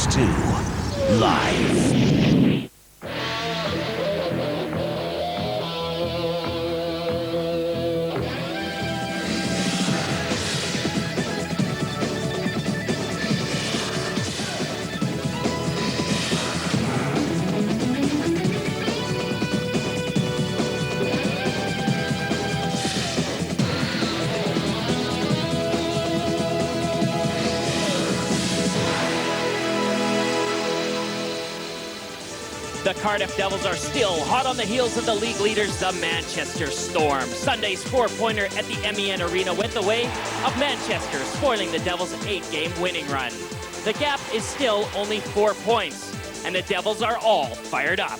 News 2 Live. The Cardiff Devils are still hot on the heels of the league leaders, the Manchester Storm. Sunday's four-pointer at the MEN Arena went the way of Manchester, spoiling the Devils' 8-game winning run. The gap is still only 4 points, and the Devils are all fired up.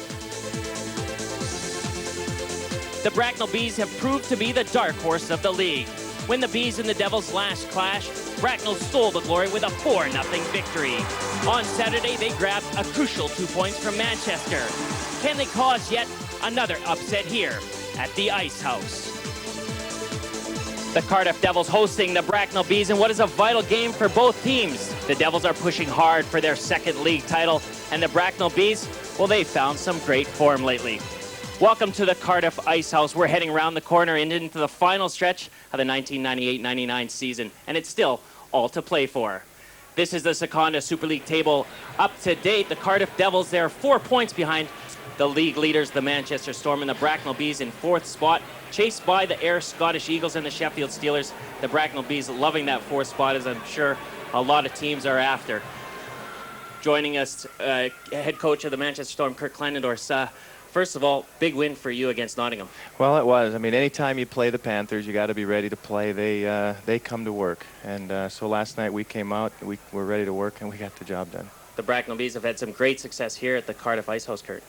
The Bracknell Bees have proved to be the dark horse of the league. When the Bees and the Devils last clashed, Bracknell stole the glory with a 4-0 victory. On Saturday, they grabbed a crucial 2 points from Manchester. Can they cause yet another upset here at the Ice House? The Cardiff Devils hosting the Bracknell Bees in what is a vital game for both teams. The Devils are pushing hard for their second league title, and the Bracknell Bees, well, they've found some great form lately. Welcome to the Cardiff Ice House. We're heading around the corner and into the final stretch of the 1998-99 season, and it's still all to play for. This is the Seconda Superleague table up to date. The Cardiff Devils, they're 4 points behind the league leaders, the Manchester Storm, and the Bracknell Bees in 4th spot, chased by the Ayr Scottish Eagles and the Sheffield Steelers. The Bracknell Bees loving that 4th spot, as I'm sure a lot of teams are after. Joining us, head coach of the Manchester Storm, Kirk Kleinendorf. First of all, big win for you against Nottingham. Well, it was. I mean, anytime you play the Panthers, you got to be ready to play. They come to work. And so last night we came out, we were ready to work, and we got the job done. The Bracknell Bees have had some great success here at the Cardiff Ice House, Kurt.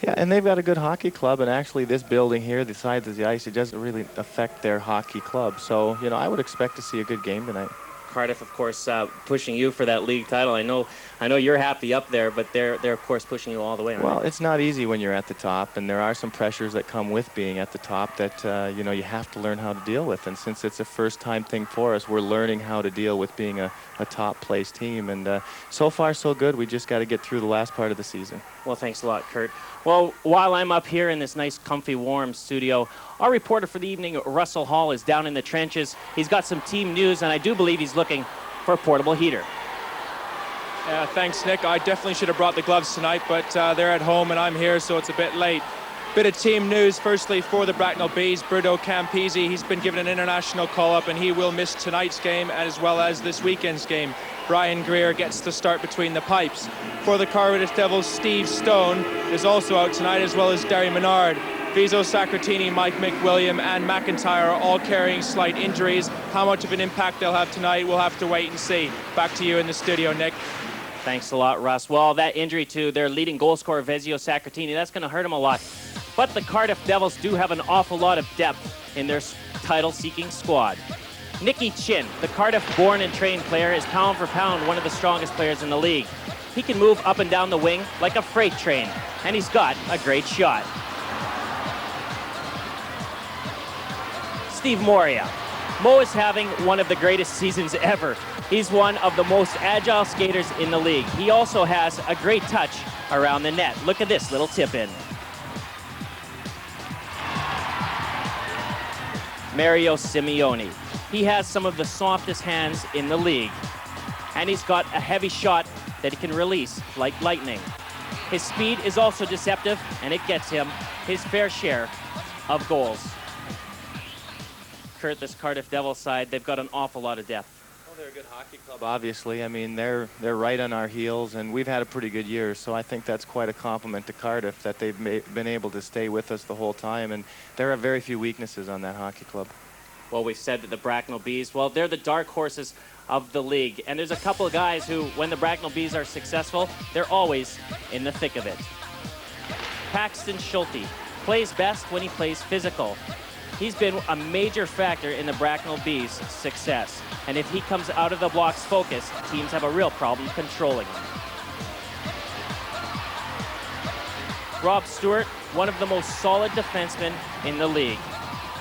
Yeah, and they've got a good hockey club, and actually this building here, the sides of the ice, it doesn't really affect their hockey club. So, you know, I would expect to see a good game tonight. Cardiff, of course, pushing you for that league title. I know you're happy up there, but they're of course pushing you all the way. Well, it's not easy when you're at the top, and there are some pressures that come with being at the top that you know, you have to learn how to deal with. And since it's a first-time thing for us, we're learning how to deal with being a top-place team. And so far, so good. We just got to get through the last part of the season. Well, thanks a lot, Kurt. Well, while I'm up here in this nice, comfy, warm studio, our reporter for the evening, Russell Hall, is down in the trenches. He's got some team news, and I do believe he's looking for a portable heater. Thanks, Nick. I definitely should have brought the gloves tonight, but they're at home and I'm here, so it's a bit late. Bit of team news, firstly, for the Bracknell Bees. Bruno Campisi, he's been given an international call-up, and he will miss tonight's game as well as this weekend's game. Brian Greer gets the start between the pipes. For the Cardiff Devils, Steve Stone is also out tonight, as well as Derry Menard. Vizo Sacratini, Mike McWilliam, and McIntyre are all carrying slight injuries. How much of an impact they'll have tonight, we'll have to wait and see. Back to you in the studio, Nick. Thanks a lot, Russ. Well, that injury to their leading goal scorer, Vezio Sacratini, that's going to hurt him a lot. But the Cardiff Devils do have an awful lot of depth in their title-seeking squad. Nicky Chin, the Cardiff-born and trained player, is pound for pound one of the strongest players in the league. He can move up and down the wing like a freight train, and he's got a great shot. Steve Moria. Mo is having one of the greatest seasons ever. He's one of the most agile skaters in the league. He also has a great touch around the net. Look at this little tip-in. Mario Simeone. He has some of the softest hands in the league. And he's got a heavy shot that he can release like lightning. His speed is also deceptive, and it gets him his fair share of goals. Kurt, this Cardiff Devils side, they've got an awful lot of depth. Well, they're a good hockey club, obviously. I mean, they're right on our heels, and we've had a pretty good year, so I think that's quite a compliment to Cardiff that they've been able to stay with us the whole time, and there are very few weaknesses on that hockey club. Well, we've said that the Bracknell Bees, well, they're the dark horses of the league, and there's a couple of guys who, when the Bracknell Bees are successful, they're always in the thick of it. Paxton Schulte plays best when he plays physical. He's been a major factor in the Bracknell Bees' success. And if he comes out of the blocks focused, teams have a real problem controlling him. Rob Stewart, one of the most solid defensemen in the league.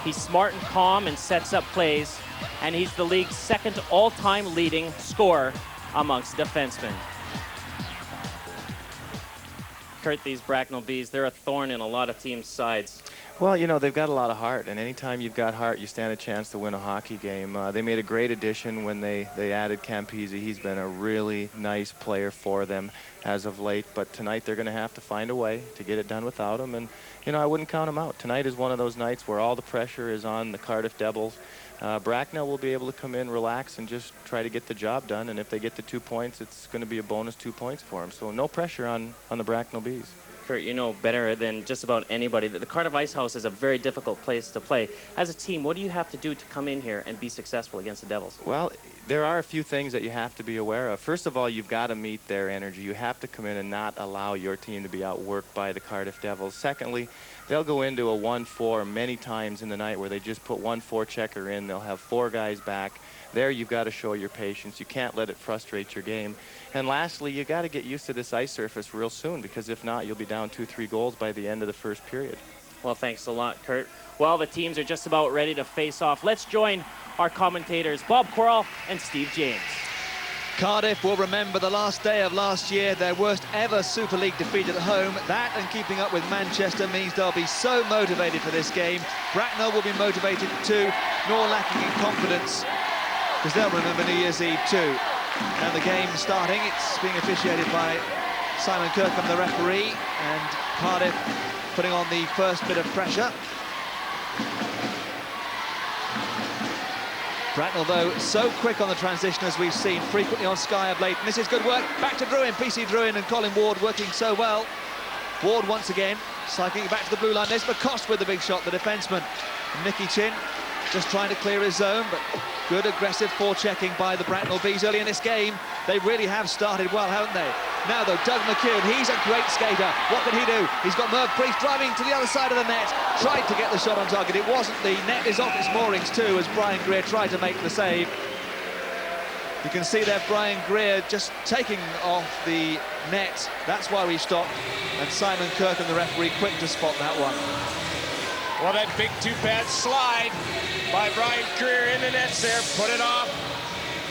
He's smart and calm and sets up plays, and he's the league's second all-time leading scorer amongst defensemen. Kurt, these Bracknell Bees, they're a thorn in a lot of teams' sides. Well, you know, they've got a lot of heart, and anytime you've got heart, you stand a chance to win a hockey game. They made a great addition when they added Campese. He's been a really nice player for them as of late, but tonight they're going to have to find a way to get it done without him, and, you know, I wouldn't count him out. Tonight is one of those nights where all the pressure is on the Cardiff Devils. Bracknell will be able to come in, relax, and just try to get the job done, and if they get the 2 points, it's going to be a bonus 2 points for them. So no pressure on the Bracknell Bees. Kurt, you know better than just about anybody that the Cardiff Ice House is a very difficult place to play. As a team, what do you have to do to come in here and be successful against the Devils? Well, there are a few things that you have to be aware of. First of all, you've got to meet their energy. You have to come in and not allow your team to be outworked by the Cardiff Devils. Secondly, they'll go into a 1-4 many times in the night where they just put 1 forechecker in. They'll have 4 guys back. There you've got to show your patience. You can't let it frustrate your game. And lastly, you got to get used to this ice surface real soon, because if not, you'll be down 2-3 goals by the end of the first period. Well, thanks a lot, Kurt. Well, the teams are just about ready to face off. Let's join our commentators, Bob Quarrell and Steve James. Cardiff will remember the last day of last year, their worst ever Super League defeat at home. That and keeping up with Manchester means they'll be so motivated for this game. Bracknell will be motivated too, nor lacking in confidence, because they'll remember New Year's Eve too. And the game starting, it's being officiated by Simon Kirkham, the referee, and Cardiff putting on the first bit of pressure. Bracknell, though, so quick on the transition, as we've seen frequently on Sky of late. And this is good work. Back to Druin, PC Druin and Colin Ward working so well. Ward once again cycling back to the blue line. There's McCost with the big shot, the defenseman. Nicky Chin just trying to clear his zone, but good aggressive forechecking by the Bracknell Bees early in this game. They really have started well, haven't they? Now, though, Doug McKeown, he's a great skater. What can he do? He's got Merv Priest driving to the other side of the net. Tried to get the shot on target. It wasn't. The net is off its moorings, too, as Brian Greer tried to make the save. You can see there Brian Greer just taking off the net. That's why we stopped. And Simon Kirkham, the referee, quick to spot that one. Well, that big two-pad slide by Brian Greer in the nets there, put it off.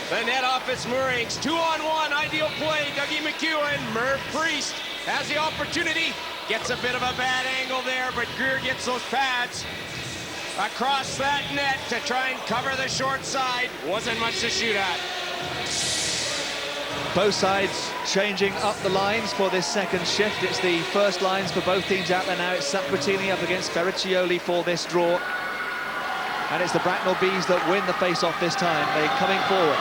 The net off its moorings. 2-on-1, ideal play. Dougie McEwen, Merv Priest has the opportunity. Gets a bit of a bad angle there, but Greer gets those pads across that net to try and cover the short side. Wasn't much to shoot at. Both sides changing up the lines for this second shift. It's the first lines for both teams out there now. It's Sabatini up against Ferriccioli for this draw. And it's the Bracknell Bees that win the face-off this time. They're coming forward.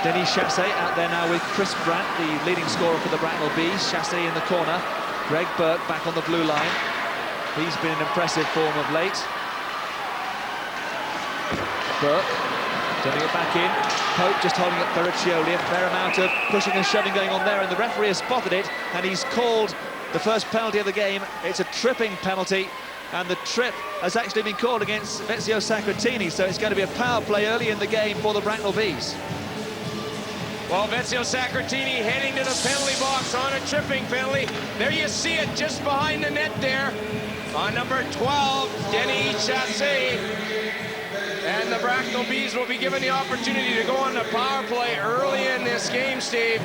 Denis Chassé out there now with Chris Brandt, the leading scorer for the Bracknell Bees. Chassé in the corner. Greg Burke back on the blue line. He's been in impressive form of late. Burke turning it back in. Pope just holding up Ferriccioli. A fair amount of pushing and shoving going on there, and the referee has spotted it, and he's called the first penalty of the game. It's a tripping penalty, and the trip has actually been called against Vezio Sacratini, so it's going to be a power play early in the game for the Bracknell Bees. Well, Vezio Sacratini heading to the penalty box on a tripping penalty. There you see it just behind the net there. On number 12, Denis Chassé. And the Bracknell Bees will be given the opportunity to go on the power play early in this game, Steve.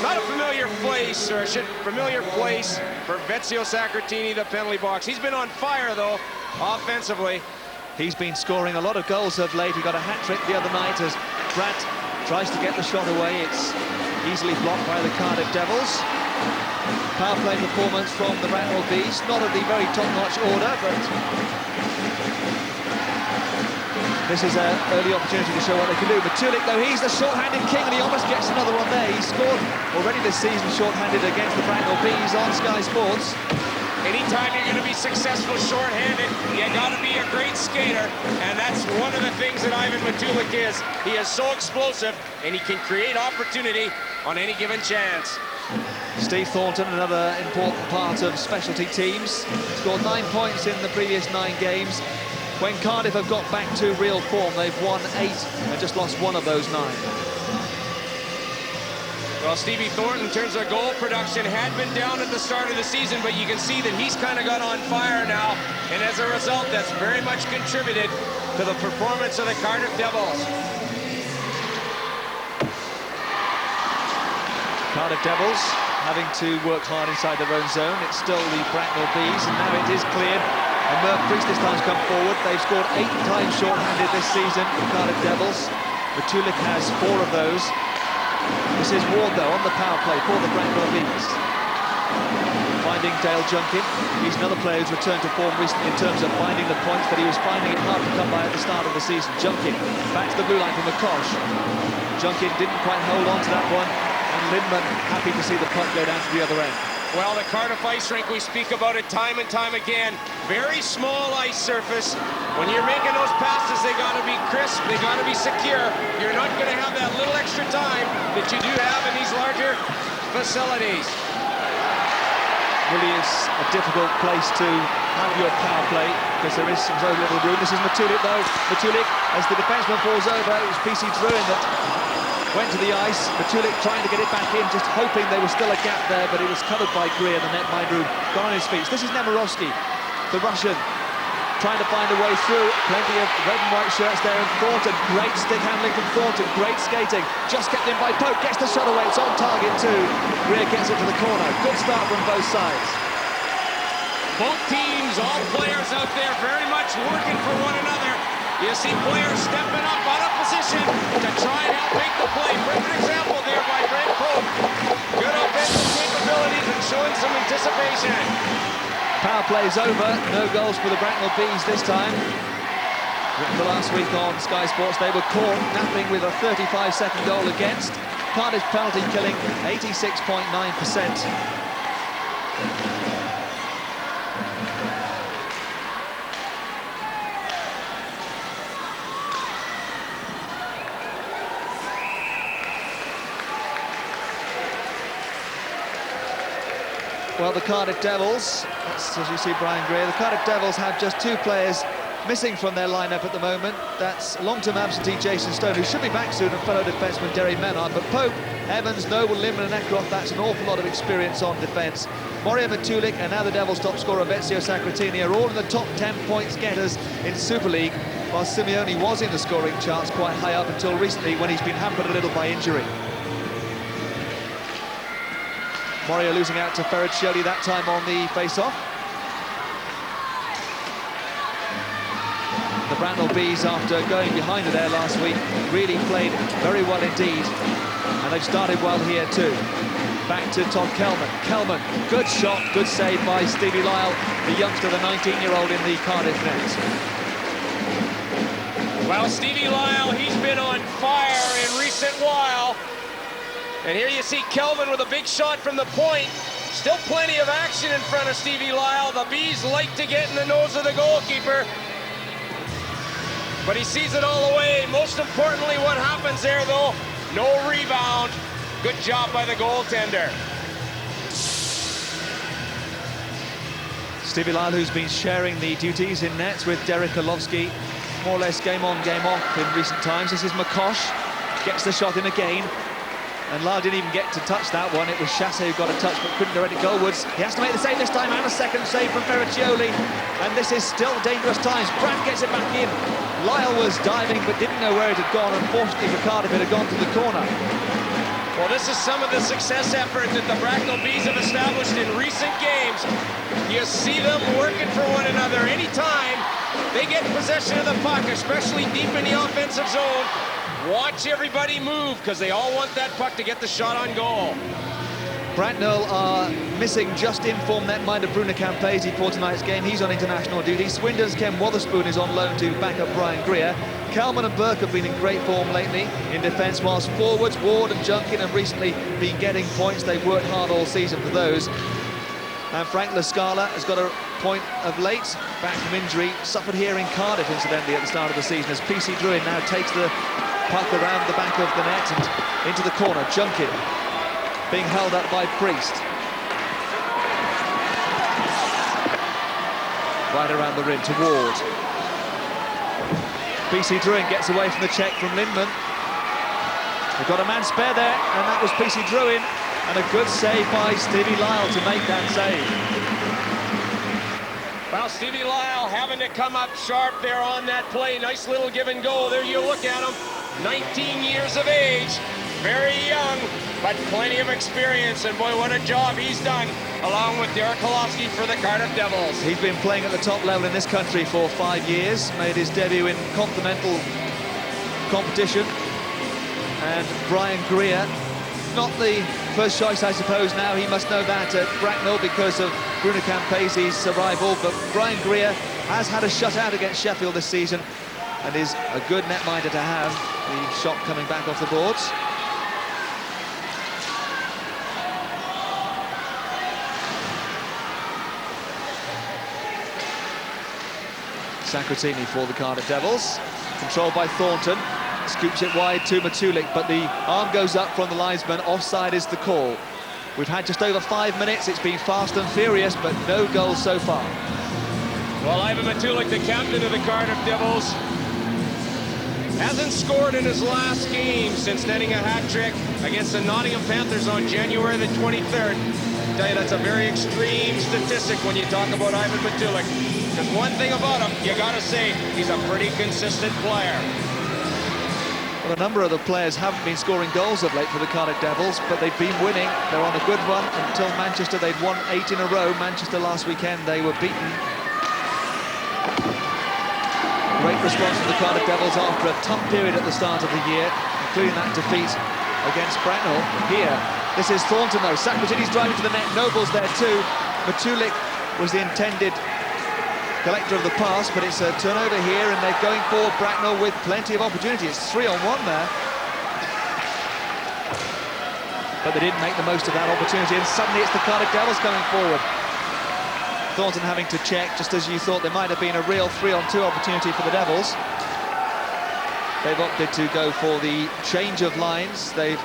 Not a familiar place, or familiar place for Vezio Sacratini, the penalty box. He's been on fire, though, offensively. He's been scoring a lot of goals of late. He got a hat-trick the other night as Brandt tries to get the shot away. It's easily blocked by the Cardiff Devils. Power play performance from the Bracknell Bees. Not of the very top-notch order, but this is an early opportunity to show what they can do. Matulik, though, he's the short-handed king, and he almost gets another one there. He scored already this season short-handed against the Bracknell Bees on Sky Sports. Anytime you're going to be successful short-handed, you got to be a great skater, and that's one of the things that Ivan Matulik is. He is so explosive, and he can create opportunity on any given chance. Steve Thornton, another important part of specialty teams, scored 9 points in the previous 9 games. When Cardiff have got back to real form, they've won 8 and just lost 1 of those 9. Well, Stevie Thornton, in terms of goal production, had been down at the start of the season, but you can see that he's kind of got on fire now, and as a result, that's very much contributed to the performance of the Cardiff Devils. Cardiff Devils having to work hard inside their own zone. It's still the Bracknell Bees, and now it is cleared. And Merck Priest this time's come forward. They've scored 8 times short-handed this season, the Cardiff Devils. Matulik has 4 of those. This is Ward, though, on the power play for the Bracknell Bees. Finding Dale Junkin. He's another player who's returned to form recently in terms of finding the points that he was finding it hard to come by at the start of the season. Junkin back to the blue line from McCosh. Junkin didn't quite hold on to that one, and Lindman happy to see the puck go down to the other end. Well, the Cardiff ice rink, we speak about it time and time again. Very small ice surface. When you're making those passes, they got to be crisp, they got to be secure. You're not going to have that little extra time that you do have in these larger facilities. Really is a difficult place to have your power play because there is so little room. This is Matulik, though. Matulik, as the defenseman falls over, it was PC Druin that went to the ice. Matulik trying to get it back in, just hoping there was still a gap there, but it was covered by Greer. The netminder gone on his feet. This is Nemirovsky, the Russian, trying to find a way through. Plenty of red and white shirts there, and Thornton, great stick handling from Thornton, great skating. Just kept in by Pope, gets the shot away, it's on target too. Greer gets it to the corner. Good start from both sides. Both teams, all players out there very much working for one another. You see players stepping up out of position to try and help make the play. Perfect example there by Greg Pope. Good offensive capabilities and showing some anticipation. Power play's over. No goals for the Bracknell Bees this time. The last week on Sky Sports, they were caught napping with a 35-second goal against. Cardiff penalty killing 86.9%. Well, the Cardiff Devils, that's, as you see, Brian Greer, the Cardiff Devils have just 2 players missing from their lineup at the moment. That's long-term absentee Jason Stone, who should be back soon, and fellow defenseman Derry Menard. But Pope, Evans, Noble, Limman and Eckroth, that's an awful lot of experience on defence. Moria Matulik and now the Devils' top scorer, Vezio Sacratini, are all in the top 10 points getters in Super League, while Simeone was in the scoring charts quite high up until recently when he's been hampered a little by injury. Moria losing out to Ferriccioli that time on the face-off. The Bracknell Bees, after going behind it there last week, really played very well indeed. And they've started well here too. Back to Todd Kelman. Kelman, good shot, good save by Stevie Lyle, the youngster, the 19-year-old in the Cardiff net. Well, Stevie Lyle, he's been on fire in recent while. And here you see Kelvin with a big shot from the point. Still plenty of action in front of Stevie Lyle. The Bees like to get in the nose of the goalkeeper, but he sees it all away. Most importantly, what happens there, though? No rebound. Good job by the goaltender. Stevie Lyle, who's been sharing the duties in nets with Derek Orlovsky, more or less game on, game off in recent times. This is McCosh, gets the shot in again. And Lyle didn't even get to touch that one. It was Chassé who got a touch but couldn't direct it goalwards. He has to make the save this time, and a second save from Ferriccioli. And this is still dangerous times. Brad gets it back in. Lyle was diving but didn't know where it had gone. Unfortunately for Cardiff, it had gone to the corner. Well, this is some of the success effort that the Bracknell Bees have established in recent games. You see them working for one another. Anytime they get possession of the puck, especially deep in the offensive zone, watch everybody move, because they all want that puck to get the shot on goal. Bracknell are missing just in-form netminder Bruno Campesi for tonight's game. He's on international duty. Swindon's Ken Wotherspoon is on loan to back up Brian Greer. Kalman and Burke have been in great form lately in defence, whilst forwards Ward and Junkin have recently been getting points. They've worked hard all season for those. And Frank Lascala has got a point of late, back from injury, suffered here in Cardiff, incidentally, at the start of the season, as PC Druin now takes the puck around the back of the net and into the corner. Junkin being held up by Priest. Right around the rim to Ward. PC Druin gets away from the check from Lindman. They've got a man spare there, and that was PC Druin. And a good save by Stevie Lyle to make that save. Well, Stevie Lyle having to come up sharp there on that play. Nice little give and go. There you look at him. 19 years of age. Very young. but plenty of experience, and boy, what a job he's done, along with Derek Holofsky for the Cardiff Devils. He's been playing at the top level in this country for 5 years, made his debut in continental competition. And Brian Greer, not the first choice, I suppose, now. He must know that at Bracknell because of Bruno Campese's arrival. But Brian Greer has had a shutout against Sheffield this season and is a good netminder to have. The shot coming back off the boards. Sacratini for the Cardiff Devils, controlled by Thornton. Scoops it wide to Matulik, but the arm goes up from the linesman. Offside is the call. We've had just over 5 minutes. It's been fast and furious, but no goals so far. Well, Ivan Matulik, the captain of the Cardiff Devils, hasn't scored in his last game since netting a hat-trick against the Nottingham Panthers on January the 23rd. I tell you, that's a very extreme statistic when you talk about Ivan Matulik. Because one thing about him, you gotta say, he's a pretty consistent player. Well, a number of the players haven't been scoring goals of late for the Cardiff Devils, but they've been winning. They're on a good run until Manchester. They'd won 8 in a row. Manchester last weekend, they were beaten. Great response from the Cardiff Devils after a tough period at the start of the year, including that defeat against Bracknell. Here, this is Thornton though. Sacratini's driving to the net. Noble's there too. Matulik was the intended collector of the pass, but it's a turnover here, and they're going for Bracknell with plenty of opportunity. It's 3-on-1 there. But they didn't make the most of that opportunity, and suddenly it's the Cardiff Devils coming forward. Thornton having to check, just as you thought there might have been a real 3-on-2 opportunity for the Devils. They've opted to go for the change of lines. They've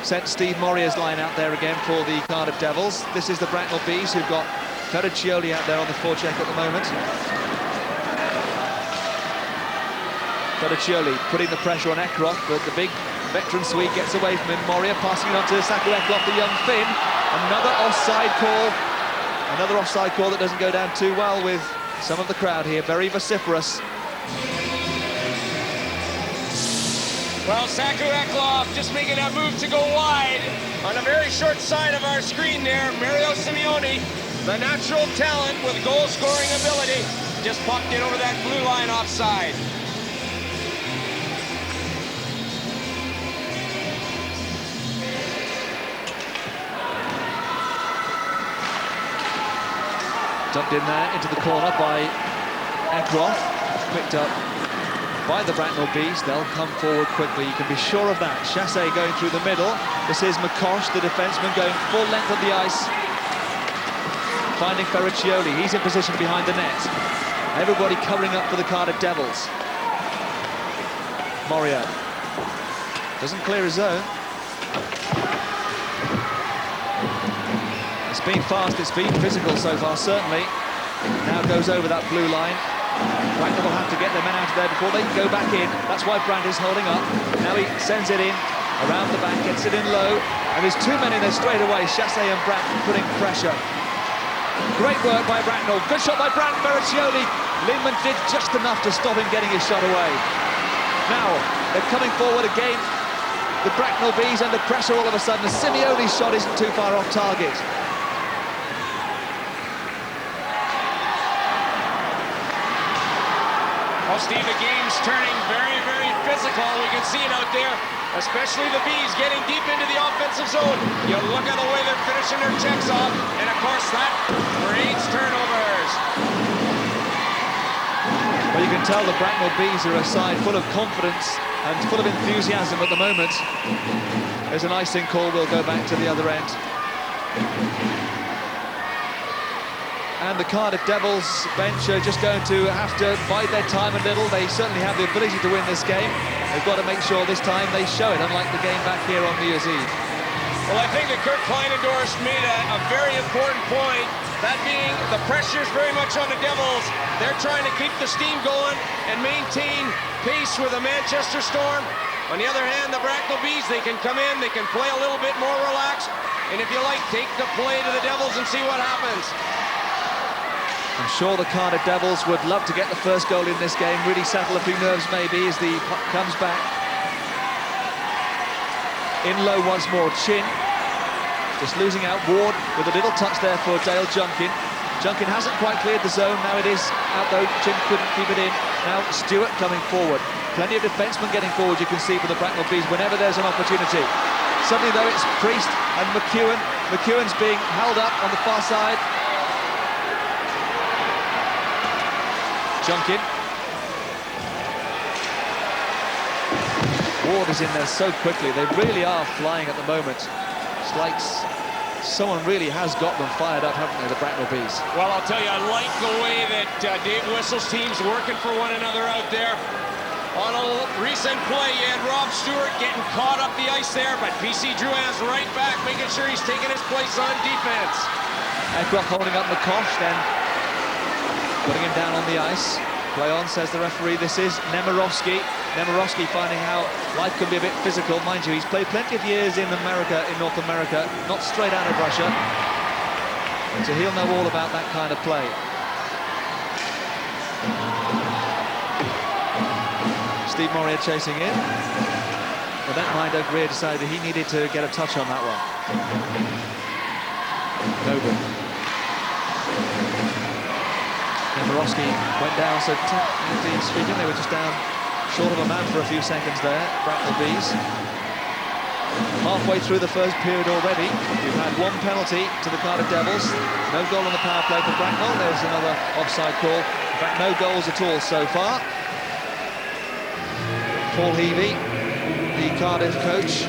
sent Steve Moria's line out there again for the Cardiff Devils. This is the Bracknell Bees, who've got Ferricioli out there on the forecheck at the moment. Ferricioli putting the pressure on Eckroth, but the big veteran Swede gets away from him. Moria passing it on to Saku Eckroth, the young Finn. Another offside call. Another offside call that doesn't go down too well with some of the crowd here. Very vociferous. Well, Saku Eckroth just making that move to go wide. On the very short side of our screen there, Mario Simeone, the natural talent with goal-scoring ability, just popped it over that blue line offside. Dumped in there into the corner by Eckroth. Picked up by the Bracknell Bees. They'll come forward quickly, you can be sure of that. Chassé going through the middle. This is McCosh, the defenseman, going full length of the ice. Finding Ferricioli, he's in position behind the net. Everybody covering up for the Cardiff Devils. Moria doesn't clear his zone. It's been fast, it's been physical so far, certainly. Now goes over that blue line. Bracknell will have to get their men out of there before they can go back in. That's why Brandt is holding up. Now he sends it in around the back, gets it in low, and there's 2 men in there straight away. Chassé and Brandt putting pressure. Great work by Bracknell. Good shot by Brandt. Ferricioli. Lindman did just enough to stop him getting his shot away. Now they're coming forward again. The Bracknell Bees under pressure all of a sudden. Simeone's shot isn't too far off target. Well, Steve, the game's turning very, very physical. We can see it out there, especially the Bees getting deep into the offensive zone. You look at the way they're finishing their checks off, and of course that creates turnovers. Well, you can tell the Bracknell Bees are a side full of confidence and full of enthusiasm at the moment. There's an icing call, we'll go back to the other end. And the Cardiff Devils bench are just going to have to bide their time a little. They certainly have the ability to win this game. They've got to make sure this time they show it, unlike the game back here on New Year's Eve. Well, I think that Kurt Kleinendorst made a very important point, that being the pressure's very much on the Devils. They're trying to keep the steam going and maintain pace with the Manchester Storm. On the other hand, the Bracknell Bees, they can come in, they can play a little bit more relaxed, and if you like, take the play to the Devils and see what happens. I'm sure the Cardiff Devils would love to get the first goal in this game, really settle a few nerves maybe as the puck comes back In low once more, Chin. Just losing out. Ward with a little touch there for Dale Junkin. Junkin hasn't quite cleared the zone. Now it is out though. Chin couldn't keep it in. Now Stewart coming forward. Plenty of defensemen getting forward, you can see, for the Bracknell Bees whenever there's an opportunity. Suddenly, though, it's Priest and McEwen. McEwen's being held up on the far side. Junkin. Ward is in there so quickly. They really are flying at the moment. It's like someone really has got them fired up, haven't they, the Bracknell Bees? Well, I'll tell you, I like the way that Dave Whistle's team's working for one another out there. On a recent play, you had Rob Stewart getting caught up the ice there, but PC Drouin's right back, making sure he's taking his place on defense. Ekroff holding up McCosh, then putting him down on the ice. Play on, says the referee. This is Nemirovsky. Nemirovsky finding how life can be a bit physical. Mind you, he's played plenty of years in America, in North America, not straight out of Russia. So he'll know all about that kind of play. Steve Moria chasing in. But that mind, Greer decided that he needed to get a touch on that one. Noble. Nemirovsky went down, so technically speaking, they were just down short of a man for a few seconds there, Bracknell Bees. Halfway through the first period already, we've had one penalty to the Cardiff Devils. No goal on the power play for Bracknell. There's another offside call. In fact, no goals at all so far. Paul Heavey, the Cardiff coach,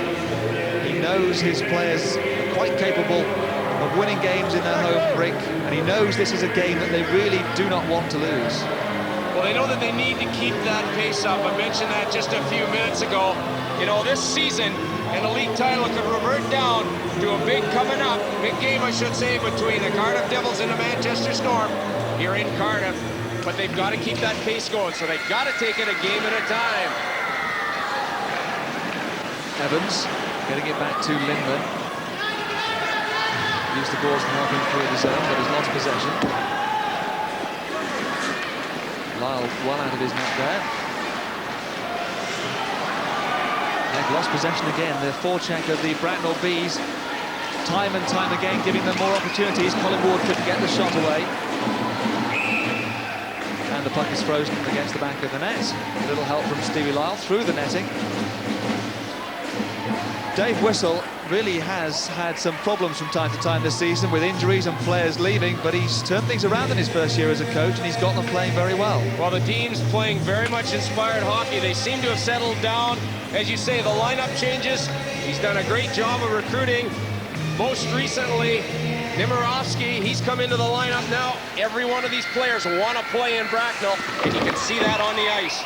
he knows his players are quite capable of winning games in their home rink, and he knows this is a game that they really do not want to lose. Well, they know that they need to keep that pace up. I mentioned that just a few minutes ago. You know, this season, and a league title could revert down to a big coming up, big game, I should say, between the Cardiff Devils and the Manchester Storm here in Cardiff. But they've got to keep that pace going, so they've got to take it a game at a time. Evans getting it back to Lindman. Used the balls to help him through the zone, but has lost possession. Lyle well out of his net there. They've lost possession again. The forecheck of the Bracknell Bees, time and time again, giving them more opportunities. Colin Ward couldn't get the shot away. And the puck is frozen against the back of the net. A little help from Stevie Lyle through the netting. Dave Whistle really has had some problems from time to time this season with injuries and players leaving, but he's turned things around in his first year as a coach, and he's got them playing very well. Well, the team's playing very much inspired hockey. They seem to have settled down. As you say, the lineup changes. He's done a great job of recruiting. Most recently, Nemirovsky, he's come into the lineup now. Every one of these players want to play in Bracknell, and you can see that on the ice.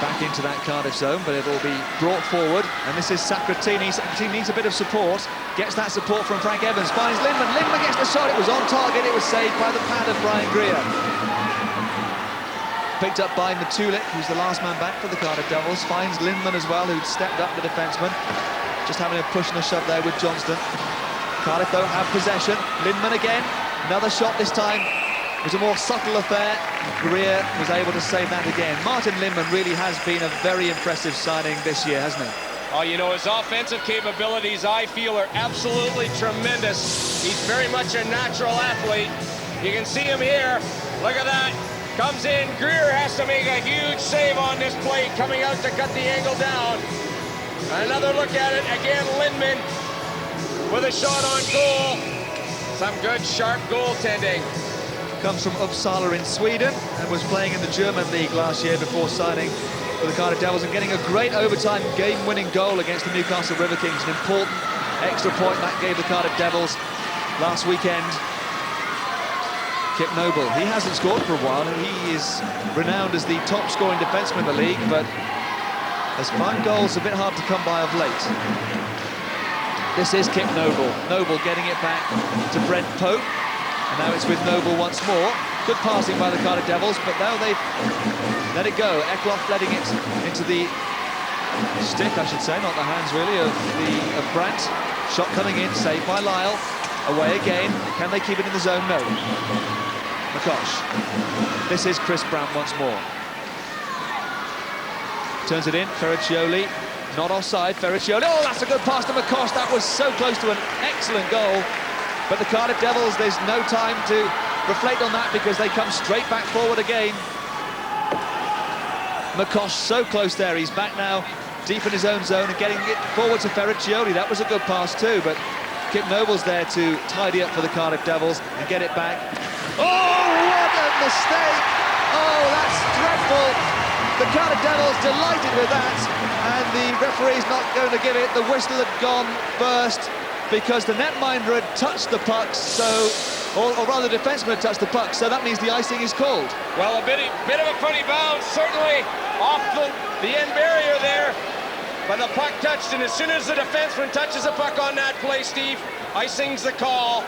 Back into that Cardiff zone, but it'll be brought forward, and this is Sacratini. Sacratini needs a bit of support, gets that support from Frank Evans, finds Lindman. Lindman gets the shot, it was on target, it was saved by the pad of Brian Greer. Picked up by Matulik, who's the last man back for the Cardiff Devils, finds Lindman as well, who'd stepped up the defenseman. Just having a push and a shove there with Johnston. Cardiff don't have possession. Lindman again, another shot this time. It was a more subtle affair. Greer was able to save that again. Martin Lindman really has been a very impressive signing this year, hasn't he? Oh, you know, his offensive capabilities, I feel, are absolutely tremendous. He's very much a natural athlete. You can see him here. Look at that. Comes in. Greer has to make a huge save on this play, coming out to cut the angle down. Another look at it. Again, Lindman with a shot on goal. Some good, sharp goaltending. Comes from Uppsala in Sweden and was playing in the German league last year before signing for the Cardiff Devils and getting a great overtime game-winning goal against the Newcastle River Kings. An important extra point that gave the Cardiff Devils last weekend. Kip Noble, he hasn't scored for a while, and he is renowned as the top-scoring defenseman in the league, but has found goals a bit hard to come by of late. This is Kip Noble. Noble getting it back to Brent Pope. And now it's with Noble once more. Good passing by the Cardiff Devils, but now they've let it go. Eklof letting it into the stick, I should say, not the hands really, of Brandt. Shot coming in, saved by Lyle. Away again. Can they keep it in the zone? No. McCosh. This is Chris Brandt once more. Turns it in, Ferriccioli. Not offside, Ferriccioli. Oh, that's a good pass to McCosh. That was so close to an excellent goal. But the Cardiff Devils, there's no time to reflect on that because they come straight back forward again. McCosh so close there. He's back now, deep in his own zone and getting it forward to Ferriccioli. That was a good pass too, but Kip Noble's there to tidy up for the Cardiff Devils and get it back. Oh, what a mistake! Oh, that's dreadful. The Cardiff Devils delighted with that, and the referee's not going to give it. The whistle had gone first because the netminder had touched the puck, or rather the defenseman had touched the puck, so that means the icing is called. Well, a bit of a funny bounce, certainly off the end barrier there, but the puck touched, and as soon as the defenseman touches the puck on that play, Steve, icing's the call.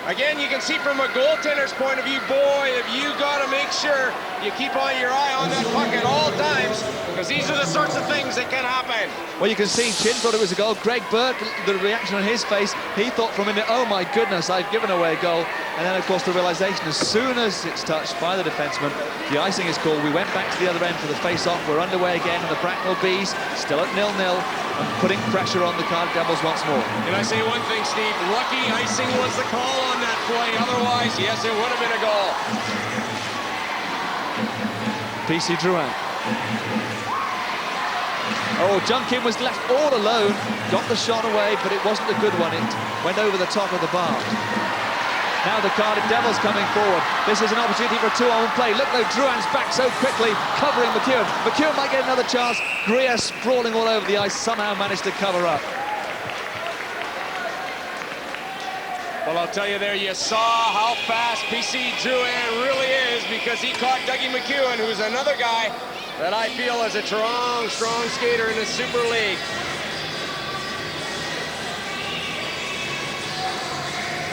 Again, you can see from a goaltender's point of view, boy, if you got to make sure you keep on your eye on that puck at all times, because these are the sorts of things that can happen. Well, you can see Chin thought it was a goal. Greg Burke, the reaction on his face, he thought for a minute, oh my goodness, I've given away a goal. And then, of course, the realization, as soon as it's touched by the defenseman, the icing is called. We went back to the other end for the face-off. We're underway again, and the Bracknell Bees still at 0-0. And putting pressure on the Cardiff Devils once more. Can I say one thing, Steve? Lucky icing was the call on that play. Otherwise, yes, it would have been a goal. PC Drouin. Oh, Junkin was left all alone. Got the shot away, but it wasn't a good one. It went over the top of the bar. Now the Cardiff Devils coming forward. This is an opportunity for a 2-on-1 play. Look though, Drouin's back so quickly, covering McEwen. McEwen might get another chance. Greer sprawling all over the ice, somehow managed to cover up. Well, I'll tell you there, you saw how fast PC Drouin really is, because he caught Dougie McEwen, who's another guy that I feel is a strong skater in the Super League.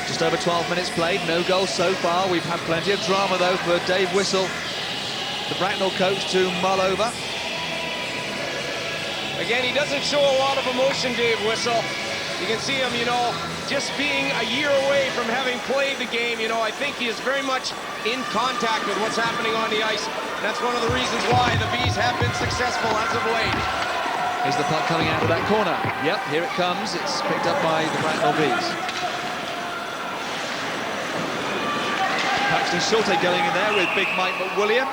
Just over 12 minutes played, no goals so far. We've had plenty of drama, though, for Dave Whistle, the Bracknell coach, to mull over. Again, he doesn't show a lot of emotion, Dave Whistle. You can see him, you know, just being a year away from having played the game, you know, I think he is very much in contact with what's happening on the ice. That's one of the reasons why the Bees have been successful as of late. Is the puck coming out of that corner? Yep, here it comes. It's picked up by the Bracknell Bees. Paxton Schulte going in there with big Mike McWilliam.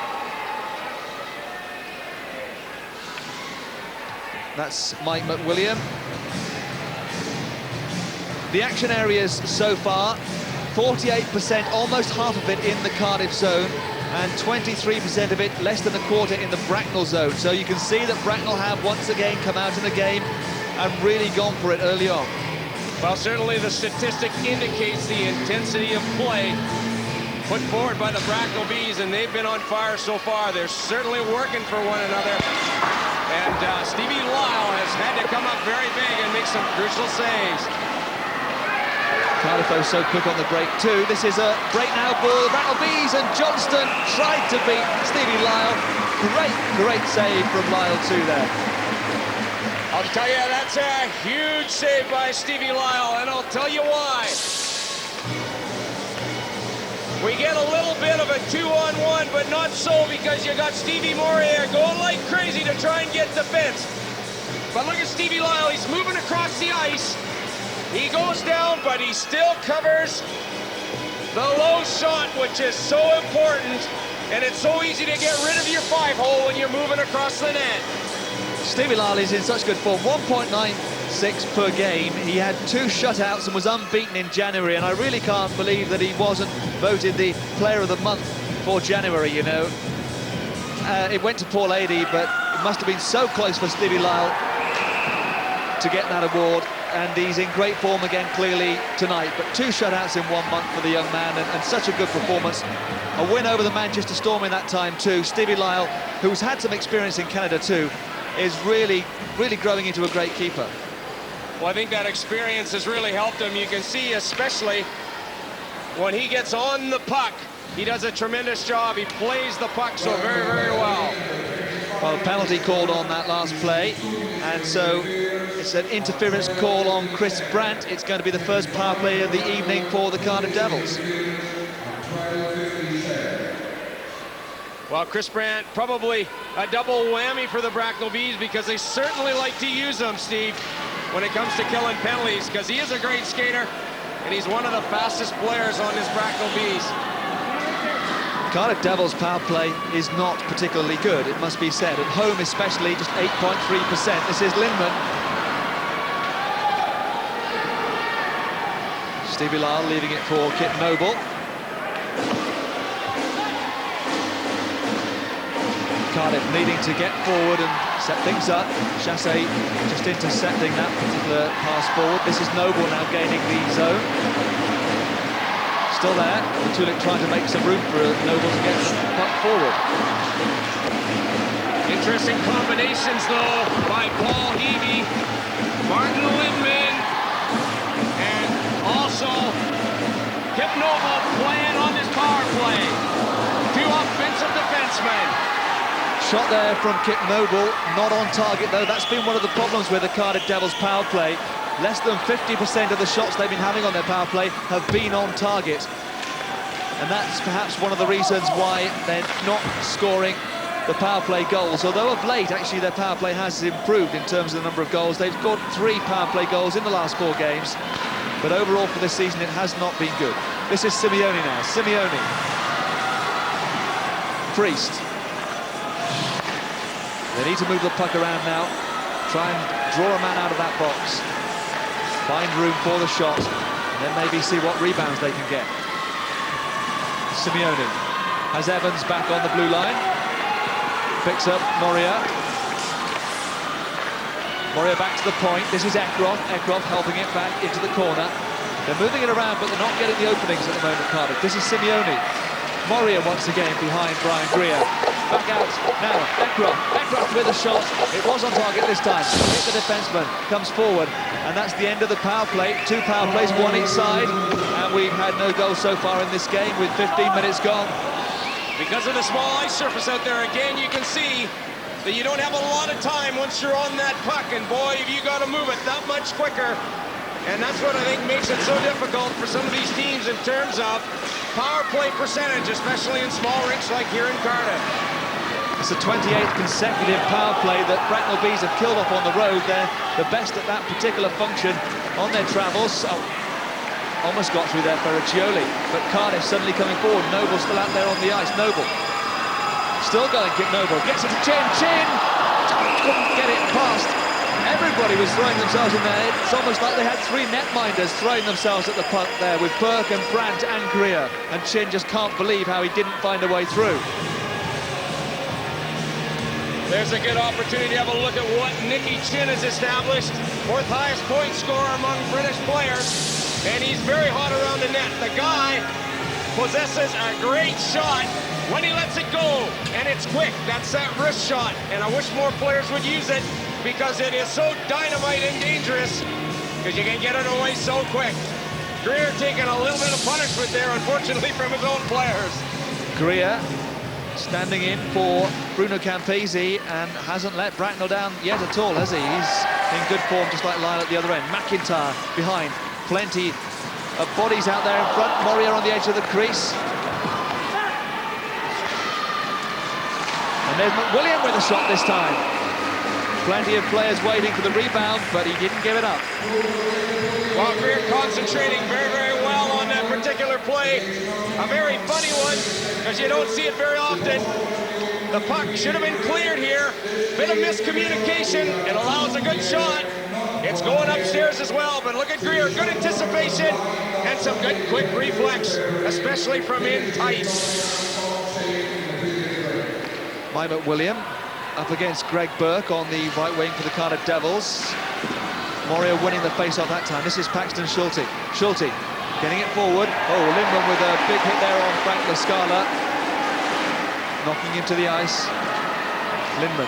That's Mike McWilliam. The action areas so far, 48%, almost half of it in the Cardiff zone, and 23% of it, less than a quarter, in the Bracknell zone. So you can see that Bracknell have once again come out in the game and really gone for it early on. Well, certainly the statistic indicates the intensity of play put forward by the Bracknell Bees, and they've been on fire so far. They're certainly working for one another. And Stevie Lyle has had to come up very big and make some crucial saves. Cardiff so quick on the break too. This is a break now for the Bracknell Bees, and Johnston tried to beat Stevie Lyle. Great save from Lyle too there. I'll tell you, that's a huge save by Stevie Lyle, and I'll tell you why. We get a little bit of a 2-on-1, but not so, because you got Stevie Moria going like crazy to try and get defense. But look at Stevie Lyle, he's moving across the ice. He goes down, but he still covers the low shot, which is so important, and it's so easy to get rid of your 5-hole when you're moving across the net. Stevie Lyle is in such good form, 1.96 per game. He had 2 shutouts and was unbeaten in January, and I really can't believe that he wasn't voted the Player of the Month for January, you know. It went to Paul Adey, but it must have been so close for Stevie Lyle to get that award, and he's in great form again, clearly, tonight. But 2 shutouts in 1 month for the young man, and such a good performance. A win over the Manchester Storm in that time, too. Stevie Lyle, who's had some experience in Canada, too, is really growing into a great keeper. Well, I think that experience has really helped him. You can see, especially when he gets on the puck, he does a tremendous job. He plays the puck so very well. Well, penalty called on that last play, and so it's an interference call on Chris Brandt. It's going to be the first power play of the evening for the Cardiff Devils. Well, Chris Brandt, probably a double whammy for the Bracknell Bees because they certainly like to use him, Steve, when it comes to killing penalties, because he is a great skater and he's one of the fastest players on this Bracknell Bees. Cardiff Devils' power play is not particularly good, it must be said. At home especially, just 8.3%. This is Lindman. Stevie Lyle leaving it for Kit Noble. Cardiff needing to get forward and set things up. Chassé just intercepting that particular pass forward. This is Noble now gaining the zone. Still there. Tulik trying to make some room for Noble to get the puck forward. Interesting combinations, though, by Paul Heavey, Martin Lindman, and also Kip Noble playing on this power play. Two offensive defensemen. Shot there from Kit Noble, not on target though. That's been one of the problems with the Cardiff Devils power play. Less than 50% of the shots they've been having on their power play have been on target. And that's perhaps one of the reasons why they're not scoring the power play goals. Although of late, actually, their power play has improved in terms of the number of goals. They've scored 3 power play goals in the last 4 games. But overall for this season, it has not been good. This is Simeone now. Simeone. Priest. They need to move the puck around now. Try and draw a man out of that box. Find room for the shot. And then maybe see what rebounds they can get. Simeone has Evans back on the blue line. Picks up Moria. Moria back to the point. This is Eckroth. Eckroth helping it back into the corner. They're moving it around, but they're not getting the openings at the moment, Cardiff. This is Simeone. Moria once again behind Brian Greer. Back out now, Eckroth. Eckroth with a shot. It was on target this time. Hit the defenseman, comes forward, and that's the end of the power play. 2 power plays, 1 each side, and we've had no goals so far in this game with 15 minutes gone. Because of the small ice surface out there, again, you can see that you don't have a lot of time once you're on that puck, and boy, have you got to move it that much quicker. And that's what I think makes it so difficult for some of these teams in terms of power play percentage, especially in small rinks like here in Cardiff. It's the 28th consecutive power play that Bracknell Bees have killed off on the road. They're the best at that particular function on their travels. Oh, almost got through there for Ferraccioli, but Cardiff suddenly coming forward. Noble still out there on the ice. Noble still going, Kit Noble gets it to Chin. Chin couldn't get it past. Everybody was throwing themselves in there. It's almost like they had 3 netminders throwing themselves at the puck there with Burke and Brandt and Greer. And Chin just can't believe how he didn't find a way through. There's a good opportunity to have a look at what Nicky Chin has established. 4th highest point scorer among British players. And he's very hot around the net. The guy possesses a great shot when he lets it go. And it's quick. That's that wrist shot. And I wish more players would use it, because it is so dynamite and dangerous, because you can get it away so quick. Greer taking a little bit of punishment there, unfortunately, from his own players. Greer standing in for Bruno Campese and hasn't let Bracknell down yet at all, has he? He's in good form, just like Lyle at the other end. McIntyre behind, plenty of bodies out there in front. Moria on the edge of the crease. And there's McWilliam with a shot this time. Plenty of players waiting for the rebound, but he didn't give it up. Well, Greer concentrating very, very well on that particular play. A very funny one, because you don't see it very often. The puck should have been cleared here. Bit of miscommunication. It allows a good shot. It's going upstairs as well, but look at Greer. Good anticipation and some good quick reflex, especially from in tight. Mike McWilliam up against Greg Burke on the right wing for the Cardiff Devils. Moria winning the face-off that time. This is Paxton Schulte. Schulte getting it forward. Oh, Lindman with a big hit there on Frank Lascala. Knocking him to the ice. Lindman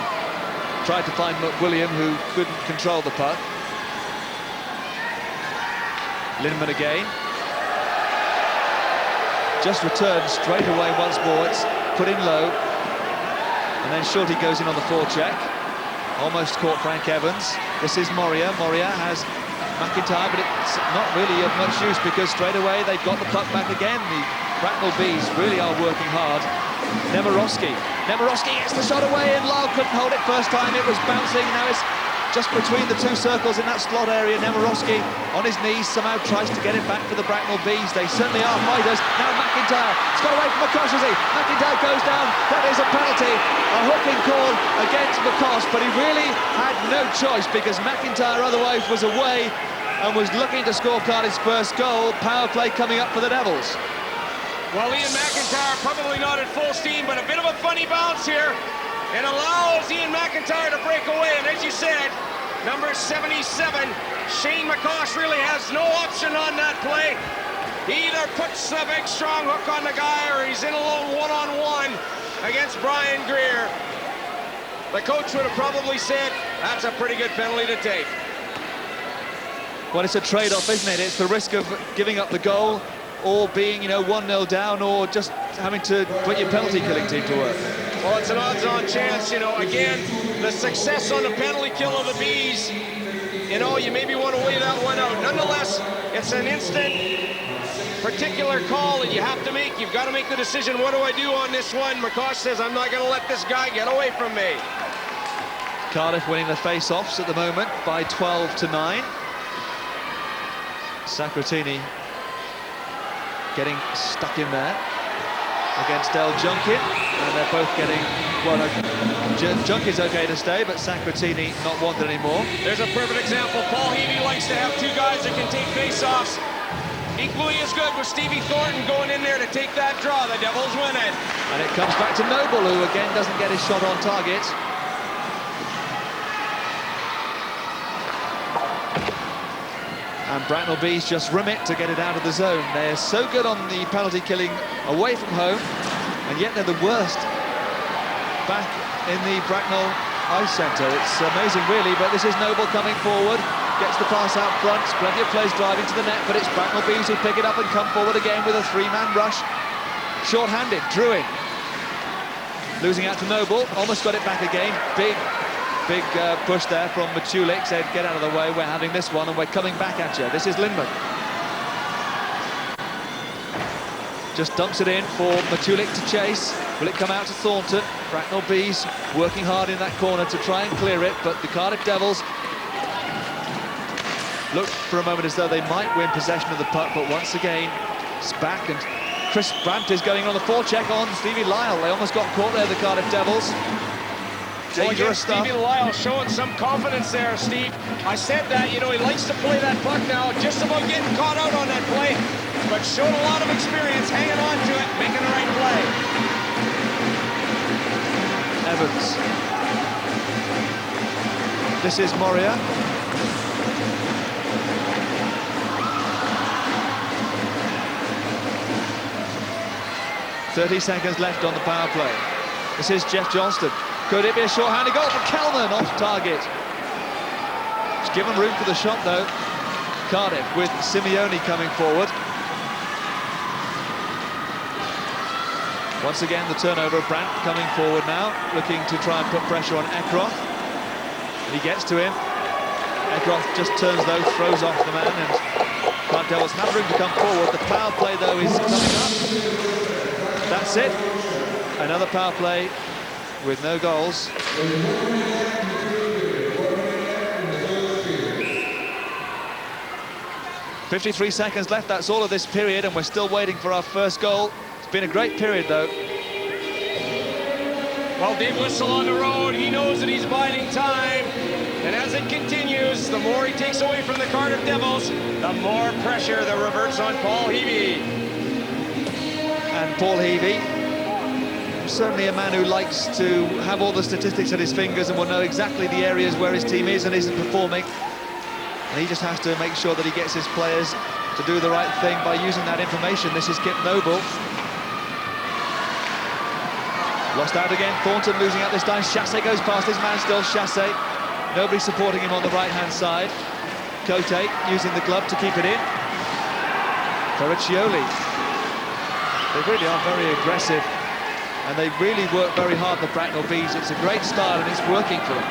tried to find McWilliam, who couldn't control the puck. Lindman again. Just returned straight away once more. It's put in low. And then Schulte goes in on the forecheck. Almost caught Frank Evans. This is Moria. Moria has McIntyre, but it's not really of much use because straight away they've got the puck back again. The Bracknell Bees really are working hard. Nemirovsky gets the shot away, and Lyle couldn't hold it first time. It was bouncing. Now it's just between the two circles in that slot area. Nemirovsky on his knees somehow tries to get it back for the Bracknell Bees. They certainly are fighters. Now McIntyre, it's got away from McCosh, has he? McIntyre goes down. That is a penalty. A hooking call against McCosh, but he really had no choice because McIntyre otherwise was away and was looking to score Cardiff's first goal. Power play coming up for the Devils. Well, Ian McIntyre probably not at full steam, but a bit of a funny bounce here. It allows Ian McIntyre to break away, and as you said, number 77, Shane McCosh really has no option on that play. He either puts a big strong hook on the guy or he's in alone one-on-one against Brian Greer. The coach would have probably said, that's a pretty good penalty to take. Well, it's a trade-off, isn't it? It's the risk of giving up the goal or being, 1-0 down, or just having to put your penalty-killing team to work. Well, it's an odds-on chance, Again, the success on the penalty kill of the Bees, you maybe want to weigh that one out. Nonetheless, it's an instant, particular call that you have to make. You've got to make the decision, what do I do on this one? McCosh says, I'm not going to let this guy get away from me. Cardiff winning the face-offs at the moment by 12-9. Sacratini getting stuck in there against Del Junkin, and they're both getting, well, Junkin's okay to stay, but Sacratini not wanted anymore. There's a perfect example. Paul Heavey likes to have two guys that can take face-offs. Equally as good with Stevie Thornton going in there to take that draw. The Devils win it. And it comes back to Noble, who again doesn't get his shot on target. And Bracknell Bees just rim it to get it out of the zone. They're so good on the penalty killing away from home, and yet they're the worst back in the Bracknell Ice Centre. It's amazing, really, but this is Noble coming forward, gets the pass out front, plenty of players driving to the net, but it's Bracknell Bees who pick it up and come forward again with a three-man rush. Short-handed, Druin. Losing out to Noble, almost got it back again. Big push there from Matulik, said, get out of the way, we're having this one and we're coming back at you. This is Lindman. Just dumps it in for Matulik to chase. Will it come out to Thornton? Bracknell Bees working hard in that corner to try and clear it, but the Cardiff Devils looked for a moment as though they might win possession of the puck, but once again, it's back, and Chris Brandt is going on the forecheck on Stevie Lyle. They almost got caught there, the Cardiff Devils. Dangerous stuff. Stevie Lyle showing some confidence there, Steve. I said that, he likes to play that puck now, just about getting caught out on that play, but showed a lot of experience hanging on to it, making the right play. Evans. This is Moria. .30 seconds left on the power play. This is Jeff Johnston. Could it be a short-handed goal for Kelman off target? It's given room for the shot, though. Cardiff with Simeone coming forward. Once again, the turnover of Brandt coming forward now, looking to try and put pressure on Eckroth. He gets to him. Eckroth just turns, though, throws off the man, and Cardiff Devils have room to come forward. The power play, though, is coming up. That's it. Another power play with no goals. .53 seconds left, that's all of this period, and we're still waiting for our first goal. It's been a great period, though. Well, Dave Whistle on the road, he knows that he's biding time, and as it continues, the more he takes away from the Cardiff Devils, the more pressure that reverts on Paul Heavey. And Paul Heavey, certainly a man who likes to have all the statistics at his fingers and will know exactly the areas where his team is and isn't performing. And he just has to make sure that he gets his players to do the right thing by using that information. This is Kip Noble. Lost out again, Thornton losing out this time. Chassé goes past his man still, Chassé. Nobody supporting him on the right-hand side. Cote using the glove to keep it in. Ferriccioli. They really are very aggressive, and they really work very hard, the Bracknell Bees. It's a great style, and it's working for them.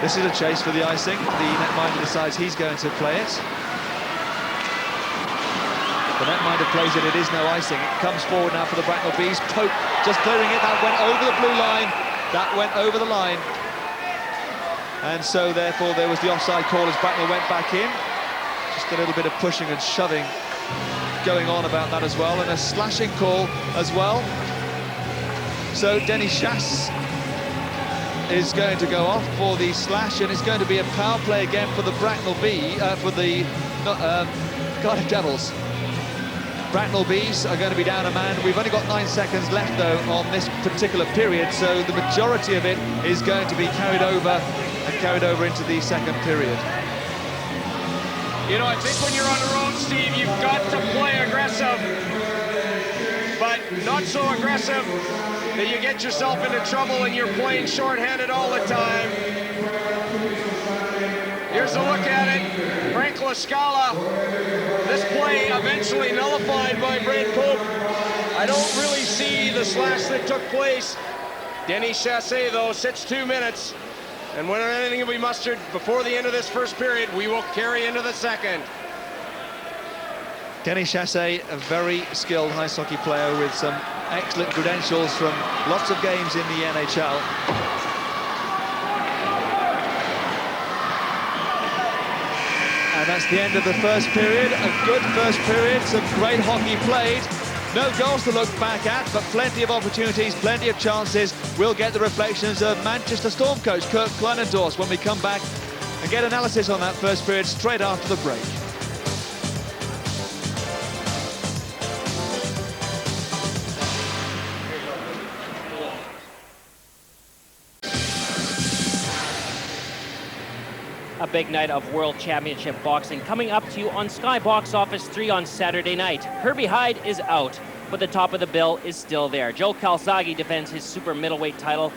This is a chase for the icing. The netminder decides he's going to play it. The netminder plays it, it is no icing. It comes forward now for the Bracknell Bees. Pope just clearing it, that went over the blue line. That went over the line. And so therefore there was the offside call as Bracknell went back in. Just a little bit of pushing and shoving going on about that as well, and a slashing call as well. So Denny Chasse is going to go off for the slash, and it's going to be a power play again for the Bracknell Cardiff Devils. Bracknell Bees are going to be down a man. We've only got 9 seconds left, though, on this particular period, so the majority of it is going to be carried over into the second period. You know, I think when you're on the road, Steve, you've got to play aggressive, but not so aggressive that you get yourself into trouble and you're playing shorthanded all the time. Here's a look at it. Frank Lascala. This play eventually nullified by Brent Pope. I don't really see the slash that took place. Denny Chasse, though, sits 2 minutes. And when anything will be mustered before the end of this first period, we will carry into the second. Denny Chasse, a very skilled ice hockey player with some excellent credentials from lots of games in the NHL. And that's the end of the first period. A good first period, some great hockey played. No goals to look back at, but plenty of opportunities, plenty of chances. We'll get the reflections of Manchester Storm coach Kirk Kleinendorf when we come back and get analysis on that first period straight after the break. A big night of World Championship boxing coming up to you on Sky Box Office 3 on Saturday night. Herbie Hyde is out, but the top of the bill is still there. Joe Calzaghe defends his super middleweight title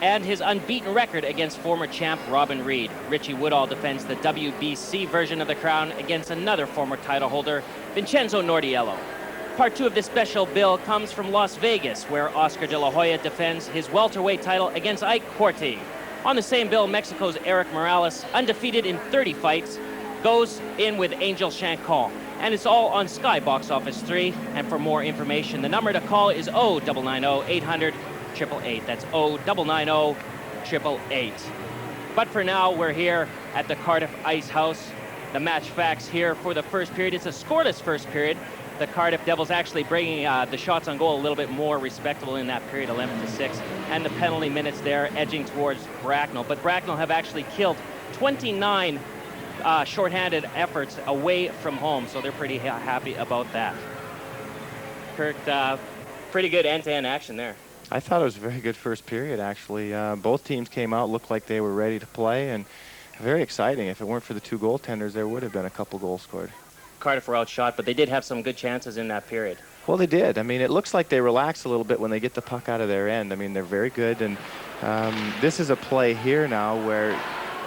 and his unbeaten record against former champ Robin Reed. Richie Woodall defends the WBC version of the crown against another former title holder, Vincenzo Nordiello. Part 2 of this special bill comes from Las Vegas, where Oscar De La Hoya defends his welterweight title against Ike Corte. On the same bill, Mexico's Eric Morales, undefeated in 30 fights, goes in with Angel Chancon. And it's all on Sky Box Office 3. And for more information, the number to call is 0990-800-888. That's 0990-888. But for now, we're here at the Cardiff Ice House. The match facts here for the first period. It's a scoreless first period. The Cardiff Devils actually bringing the shots on goal a little bit more respectable in that period, 11-6. And the penalty minutes there edging towards Bracknell. But Bracknell have actually killed 29 shorthanded efforts away from home, so they're pretty happy about that. Kirk, pretty good end-to-end action there. I thought it was a very good first period, actually. Both teams came out, looked like they were ready to play, and very exciting. If it weren't for the 2 goaltenders, there would have been a couple goals scored. Cardiff were outshot, but they did have some good chances in that period. Well, they did. I mean, it looks like they relax a little bit when they get the puck out of their end. I mean, they're very good, and this is a play here now where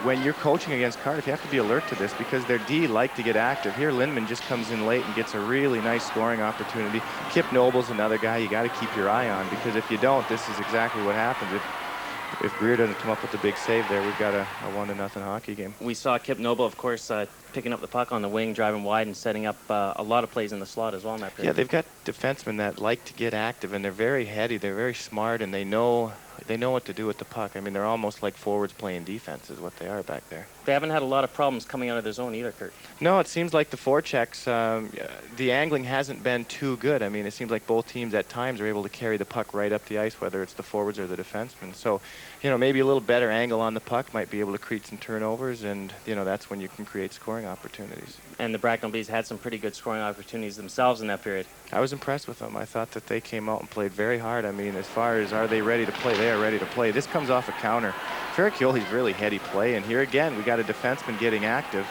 when you're coaching against Cardiff, you have to be alert to this because their D like to get active. Here, Lindman just comes in late and gets a really nice scoring opportunity. Kip Noble's another guy you got to keep your eye on because if you don't, this is exactly what happens. If Greer doesn't come up with a big save there, we've got a 1-0 hockey game. We saw Kip Noble, of course, picking up the puck on the wing, driving wide, and setting up a lot of plays in the slot as well in that period. Yeah, they've got defensemen that like to get active, and they're very heady, they're very smart, and they know what to do with the puck. I mean, they're almost like forwards playing defense is what they are back there. They haven't had a lot of problems coming out of their zone either, Kurt. No, it seems like the forechecks, the angling hasn't been too good. I mean, it seems like both teams at times are able to carry the puck right up the ice, whether it's the forwards or the defensemen. So, you know, maybe a little better angle on the puck might be able to create some turnovers, and, you know, that's when you can create scoring opportunities. And the Bracknell Bees had some pretty good scoring opportunities themselves in that period. I was impressed with them. I thought that they came out and played very hard. I mean, as far as are they ready to play, they are ready to play. This comes off a counter. Ferracchioli's really heady play, and here again, we got a defenseman getting active.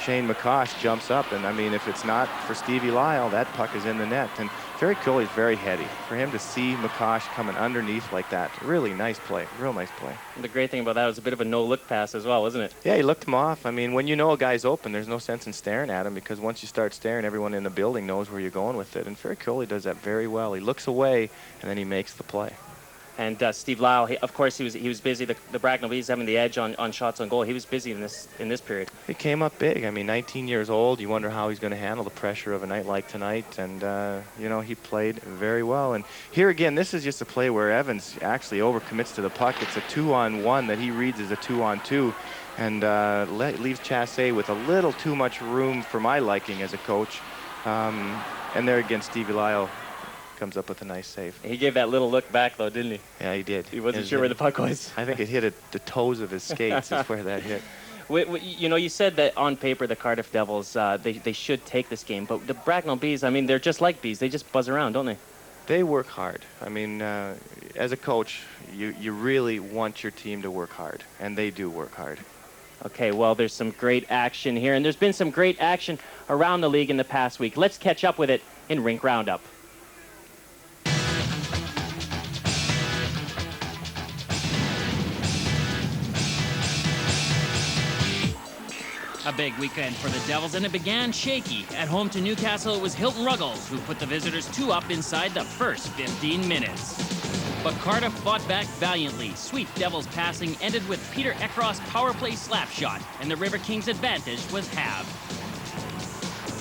Shane McCosh jumps up, and I mean, if it's not for Stevie Lyle, that puck is in the net. And Ferracchioli's very heady. For him to see McCosh coming underneath like that, really nice play, real nice play. And the great thing about that was a bit of a no-look pass as well, wasn't it? Yeah, he looked him off. I mean, when you know a guy's open, there's no sense in staring at him because once you start staring, everyone in the building knows where you're going with it. And Ferracchioli does that very well. He looks away, and then he makes the play. And Steve Lau, of course, he was busy. The Bracknell Bees having the edge on shots on goal. He was busy in this period. He came up big. I mean, 19 years old. You wonder how he's going to handle the pressure of a night like tonight. And you know, he played very well. And here again, this is just a play where Evans actually overcommits to the puck. It's a 2-on-1 that he reads as a 2-on-2, and leaves Chassé with a little too much room for my liking as a coach. And there again, Stevie Lyle comes up with a nice save. He gave that little look back, though, didn't he? Yeah, he did. He wasn't sure where the puck was. I think it hit the toes of his skates. Is where that hit. You know, you said that on paper the Cardiff Devils, they should take this game. But the Bracknell Bees, I mean, they're just like bees. They just buzz around, don't they? They work hard. I mean, as a coach, you really want your team to work hard. And they do work hard. Okay, well, there's some great action here. And there's been some great action around the league in the past week. Let's catch up with it in Rink Roundup. A big weekend for the Devils, and it began shaky. At home to Newcastle, it was Hilton Ruggles who put the visitors 2 up inside the first 15 minutes. But Cardiff fought back valiantly. Sweet Devils passing ended with Peter Ekroth's power play slap shot, and the River Kings' advantage was halved.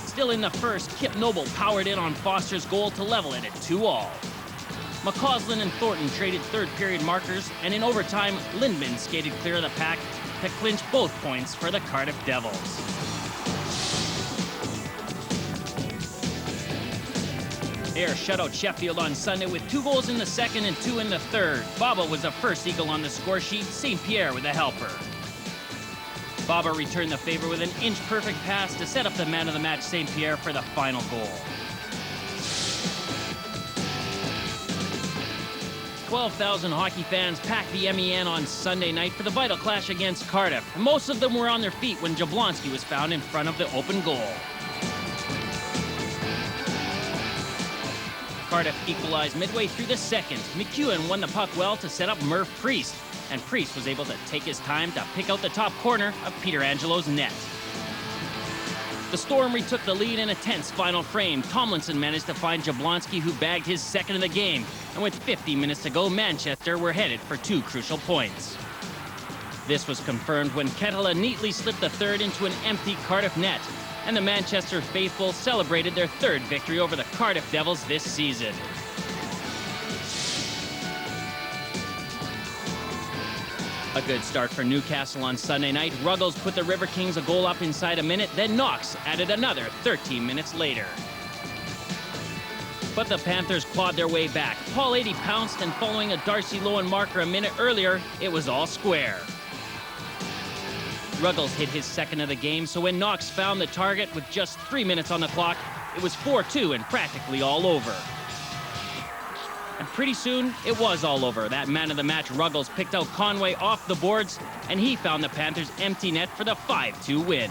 Still in the first, Kip Noble powered in on Foster's goal to level it at 2-2. McCausland and Thornton traded third-period markers, and in overtime, Lindman skated clear of the pack to clinch both points for the Cardiff Devils. Ayr shut out Sheffield on Sunday with 2 goals in the second and 2 in the third. Baba was the first Eagle on the score sheet, St. Pierre with a helper. Baba returned the favor with an inch-perfect pass to set up the man of the match, St. Pierre, for the final goal. 12,000 hockey fans packed the MEN on Sunday night for the vital clash against Cardiff. Most of them were on their feet when Jablonski was found in front of the open goal. Cardiff equalized midway through the second. McEwen won the puck well to set up Murph Priest, and Priest was able to take his time to pick out the top corner of Peter Angelo's net. The Storm retook the lead in a tense final frame. Tomlinson managed to find Jablonski, who bagged his second of the game. And with 50 minutes to go, Manchester were headed for 2 crucial points. This was confirmed when Kettela neatly slipped the third into an empty Cardiff net. And the Manchester faithful celebrated their 3rd victory over the Cardiff Devils this season. A good start for Newcastle on Sunday night. Ruggles put the River Kings a goal up inside a minute, then Knox added another 13 minutes later. But the Panthers clawed their way back. Paul 80 pounced, and following a Darcy Lowen marker a minute earlier, it was all square. Ruggles hit his second of the game, so when Knox found the target with just 3 minutes on the clock, it was 4-2 and practically all over. And pretty soon, it was all over. That man of the match, Ruggles, picked out Conway off the boards, and he found the Panthers' empty net for the 5-2 win.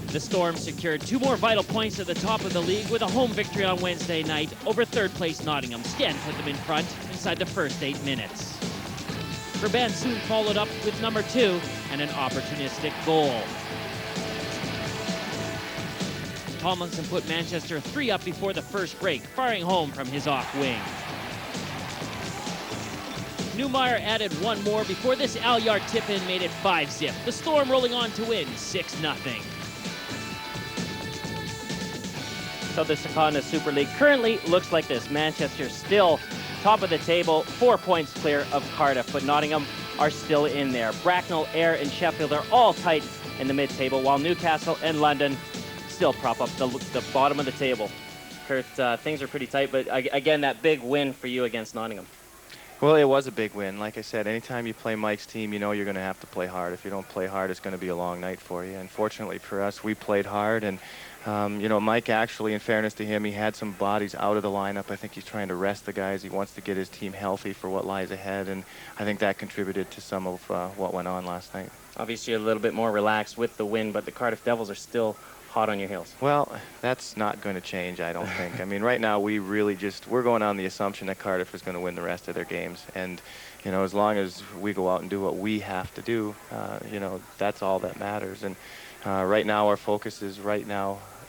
The Storm secured 2 more vital points at the top of the league with a home victory on Wednesday night over third-place Nottingham. Sten put them in front inside the first 8 minutes. Verban soon followed up with number 2 and an opportunistic goal. Tomlinson put Manchester 3 up before the first break, firing home from his off wing. Newmeyer added 1 more before this Alyard tip-in made it 5-zip. The Storm rolling on to win 6-0. So the Secunda Super League currently looks like this. Manchester still top of the table, 4 points clear of Cardiff, but Nottingham are still in there. Bracknell, Ayr, and Sheffield are all tight in the mid-table, while Newcastle and London still prop up the bottom of the table. Kurt, things are pretty tight, but again, that big win for you against Nottingham. Well, it was a big win. Like I said, anytime you play Mike's team, you know you're going to have to play hard. If you don't play hard, it's going to be a long night for you. And fortunately for us, we played hard. And, you know, Mike actually, in fairness to him, he had some bodies out of the lineup. I think he's trying to rest the guys. He wants to get his team healthy for what lies ahead. And I think that contributed to some of what went on last night. Obviously, a little bit more relaxed with the win, but the Cardiff Devils are still hot on your heels. Well, that's not going to change, I don't think. I mean, right now we really we're going on the assumption that Cardiff is going to win the rest of their games. And, you know, as long as we go out and do what we have to do, you know, that's all that matters. And right now our focus is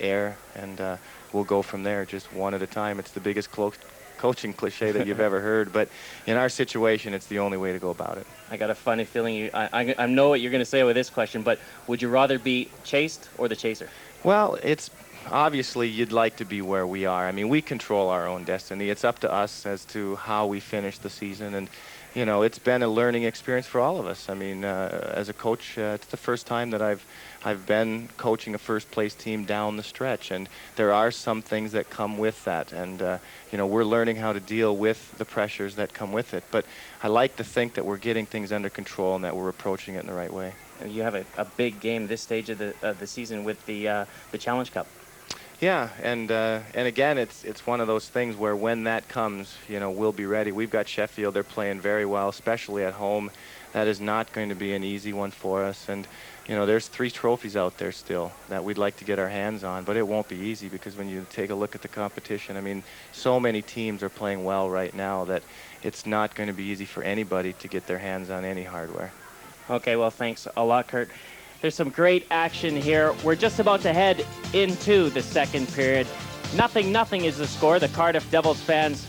Ayr, and we'll go from there, just one at a time. It's the biggest coaching cliche that you've ever heard, but in our situation, it's the only way to go about it. I got a funny feeling I know what you're going to say with this question, but would you rather be chased or the chaser? Well, it's obviously you'd like to be where we are. I mean, we control our own destiny. It's up to us as to how we finish the season, and you know, it's been a learning experience for all of us. I mean, as a coach, it's the first time that I've been coaching a first-place team down the stretch, and there are some things that come with that, and you know, we're learning how to deal with the pressures that come with it. But I like to think that we're getting things under control and that we're approaching it in the right way. You have a big game this stage of the season with the Challenge Cup. Yeah, and again, it's one of those things where when that comes, you know, we'll be ready. We've got Sheffield; they're playing very well, especially at home. That is not going to be an easy one for us, and you know, there's 3 trophies out there still that we'd like to get our hands on, but it won't be easy because when you take a look at the competition, I mean, so many teams are playing well right now that it's not going to be easy for anybody to get their hands on any hardware. Okay, well, thanks a lot, Kurt. There's some great action here. We're just about to head into the second period. 0-0 is the score. The Cardiff Devils fans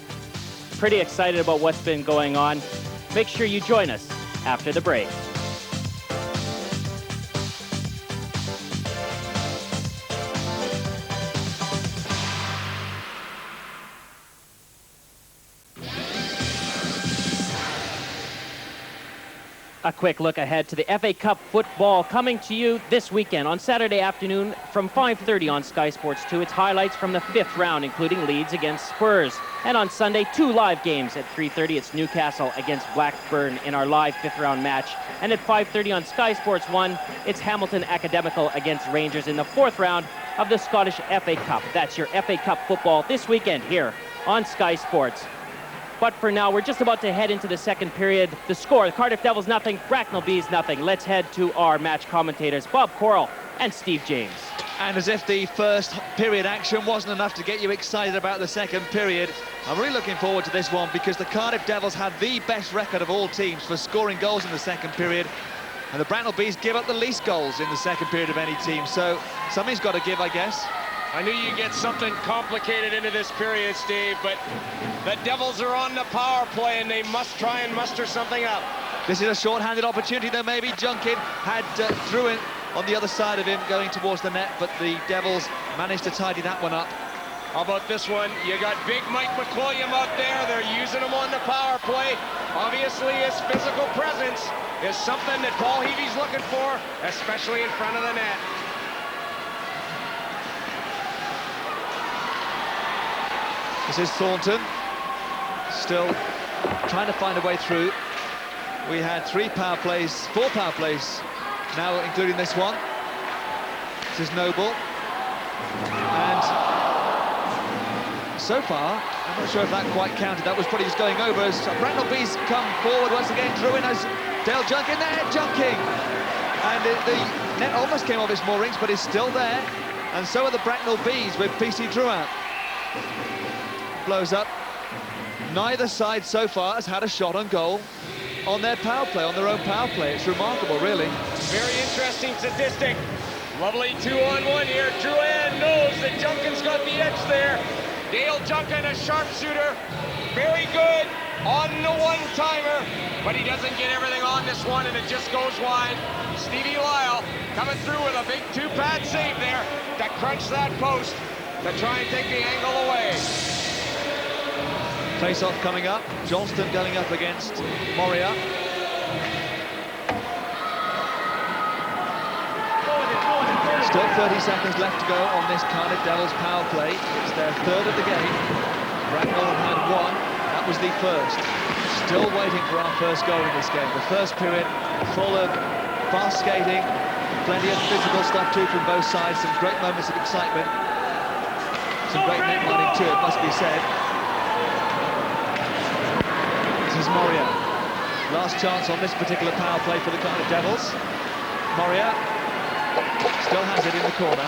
pretty excited about what's been going on. Make sure you join us after the break. A quick look ahead to the FA Cup football coming to you this weekend on Saturday afternoon from 5:30 on Sky Sports 2. It's highlights from the 5th round, including Leeds against Spurs. And on Sunday, 2 live games. At 3:30, it's Newcastle against Blackburn in our live 5th round match. And at 5:30 on Sky Sports 1, it's Hamilton Academical against Rangers in the 4th round of the Scottish FA Cup. That's your FA Cup football this weekend here on Sky Sports. But for now, we're just about to head into the second period. The score, the Cardiff Devils 0, Bracknell Bees 0. Let's head to our match commentators, Bob Corral and Steve James. And as if the first period action wasn't enough to get you excited about the second period, I'm really looking forward to this one because the Cardiff Devils had the best record of all teams for scoring goals in the second period. And the Bracknell Bees give up the least goals in the second period of any team. So something's got to give, I guess. I knew you'd get something complicated into this period, Steve, but the Devils are on the power play and they must try and muster something up. This is a short-handed opportunity though, maybe. Junkin had Druin on the other side of him going towards the net, but the Devils managed to tidy that one up. How about this one? You got big Mike McWilliam out there. They're using him on the power play. Obviously, his physical presence is something that Paul Heavey's looking for, especially in front of the net. This is Thornton, still trying to find a way through. We had 4 power plays now, including this one. This is Noble. And so far, I'm not sure if that quite counted. That was what he was going over as Bracknell Bees come forward once again. Druin has Dale Junkin there, Junking. And the net almost came off its moorings, but is still there. And so are the Bracknell Bees with PC Drouin. Blows up. Neither side so far has had a shot on goal on their power play, on their own power play. It's remarkable, really. Very interesting statistic. Lovely 2-on-1 here. Drouin knows that Junkin's got the edge there. Dale Junkin, a sharpshooter. Very good on the one-timer, but he doesn't get everything on this one, and it just goes wide. Stevie Lyle coming through with a big 2-pad save there to crunch that post to try and take the angle away. Face-off coming up. Johnston going up against Moria. Still 30 seconds left to go on this Cardiff Devils power play. It's their 3rd of the game. Bracknell have had 1. That was the first. Still waiting for our first goal in this game. The first period full of fast skating, plenty of physical stuff too from both sides, some great moments of excitement. Some great net running too, it must be said. This is Moria. Last chance on this particular power play for the Cardiff Devils. Moria still has it in the corner.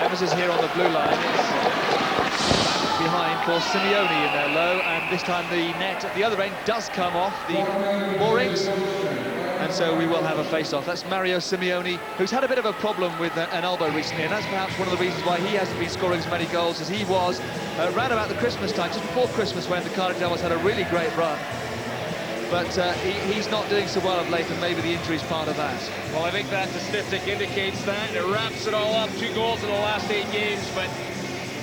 Emphasis here on the blue line. It's behind for Simeone in there low, and this time the net at the other end does come off the moorings. And and so we will have a face-off. That's Mario Simeone, who's had a bit of a problem with an elbow recently, and that's perhaps one of the reasons why he hasn't been scoring as many goals as he was around about the Christmas time, just before Christmas, when the Cardiff Devils had a really great run. But he's not doing so well of late, and maybe the injury's part of that. Well, I think that statistic indicates that. It wraps it all up. 2 goals in the last 8 games, but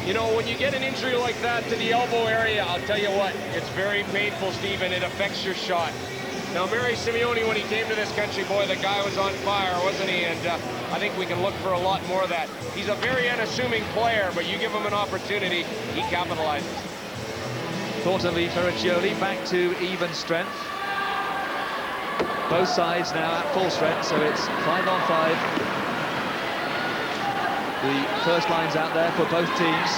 you know, when you get an injury like that to the elbow area, I'll tell you what, it's very painful, Steve, and it affects your shot. Now, Mario Simeone, when he came to this country, boy, the guy was on fire, wasn't he? And I think we can look for a lot more of that. He's a very unassuming player, but you give him an opportunity, he capitalizes. Thornton v Ferriccioli back to even strength. Both sides now at full strength, so it's 5-on-5. The first line's out there for both teams.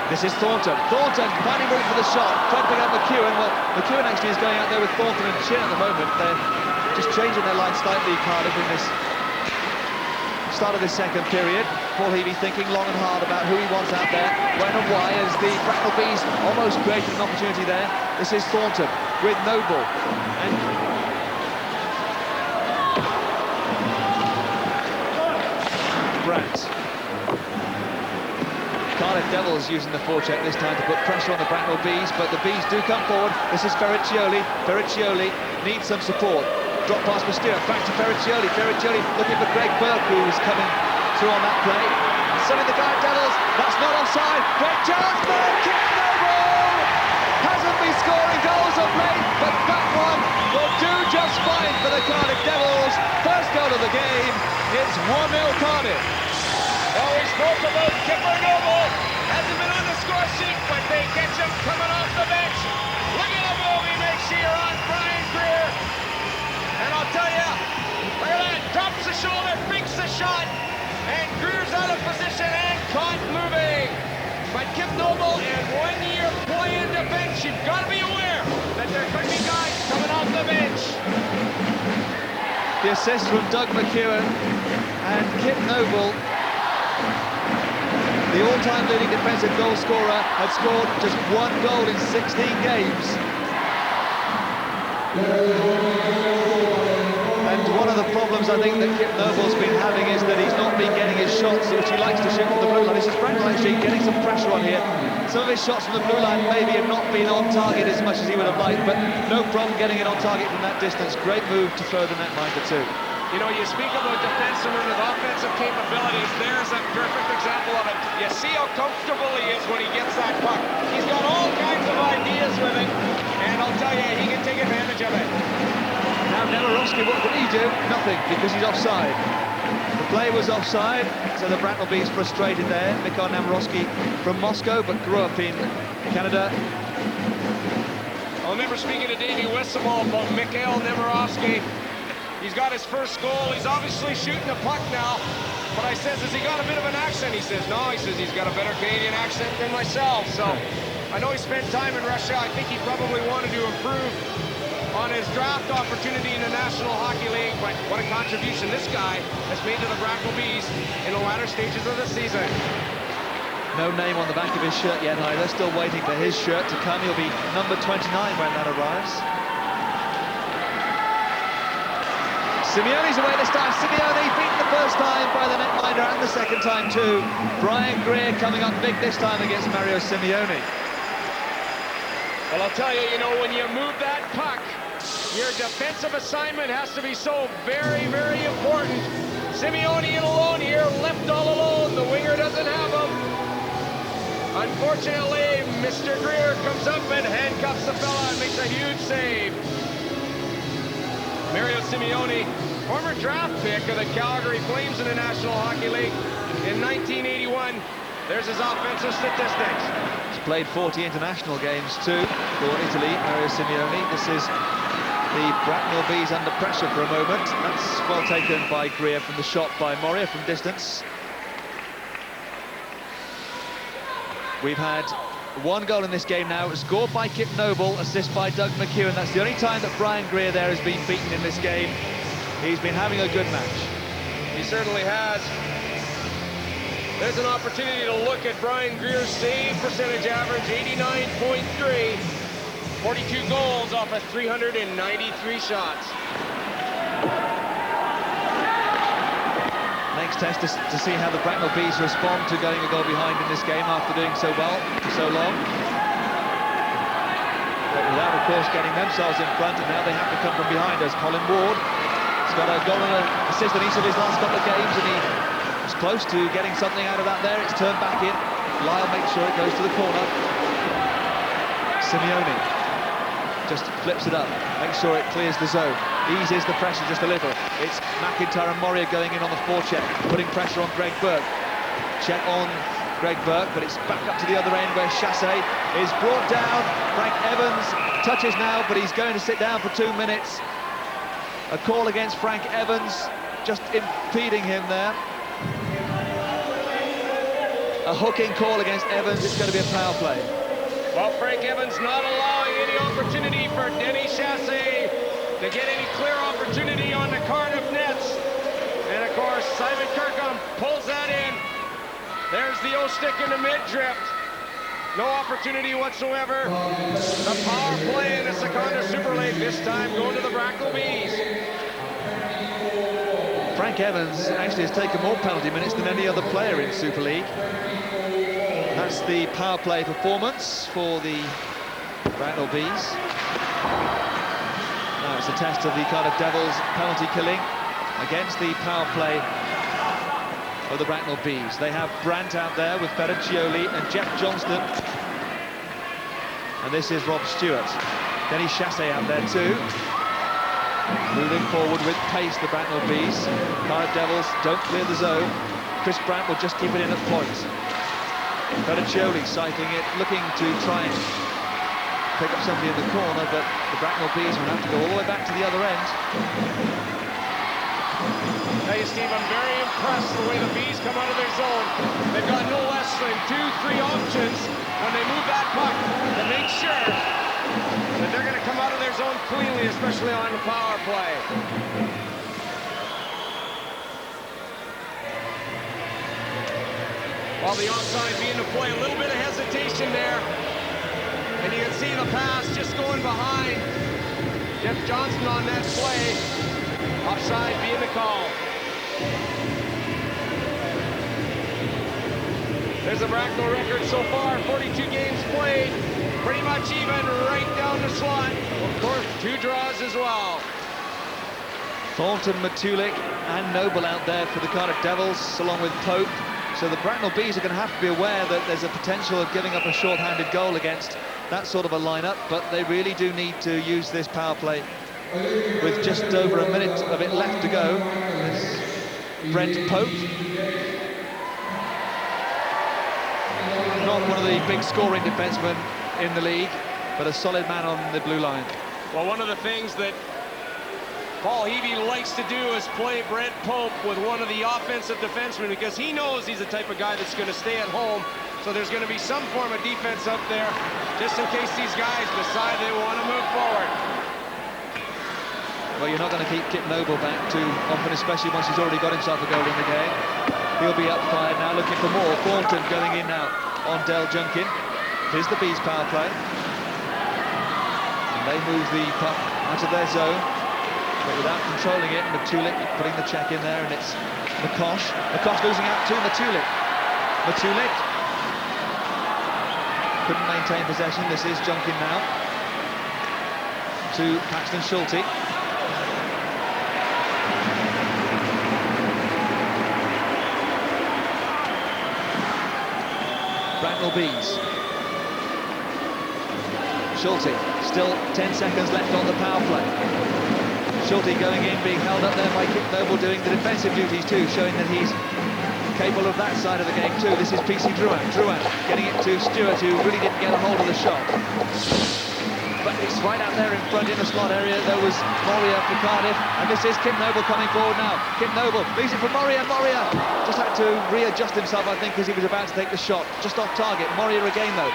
This is Thornton. Thornton finding room for the shot. Trying to pick up McEwen. Well, McEwen actually is going out there with Thornton and Chin at the moment. They're just changing their line slightly, Cardiff, in this start of this second period. Paul Heavey thinking long and hard about who he wants out there, when and why, as the Bracknell Bees almost created an opportunity there. This is Thornton with Noble. And Brandt. Cardiff Devils using the forecheck this time to put pressure on the Bracknell Bees, but the Bees do come forward. This is Ferriccioli. Ferriccioli needs some support. Drop pass for Stewart, back to Ferriccioli. Ferriccioli looking for Greg Burke, who's coming through on that play. Sending the Cardiff Devils, that's not offside. Great chance, but Kip Noble hasn't been scoring goals of late, but that one will do just fine for the Cardiff Devils. First goal of the game, it's 1-0 Cardiff. Well, we spoke about Kipper Noble. Hasn't been on the score sheet, but they catch him coming off the bench. Look at the move he makes here on Brian Greer. And I'll tell you, look at that. Drops the shoulder, fakes the shot. And Greer's out of position and caught moving. But Kip Noble, and when you're playing the bench, you've got to be aware that there could be guys coming off the bench. The assist from Doug McEwen and Kip Noble, the all-time leading defensive goal scorer, had scored just 1 goal in 16 games. And one of the problems I think that Kip Noble's been having is that he's not been getting his shots, which he likes to shoot from the blue line. This is Bracknell actually getting some pressure on here. Some of his shots from the blue line maybe have not been on target as much as he would have liked, but no problem getting it on target from that distance. Great move to throw the netminder too. You know, you speak about defensemen with offensive capabilities. There's a perfect example of it. You see how comfortable he is when he gets that puck. He's got all kinds of ideas with it, and I'll tell you, he can take advantage of it. Now Nemirovsky, what did he do? Nothing, because he's offside. The play was offside, so the Bracknell Bees frustrated there. Mikhail Nemirovsky from Moscow, but grew up in Canada. I remember speaking to Davey Westable about Mikhail Nemirovsky. He's got his first goal. He's obviously shooting the puck now. But I says, has he got a bit of an accent? He says, no. He says, he's got a better Canadian accent than myself. So I know he spent time in Russia. I think he probably wanted to improve on his draft opportunity in the National Hockey League. But what a contribution this guy has made to the Bracknell Bees in the latter stages of the season. No name on the back of his shirt yet either. Still waiting for his shirt to come. He'll be number 29 when that arrives. Simeone's away this time. Simeone beaten the first time by the netminder and the second time too. Brian Greer coming up big this time against Mario Simeone. Well, I'll tell you, you know, when you move that puck, your defensive assignment has to be so very, very important. Simeone in alone here, left all alone. The winger doesn't have him. Unfortunately, Mr. Greer comes up and handcuffs the fella and makes a huge save. Mario Simeone, former draft pick of the Calgary Flames in the National Hockey League in 1981. There's his offensive statistics. He's played 40 international games too for Italy, Mario Simeone. This is the Bracknell Bees under pressure for a moment. That's well taken by Greer from the shot by Moria from distance. We've had 1 goal in this game now. It was scored by Kip Noble, assist by Doug McEwen. That's the only time that Brian Greer there has been beaten in this game. He's been having a good match. He certainly has. There's an opportunity to look at Brian Greer's save percentage average, 89.3. 42 goals off of 393 shots. Next test to see how the Bracknell Bees respond to going a goal behind in this game after doing so well for so long. But without, of course, getting themselves in front, and now they have to come from behind as Colin Ward has got a goal and an assist in each of his last couple of games, and he was close to getting something out of that there. It's turned back in. Lyle makes sure it goes to the corner. Simeone just flips it up, makes sure it clears the zone, eases the pressure just a little. It's McIntyre and Moria going in on the forecheck, putting pressure on Greg Burke. Check on Greg Burke, but it's back up to the other end where Chassé is brought down. Frank Evans touches now, but he's going to sit down for 2 minutes. A call against Frank Evans, just impeding him there. A hooking call against Evans. It's going to be a foul play. Well, Frank Evans not allowing any opportunity for Denny Chassé to get any clear opportunity on the Cardiff nets. And of course, Simon Kirkham pulls that in. There's the O-stick in the mid-drift. No opportunity whatsoever. The power play in the Secunda Superleague, this time going to the Bracknell Bees. Frank Evans actually has taken more penalty minutes than any other player in Super League. That's the power play performance for the Bracknell Bees. Now it's a test of the Cardiff Devils penalty killing against the power play of the Bracknell Bees. They have Brandt out there with Ferraccioli and Jeff Johnston. And this is Rob Stewart. Denny Chassé out there too. Moving forward with pace, the Bracknell Bees. Cardiff Devils don't clear the zone. Chris Brandt will just keep it in at points. Ferraccioli cycling it, looking to try and pick up somebody in the corner, but the Bracknell Bees will have to go all the way back to the other end. Hey, Steve, I'm very impressed the way the Bees come out of their zone. They've got no less than 2-3 options when they move that puck to make sure that they're going to come out of their zone cleanly, especially on the power play. While the offside being to play, a little bit of hesitation there. And you can see the pass just going behind Jeff Johnson on that play. Offside being the call. There's a Bracknell record so far, 42 games played. Pretty much even right down the slot. Of course, 2 draws as well. Thornton, Matulik and Noble out there for the Cardiff Devils, along with Pope. So the Bracknell Bees are going to have to be aware that there's a potential of giving up a short-handed goal against that sort of a lineup, but they really do need to use this power play with just over a minute of it left to go. It's Brent Pope. Not one of the big scoring defensemen in the league, but a solid man on the blue line. Well, one of the things that Paul Heavey likes to do is play Brent Pope with one of the offensive defensemen, because he knows he's the type of guy that's going to stay at home. So there's going to be some form of defense up there, just in case these guys decide they want to move forward. Well, you're not going to keep Kip Noble back too often, especially once he's already got himself a goal in the game. He'll be up fired now, looking for more. Thornton going in now on Del Junkin. Here's the Bees power play. And they move the puck out of their zone, but without controlling it. Matulik putting the check in there, and it's McCosh. McCosh losing out to Matulik. Matulik couldn't maintain possession. This is Junkin now to Paxton Schulte. Bracknell Bees. Schulte, still 10 seconds left on the power play. Schulte going in, being held up there by Kip Noble, doing the defensive duties too, showing that he's capable of that side of the game too. This is PC Drouin. Drouin getting it to Stewart, who really didn't get a hold of the shot. But it's right out there in front in the slot area. There was Moria for Cardiff, and this is Kip Noble coming forward now. Kip Noble leaves it for Moria. Moria just had to readjust himself, I think, because he was about to take the shot. Just off target. Moria again though.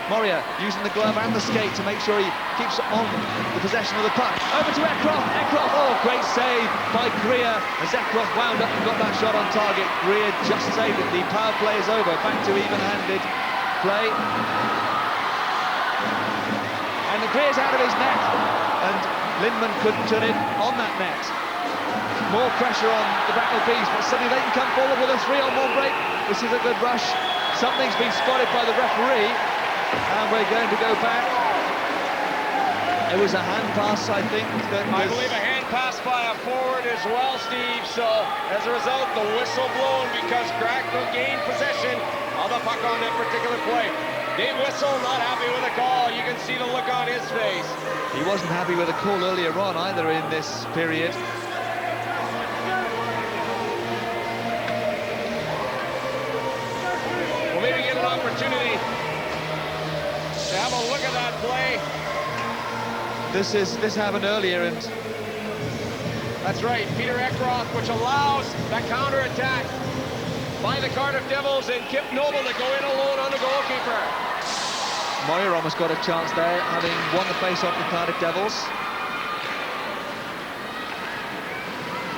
Moria using the glove and the skate to make sure he keeps on the possession of the puck. Over to Eckroth. Eckroth, oh, great save by Greer as Eckroth wound up and got that shot on target. Greer just saved it. The power play is over. Back to even-handed play. And Greer's out of his net, and Lindman couldn't turn it on that net. More pressure on the Bracknell Bees, but suddenly they can come forward with a 3-on-1 break. This is a good rush. Something's been spotted by the referee, and we're going to go back. It was a hand pass, I think. I believe a hand pass by a forward as well, Steve. So, as a result, the whistle blown because Bracknell gained possession of the puck on that particular play. Dave Whistle not happy with the call. You can see the look on his face. He wasn't happy with the call earlier on either in this period. We'll maybe get an opportunity to have a look at that play. This happened earlier, and that's right, Peter Eckroth, which allows that counter-attack by the Cardiff Devils and Kip Noble to go in alone on the goalkeeper. Moyer almost got a chance there, having won the face off the Cardiff Devils.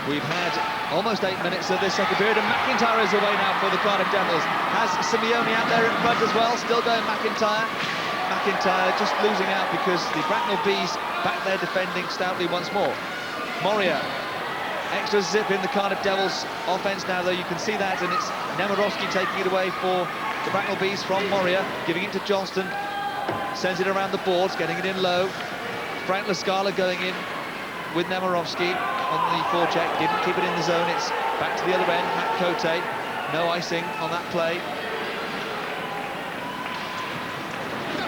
We've had almost 8 minutes of this second period, and McIntyre is away now for the Cardiff Devils. Has Simeone out there in front as well, still going McIntyre. McIntyre just losing out because the Bracknell Bees back there defending stoutly once more. Moria, extra zip in the Cardiff Devils offence now, though you can see that, and it's Nemirovsky taking it away for the Bracknell Bees from Moria, giving it to Johnston, sends it around the boards, getting it in low. Frank Lascala going in with Nemirovsky on the forecheck, didn't keep it in the zone, it's back to the other end, Matt Cote, no icing on that play.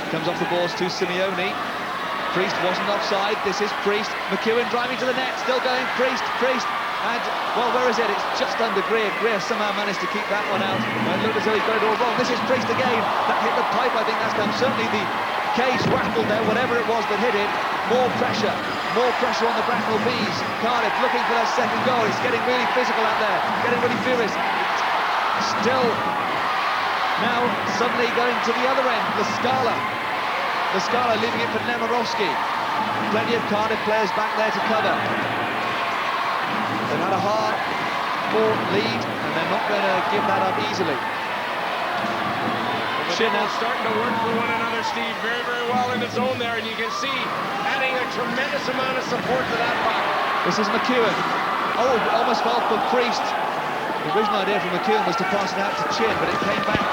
Comes off the balls to Simeone. Priest wasn't offside, this is Priest. McEwen driving to the net, still going, Priest, and, well, where is it? It's just under Greer. Greer somehow managed to keep that one out. It looked as though he got it all wrong. This is Priest again. That hit the pipe, I think that's done. Certainly the cage rattled there, whatever it was that hit it. More pressure on the Bracknell Bees. Cardiff looking for their second goal. It's getting really physical out there, getting really furious. Still, now suddenly going to the other end, Lascala leaving it for Nemirovsky. Plenty of Cardiff players back there to cover. They've had a hard-fought lead, and they're not going to give that up easily. Devils starting to work for one another, Steve, very, very well in the zone there, and you can see adding a tremendous amount of support to that puck. This is McEwen. Oh, almost fell for Priest. The original idea from McEwen was to pass it out to Chin, but it came back.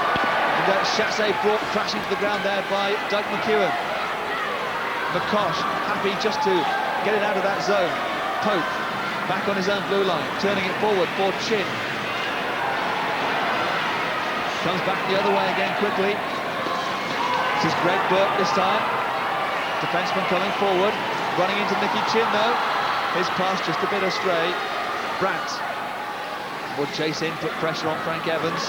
And Chassé brought crashing to the ground there by Doug McEwen. McCosh happy just to get it out of that zone. Pope back on his own blue line, turning it forward for Chin. Comes back the other way again quickly. This is Greg Burke this time. Defenseman coming forward, running into Nicky Chin though. His pass just a bit astray. Brandt would chase in, put pressure on Frank Evans.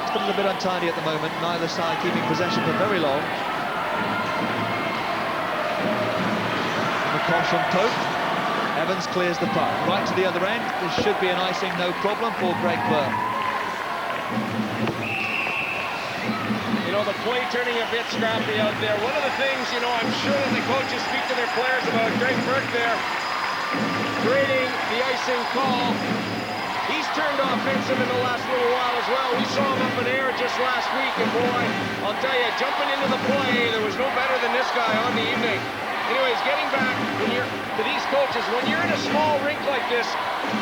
It's a little bit untidy at the moment, neither side keeping possession for very long. McCosh and Pope. Evans clears the puck right to the other end. This should be an icing, no problem for Greg Burke. You know, the play turning a bit scrappy out there. One of the things, you know, I'm sure that the coaches speak to their players about Greg Burke there creating the icing call. He's turned offensive in the last little while as well. We saw him up in air just last week, and boy, I'll tell you, jumping into the play, there was no better than this guy on the evening. Anyways, getting back to these coaches, when you're in a small rink like this,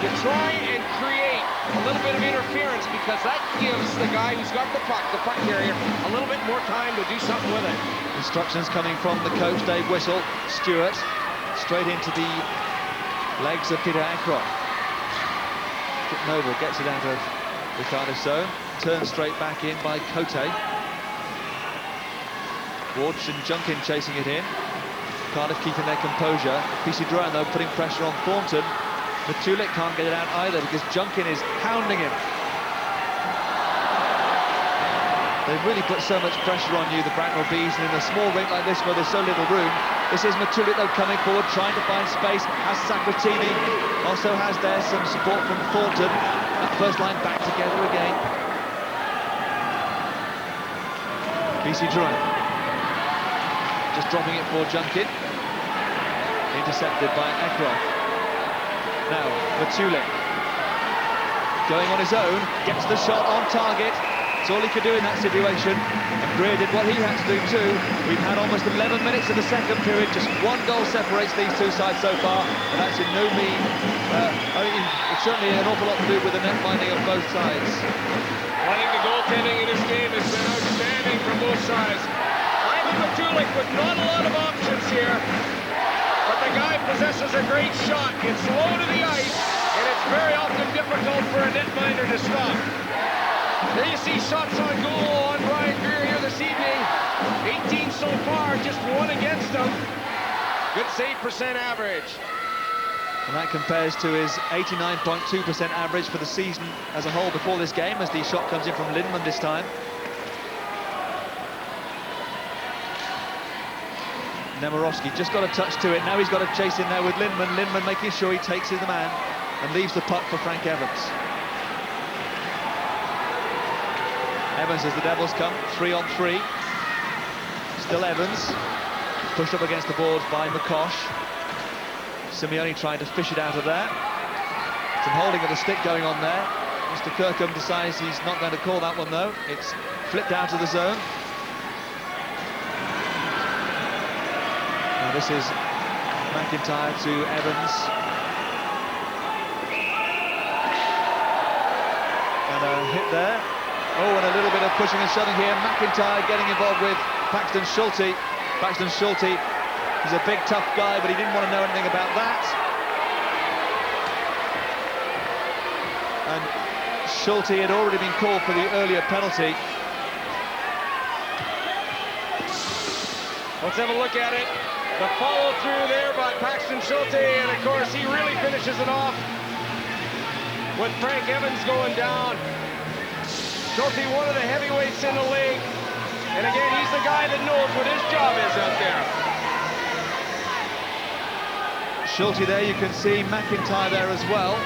you try and create a little bit of interference because that gives the guy who's got the puck carrier, a little bit more time to do something with it. Instructions coming from the coach, Dave Whistle. Stewart, straight into the legs of Peter Ackroyd. Noble gets it out of the Cardiff zone, turns straight back in by Cote. Wardch and Junkin chasing it in. Cardiff keeping their composure. PC Drouin, though, putting pressure on Thornton. Matulik can't get it out either because Junkin is hounding him. They've really put so much pressure on you, the Bracknell Bees, and in a small rink like this where there's so little room. This is Matulik, though, coming forward, trying to find space. Has Sacratini, also has there some support from Thornton. That first line back together again. PC Drouin. Just dropping it for Junkin. Intercepted by Eckroth. Now, Matulik. Going on his own, gets the shot on target. That's all he could do in that situation. And Greer did what he had to do too. We've had almost 11 minutes of the second period. Just one goal separates these two sides so far. And that's in no mean... I mean, it's certainly an awful lot to do with the net minding of both sides. I think the goaltending in this game has been outstanding from both sides. Ivan Matulik with not a lot of options here. But the guy possesses a great shot. It's low to the ice, and it's very often difficult for a netminder to stop. There you see shots on goal on Brian Greer here this evening. 18 so far, just one against him. Good save percent average. And that compares to his 89.2% average for the season as a whole before this game, as the shot comes in from Lindman this time. Nemirovsky just got a touch to it. Now he's got to chase in there with Lindman. Lindman making sure he takes his man and leaves the puck for Frank Evans. Evans as the Devils come, 3-on-3. Still Evans. Pushed up against the boards by McCosh. Simeone trying to fish it out of there. Some holding of the stick going on there. Mr. Kirkham decides he's not going to call that one though. It's flipped out of the zone. Now this is McIntyre to Evans. And a hit there. Oh, and a little bit of pushing and shoving here. McIntyre getting involved with Paxton Schulte. Paxton Schulte, he's a big, tough guy, but he didn't want to know anything about that. And Schulte had already been called for the earlier penalty. Let's have a look at it. The follow through there by Paxton Schulte, and of course he really finishes it off with Frank Evans going down. Schulte, one of the heavyweights in the league, and again he's the guy that knows what his job is out there. Schulte there, you can see McIntyre there as well.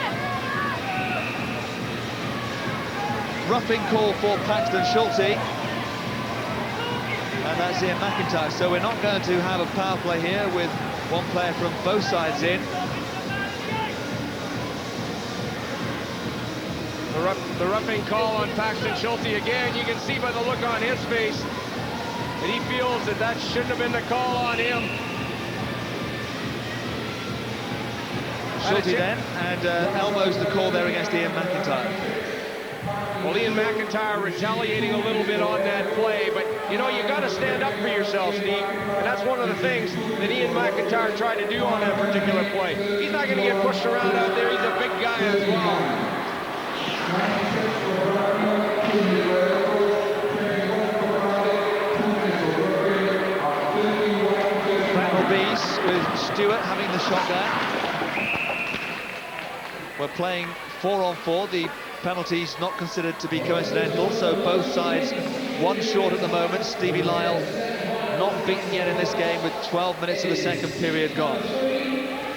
Roughing call for Paxton Schulte. And that's Ian McIntyre. So we're not going to have a power play here with one player from both sides in. The roughing call on Paxton Schulte again. You can see by the look on his face that he feels that that shouldn't have been the call on him. Schulte then, and Elmo's the call there against Ian McIntyre. Well, Ian McIntyre retaliating a little bit on that play, but you know, you got to stand up for yourself, Steve, and that's one of the things that Ian McIntyre tried to do on that particular play. He's not going to get pushed around out there. He's a big guy as well. Bracknell Bees with Stewart having the shot there. We're playing 4-on-4. The penalties not considered to be coincidental, so both sides one short at the moment. Stevie Lyle not beaten yet in this game with 12 minutes of the second period gone.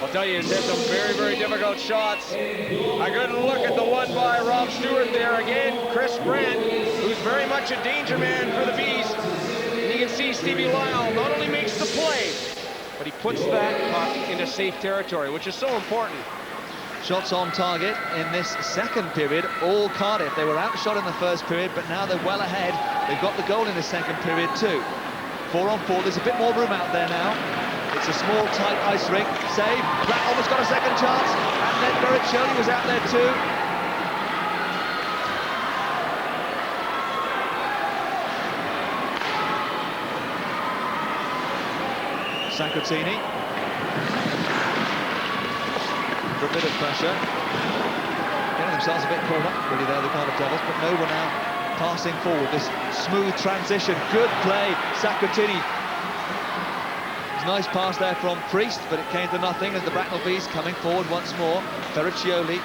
I'll tell you, it's had some very, very difficult shots. A good look at the one by Rob Stewart there. Again, Chris Brandt, who's very much a danger man for the Bees. And you can see Stevie Lyle not only makes the play, but he puts that puck into safe territory, which is so important. Shots on target in this second period, all Cardiff. They were outshot in the first period, but now they're well ahead. They've got the goal in the second period too. 4-on-4, there's a bit more room out there now. It's a small, tight ice rink. Save, Black almost got a second chance, and then Bericcioli was out there too. Saccottini. For a bit of pressure. Getting themselves a bit caught up really there, the Cardiff Devils, but no one now passing forward. This smooth transition, good play, Saccottini. It's a nice pass there from Priest, but it came to nothing as the Bracknell Bees coming forward once more. Bericcioli.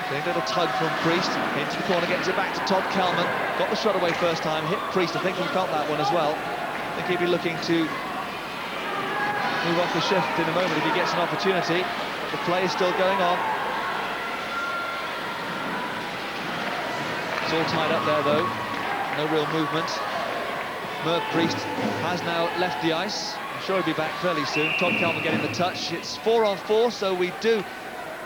Getting a little tug from Priest, into the corner, gets it back to Todd Kalman. Got the shot away first time, hit Priest. I think he felt that one as well. I think he'd be looking to move off the shift in a moment if he gets an opportunity. The play is still going on. It's all tied up there though. No real movement. Merv Priest has now left the ice. I'm sure he'll be back fairly soon. Todd Kalman getting the touch. It's 4-on-4, so we do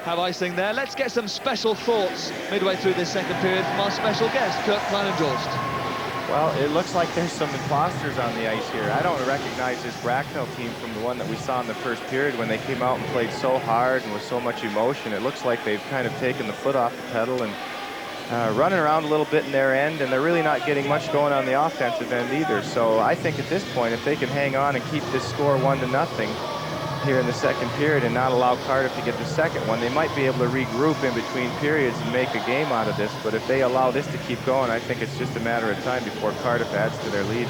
have icing there. Let's get some special thoughts midway through this second period from our special guest, Kurt Kleinendorst. Well, it looks like there's some imposters on the ice here. I don't recognize this Bracknell team from the one that we saw in the first period when they came out and played so hard and with so much emotion. It looks like they've kind of taken the foot off the pedal and running around a little bit in their end, and they're really not getting much going on the offensive end either. So I think at this point, if they can hang on and keep this score 1-0 here in the second period and not allow Cardiff to get the second one, they might be able to regroup in between periods and make a game out of this. But if they allow this to keep going, I think it's just a matter of time before Cardiff adds to their lead.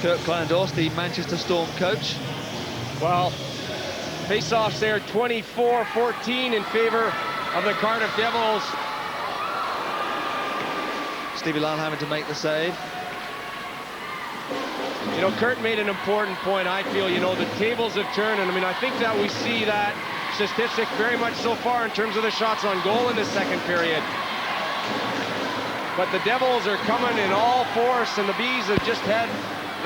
Kurt Kleinendorst, the Manchester Storm coach. Well, face-offs there, 24-14 in favor of the Cardiff Devils. Stevie Lyle having to make the save. You know, Kurt made an important point, I feel. You know, the tables have turned, and I mean, I think that we see that statistic very much so far in terms of the shots on goal in the second period. But the Devils are coming in all force, and the Bees have just had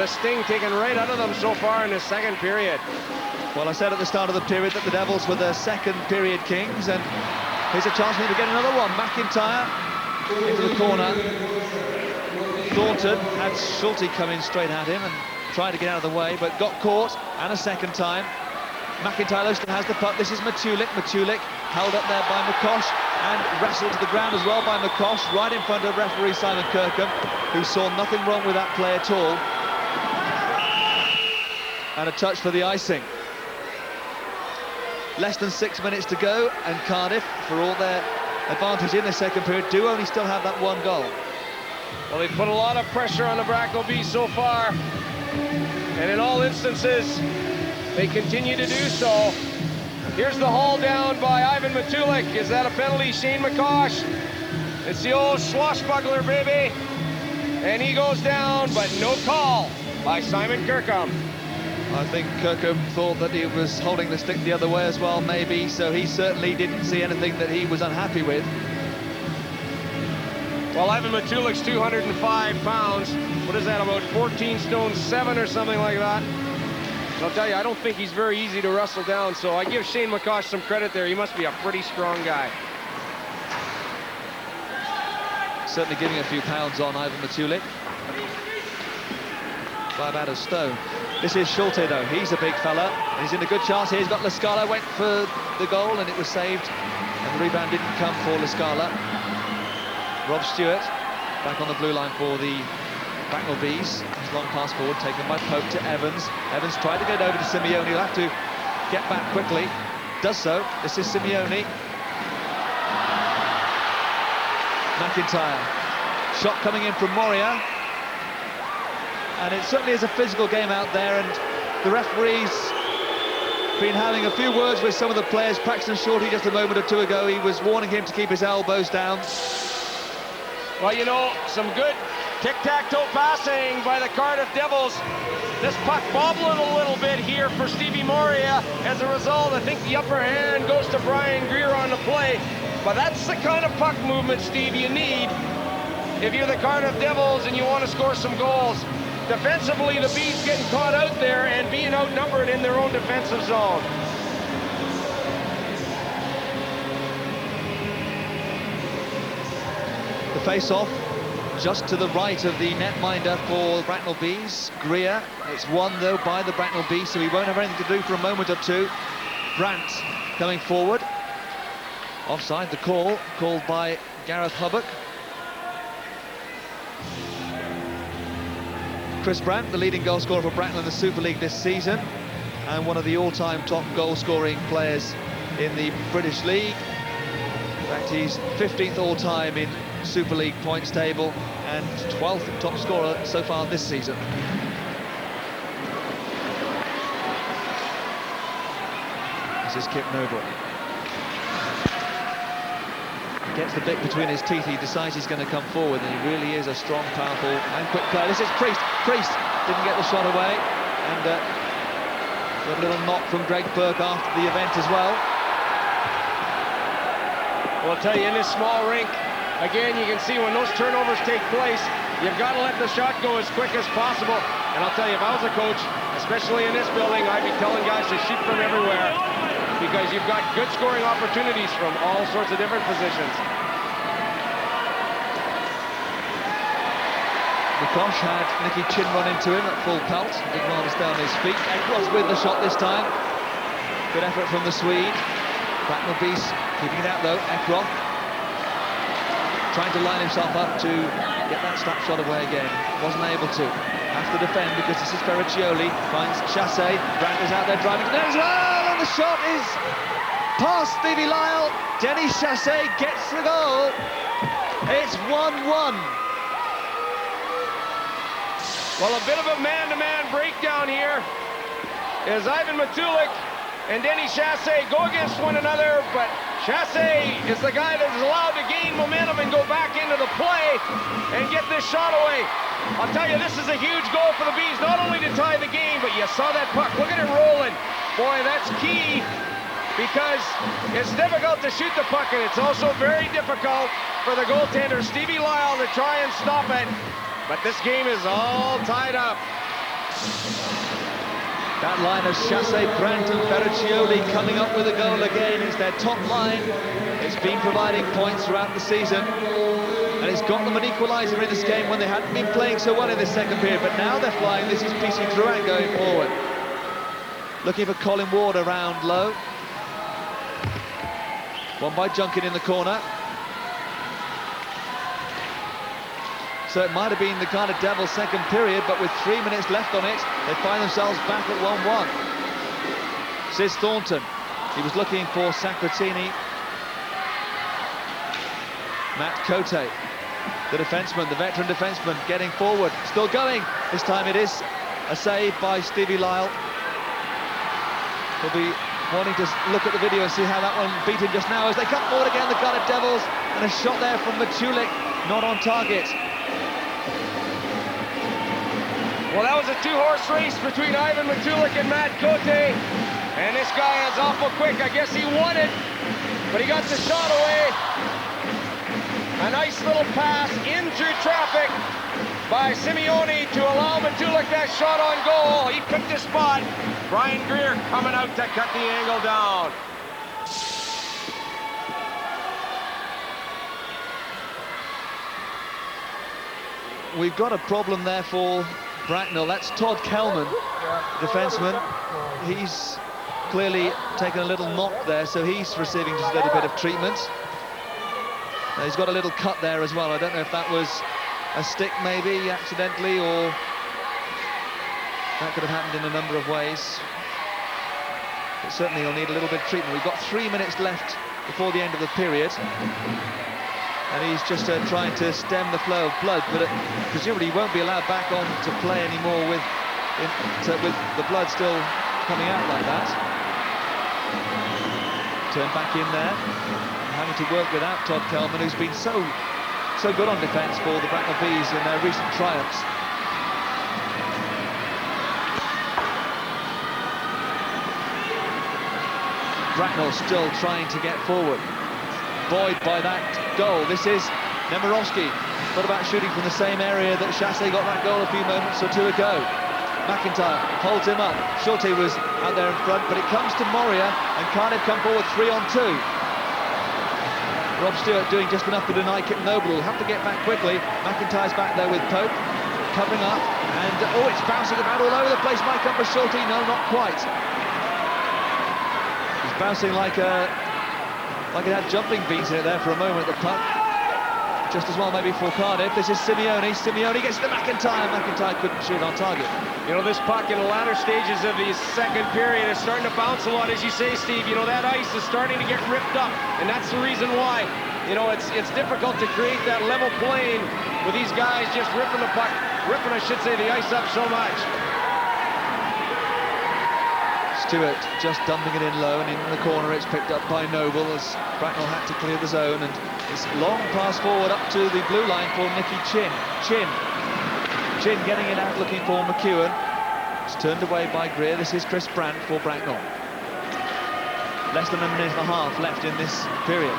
the sting taken right out of them so far in the second period. Well, I said at the start of the period that the Devils were the second period kings, and here's a chance for him to get another one. McIntyre into the corner. Thornton had Schulte come in straight at him and tried to get out of the way, but got caught, and a second time. McIntyre still has the puck. This is Matulik. Matulik held up there by McCosh and wrestled to the ground as well by McCosh, right in front of referee Simon Kirkham, who saw nothing wrong with that play at all. And a touch for the icing. Less than 6 minutes to go, and Cardiff, for all their advantage in the second period, do only still have that one goal. Well, they've put a lot of pressure on the Bracknell Bees so far, and in all instances, they continue to do so. Here's the haul down by Ivan Matulik. Is that a penalty? Shane McCosh. It's the old swashbuckler, baby. And he goes down, but no call by Simon Kirkham. I think Kirkham thought that he was holding the stick the other way as well, maybe, so he certainly didn't see anything that he was unhappy with. Well, Ivan Matulik's 205 pounds. What is that, about 14 stone 7 or something like that? And I'll tell you, I don't think he's very easy to wrestle down, so I give Shane McCosh some credit there. He must be a pretty strong guy. Certainly giving a few pounds on Ivan Matulik. By about a stone. This is Schulte, though. He's a big fella. He's in a good chance here. He's got Lascala, went for the goal, and it was saved. And the rebound didn't come for Lascala. Rob Stewart back on the blue line for the Bracknell Bees. His long pass forward taken by Pope to Evans. Evans tried to get over to Simeone. He'll have to get back quickly. Does so. This is Simeone. McIntyre. Shot coming in from Moria. And it certainly is a physical game out there, and the referee's been having a few words with some of the players. Paxton Shorty just a moment or two ago, he was warning him to keep his elbows down. Well, you know, some good tic-tac-toe passing by the Cardiff Devils. This puck bobbling a little bit here for Stevie Moria. As a result, I think the upper hand goes to Brian Greer on the play. But that's the kind of puck movement, Steve, you need if you're the Cardiff Devils and you want to score some goals. Defensively, the Bees getting caught out there and being outnumbered in their own defensive zone. The face-off just to the right of the netminder for Bracknell Bees. Greer. It's won, though, by the Bracknell Bees, so he won't have anything to do for a moment or two. Brandt coming forward. Offside, the call, called by Gareth Hubbock. Chris Brandt, the leading goal scorer for Bracknell in the Super League this season, and one of the all-time top goal-scoring players in the British League. In fact, he's 15th all-time in Super League points table and 12th top scorer so far this season. This is Kip Noble. Gets the bit between his teeth. He decides he's going to come forward, and he really is a strong, powerful and quick player. This is Priest. Priest didn't get the shot away, and got a little knock from Greg Burke after the event as well. Well, I'll tell you, in this small rink, again, you can see when those turnovers take place, you've got to let the shot go as quick as possible. And I'll tell you, if I was a coach, especially in this building, I'd be telling guys to shoot from everywhere. because you've got good scoring opportunities from all sorts of different positions. Mikosh had Nicky Chin run into him at full pelt. Did well to stay on his feet. Ekros with the shot this time. Good effort from the Swede. Bracknell Beast keeping it out though. Ekros trying to line himself up to get that snapshot away again. Wasn't able to. Have to defend because this is Ferriccioli. Finds Chassé. Brandt is out there driving to the net as well, and the shot is past Stevie Lyle. Denny Chassé gets the goal. It's 1-1. Well, a bit of a man-to-man breakdown here as Ivan Matulik and Denny Chassé go against one another, but Chassé is the guy that is allowed to gain momentum and go back into the play and get this shot away. I'll tell you, this is a huge goal for the Bees, not only to tie the game, but you saw that puck. Look at it rolling. Boy, that's key because it's difficult to shoot the puck, and it's also very difficult for the goaltender, Stevie Lyle, to try and stop it. But this game is all tied up. That line of Chassé, Brandt and Ferriccioli coming up with a goal again. It's their top line. It's been providing points throughout the season. And it's got them an equaliser in this game when they hadn't been playing so well in this second period. But now they're flying. This is PC Drouin going forward. Looking for Colin Ward around low. One by Junkin in the corner. So it might have been the kind of Devils' second period, but with 3 minutes left on it, they find themselves back at 1-1. Sis Thornton, he was looking for Sacratini. Matt Cote, the defenseman, the veteran defenseman, getting forward, still going. This time it is a save by Stevie Lyle. He'll be wanting to look at the video and see how that one beat him just now as they come forward again, the Cardiff Devils, and a shot there from Matulik, not on target. Well, that was a two-horse race between Ivan Matulik and Matt Cote, and this guy is awful quick. I guess he won it, but he got the shot away. A nice little pass in through traffic by Simeone to allow Matulik that shot on goal. He picked his spot. Brian Greer coming out to cut the angle down. We've got a problem there for Bracknell. That's Todd Kelman, defenseman. He's clearly taken a little knock there, so he's receiving just a little bit of treatment. He's got a little cut there as well. I don't know if that was a stick maybe accidentally, or that could have happened in a number of ways. But certainly he'll need a little bit of treatment. We've got 3 minutes left before the end of the period. And he's just trying to stem the flow of blood, but presumably he won't be allowed back on to play anymore with the blood still coming out like that. Turn back in there, having to work without Todd Kelman, who's been so good on defence for the Bracknell Bees in their recent triumphs. Bracknell still trying to get forward. Buoyed by that goal. This is Nemirovsky. Thought about shooting from the same area that Chassé got that goal a few moments or two ago. McIntyre holds him up. Schulte was out there in front, but it comes to Moria, and Cardiff come forward 3-on-2. Rob Stewart doing just enough to deny Kip Noble. Will have to get back quickly. McIntyre's back there with Pope, covering up, and it's bouncing about all over the place. Might come for Schulte. No, not quite. He's bouncing like it had jumping beats in it there for a moment, the puck. Just as well maybe for Cardiff. This is Simeone. Simeone gets to McIntyre. McIntyre couldn't shoot on target. You know, this puck in the latter stages of the second period is starting to bounce a lot, as you say, Steve. You know, that ice is starting to get ripped up, and that's the reason why. You know, it's difficult to create that level plane with these guys just ripping the puck, I should say, the ice up so much. Stewart just dumping it in low, and in the corner it's picked up by Noble as Bracknell had to clear the zone, and it's long pass forward up to the blue line for Nicky Chin. Chin getting it out, looking for McEwen. It's turned away by Greer. This is Chris Brandt for Bracknell. Less than a minute and a half left in this period.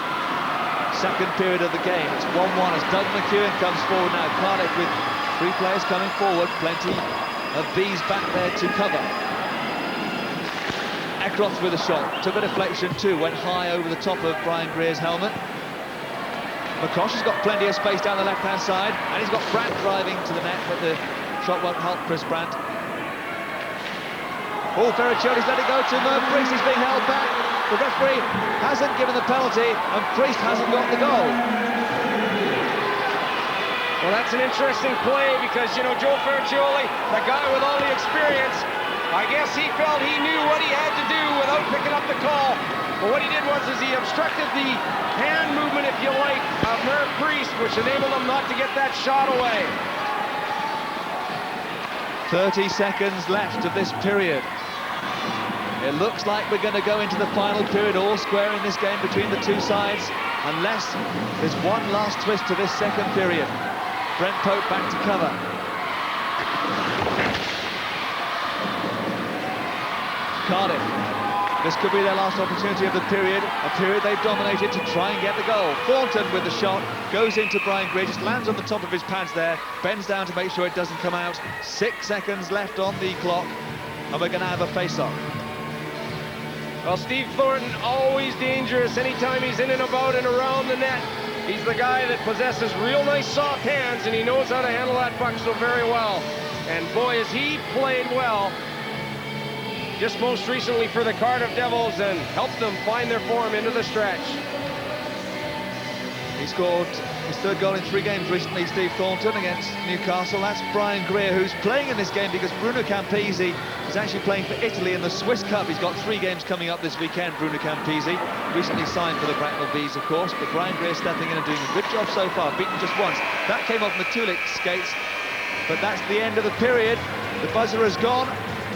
Second period of the game. It's 1-1 as Doug McEwen comes forward now. Cardiff with 3 players coming forward. Plenty of Bees back there to cover. Eckroth with a shot, took a deflection too, went high over the top of Brian Greer's helmet. McCosh has got plenty of space down the left-hand side, and he's got Brandt driving to the net, but the shot won't help Chris Brandt. Oh, Ferricioli's let it go to Merv Priest, he's being held back. The referee hasn't given the penalty, and Priest hasn't got the goal. Well, that's an interesting play because, you know, Joe Ferricioli, the guy with all the experience, I guess he felt he knew what he had to do without picking up the call. But what he did was he obstructed the hand movement, if you like, of Merv Priest, which enabled him not to get that shot away. 30 seconds left of this period. It looks like we're going to go into the final period all square in this game between the two sides, unless there's one last twist to this second period. Brent Pope back to cover. Cardiff. This could be their last opportunity of the period, a period they've dominated to try and get the goal. Thornton with the shot, goes into Brian Greer, just lands on the top of his pads there, bends down to make sure it doesn't come out. 6 seconds left on the clock, and we're going to have a face-off. Well, Steve Thornton, always dangerous anytime he's in and about and around the net. He's the guy that possesses real nice soft hands, and he knows how to handle that puck so very well. And boy, has he played well. Just most recently for the Cardiff Devils and helped them find their form into the stretch. He scored his third goal in 3 games recently, Steve Thornton, against Newcastle. That's Brian Greer, who's playing in this game because Bruno Campisi is actually playing for Italy in the Swiss Cup. He's got 3 games coming up this weekend, Bruno Campisi. Recently signed for the Bracknell Bees, of course, but Brian Greer stepping in and doing a good job so far, beaten just once. That came off Matulik's skates, but that's the end of the period. The buzzer has gone.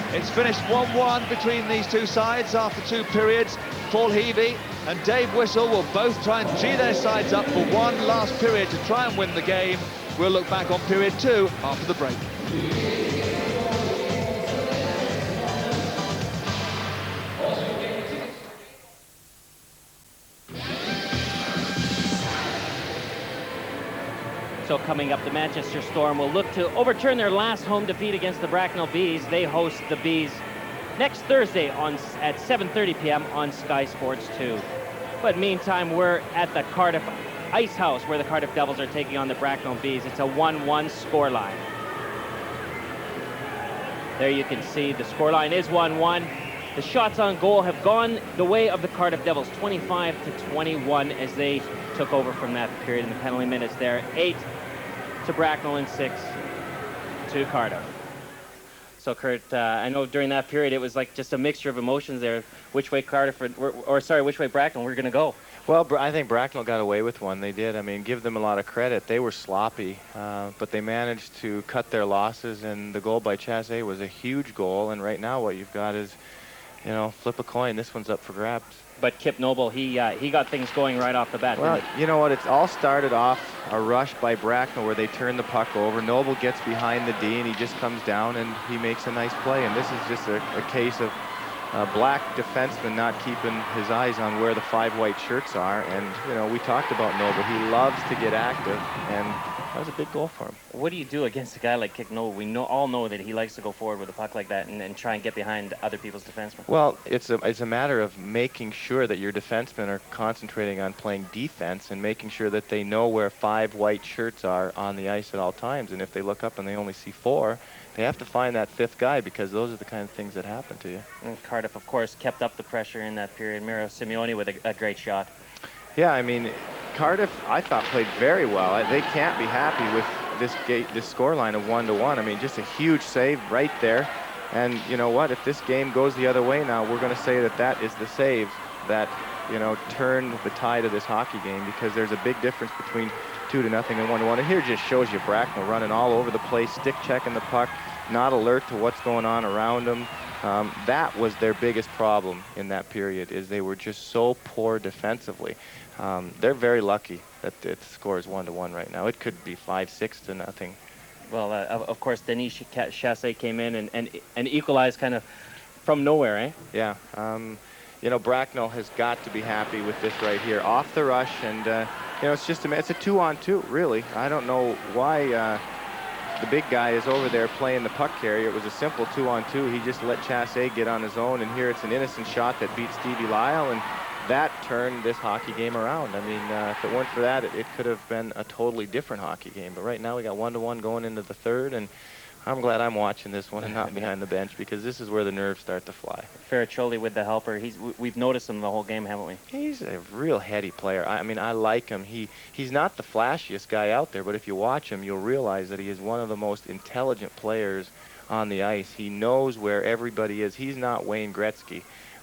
It's finished 1-1 between these two sides after 2 periods. Paul Heavey and Dave Whistle will both try and gee their sides up for one last period to try and win the game. We'll look back on period 2 after the break. So coming up, the Manchester Storm will look to overturn their last home defeat against the Bracknell Bees. They host the Bees next Thursday at 7:30 p.m. on Sky Sports 2. But meantime, we're at the Cardiff Ice House where the Cardiff Devils are taking on the Bracknell Bees. It's a 1-1 scoreline. There you can see the scoreline is 1-1. The shots on goal have gone the way of the Cardiff Devils, 25-21 as they took over from that period in the penalty minutes there. 8 to Bracknell and 6 to Cardiff. So Kurt, I know during that period it was like just a mixture of emotions there. Which way Cardiff, which way Bracknell we're going to go? Well, I think Bracknell got away with one. They did. I mean, give them a lot of credit. They were sloppy, but they managed to cut their losses, and the goal by Chassé was a huge goal. And right now what you've got is, you know, flip a coin. This one's up for grabs. But Kip Noble, he got things going right off the bat. Well, you know what? It's all started off a rush by Bracknell where they turn the puck over. Noble gets behind the D, and he just comes down and he makes a nice play. And this is just a case of a black defenseman not keeping his eyes on where the 5 white shirts are. And, you know, we talked about Noble. He loves to get active, and that was a big goal for him. What do you do against a guy like Kip Noble? We all know that he likes to go forward with a puck like that and try and get behind other people's defensemen. Well, it's a matter of making sure that your defensemen are concentrating on playing defense and making sure that they know where 5 white shirts are on the ice at all times. And if they look up and they only see 4, they have to find that 5th guy, because those are the kind of things that happen to you. And Cardiff, of course, kept up the pressure in that period. Miro Simeone with a great shot. Yeah, I mean, Cardiff, I thought, played very well. They can't be happy with this scoreline of 1-1. I mean, just a huge save right there. And you know what? If this game goes the other way now, we're going to say that that is the save that, you know, turned the tide of this hockey game, because there's a big difference between 2-0 and 1-1. And here just shows you Bracknell running all over the place, stick checking the puck, not alert to what's going on around them. That was their biggest problem in that period, is they were just so poor defensively. They're very lucky that the score is 1-1 right now. It could be 5-6-0. Well, of course, Denis Chassé came in and equalized kind of from nowhere, eh? Yeah. You know, Bracknell has got to be happy with this right here. Off the rush, and, you know, it's a 2-on-2, really. I don't know why the big guy is over there playing the puck carrier. It was a simple 2-on-2. He just let Chassé get on his own, and here it's an innocent shot that beats Stevie Lyle, and that turned this hockey game around. I mean, if it weren't for that, it could have been a totally different hockey game. But right now we got 1-1 going into the third, and I'm glad I'm watching this one and not behind the bench, because this is where the nerves start to fly. Ferraccioli with the helper. We've noticed him the whole game, haven't we? He's a real heady player. I mean, I like him. He's not the flashiest guy out there, but if you watch him, you'll realize that he is one of the most intelligent players on the ice. He knows where everybody is. He's not Wayne Gretzky,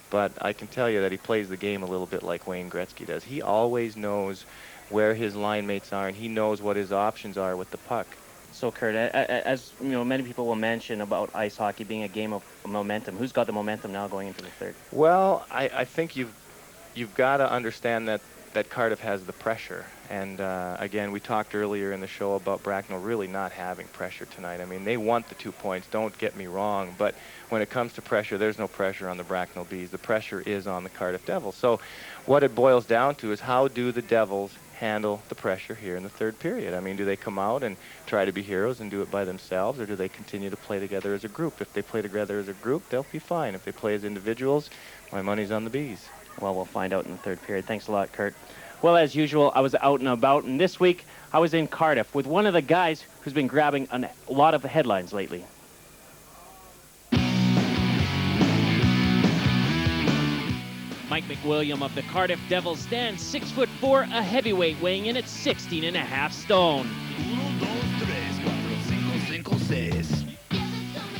but I can tell you that he plays the game a little bit like Wayne Gretzky does. He always knows where his line mates are, and he knows what his options are with the puck. So, Kurt, as you know, many people will mention about ice hockey being a game of momentum. Who's got the momentum now going into the third? Well, I think you've got to understand that Cardiff has the pressure. And again, we talked earlier in the show about Bracknell really not having pressure tonight. I mean, they want the 2 points, don't get me wrong, but when it comes to pressure, there's no pressure on the Bracknell Bees. The pressure is on the Cardiff Devils. So what it boils down to is, how do the Devils handle the pressure here in the third period? I mean, do they come out and try to be heroes and do it by themselves, or do they continue to play together as a group? If they play together as a group, they'll be fine. If they play as individuals, my money's on the Bees. Well, we'll find out in the third period. Thanks a lot, Kurt. Well, as usual, I was out and about, and this week I was in Cardiff with one of the guys who's been grabbing a lot of headlines lately. Mike McWilliam of the Cardiff Devils stands 6'4", a heavyweight weighing in at 16.5 stone.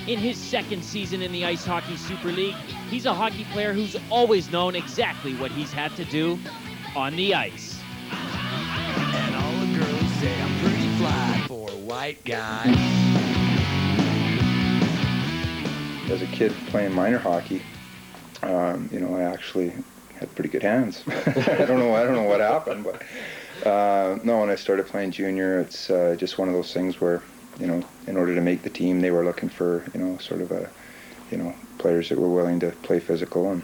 In his second season in the Ice Hockey Super League, he's a hockey player who's always known exactly what he's had to do on the ice. And all the girls say I'm pretty fly for a white guy. As a kid playing minor hockey, you know, I actually had pretty good hands. I don't know what happened, but no, when I started playing junior, it's just one of those things where, you know, in order to make the team, they were looking for, you know, sort of a, you know, players that were willing to play physical, and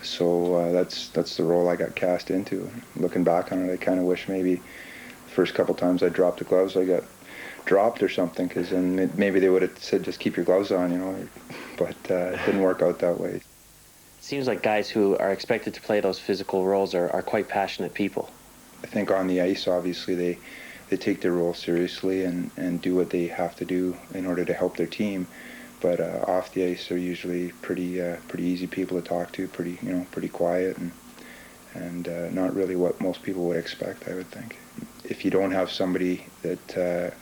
so that's the role I got cast into. Looking back on it, I kind of wish maybe the first couple times I dropped the gloves, I got dropped or something, because then maybe they would have said, just keep your gloves on, you know, but it didn't work out that way. Seems like guys who are expected to play those physical roles are quite passionate people. I think on the ice, obviously, they take their role seriously and do what they have to do in order to help their team. But off the ice, they're usually pretty easy people to talk to, pretty quiet, and not really what most people would expect, I would think. If you don't have somebody that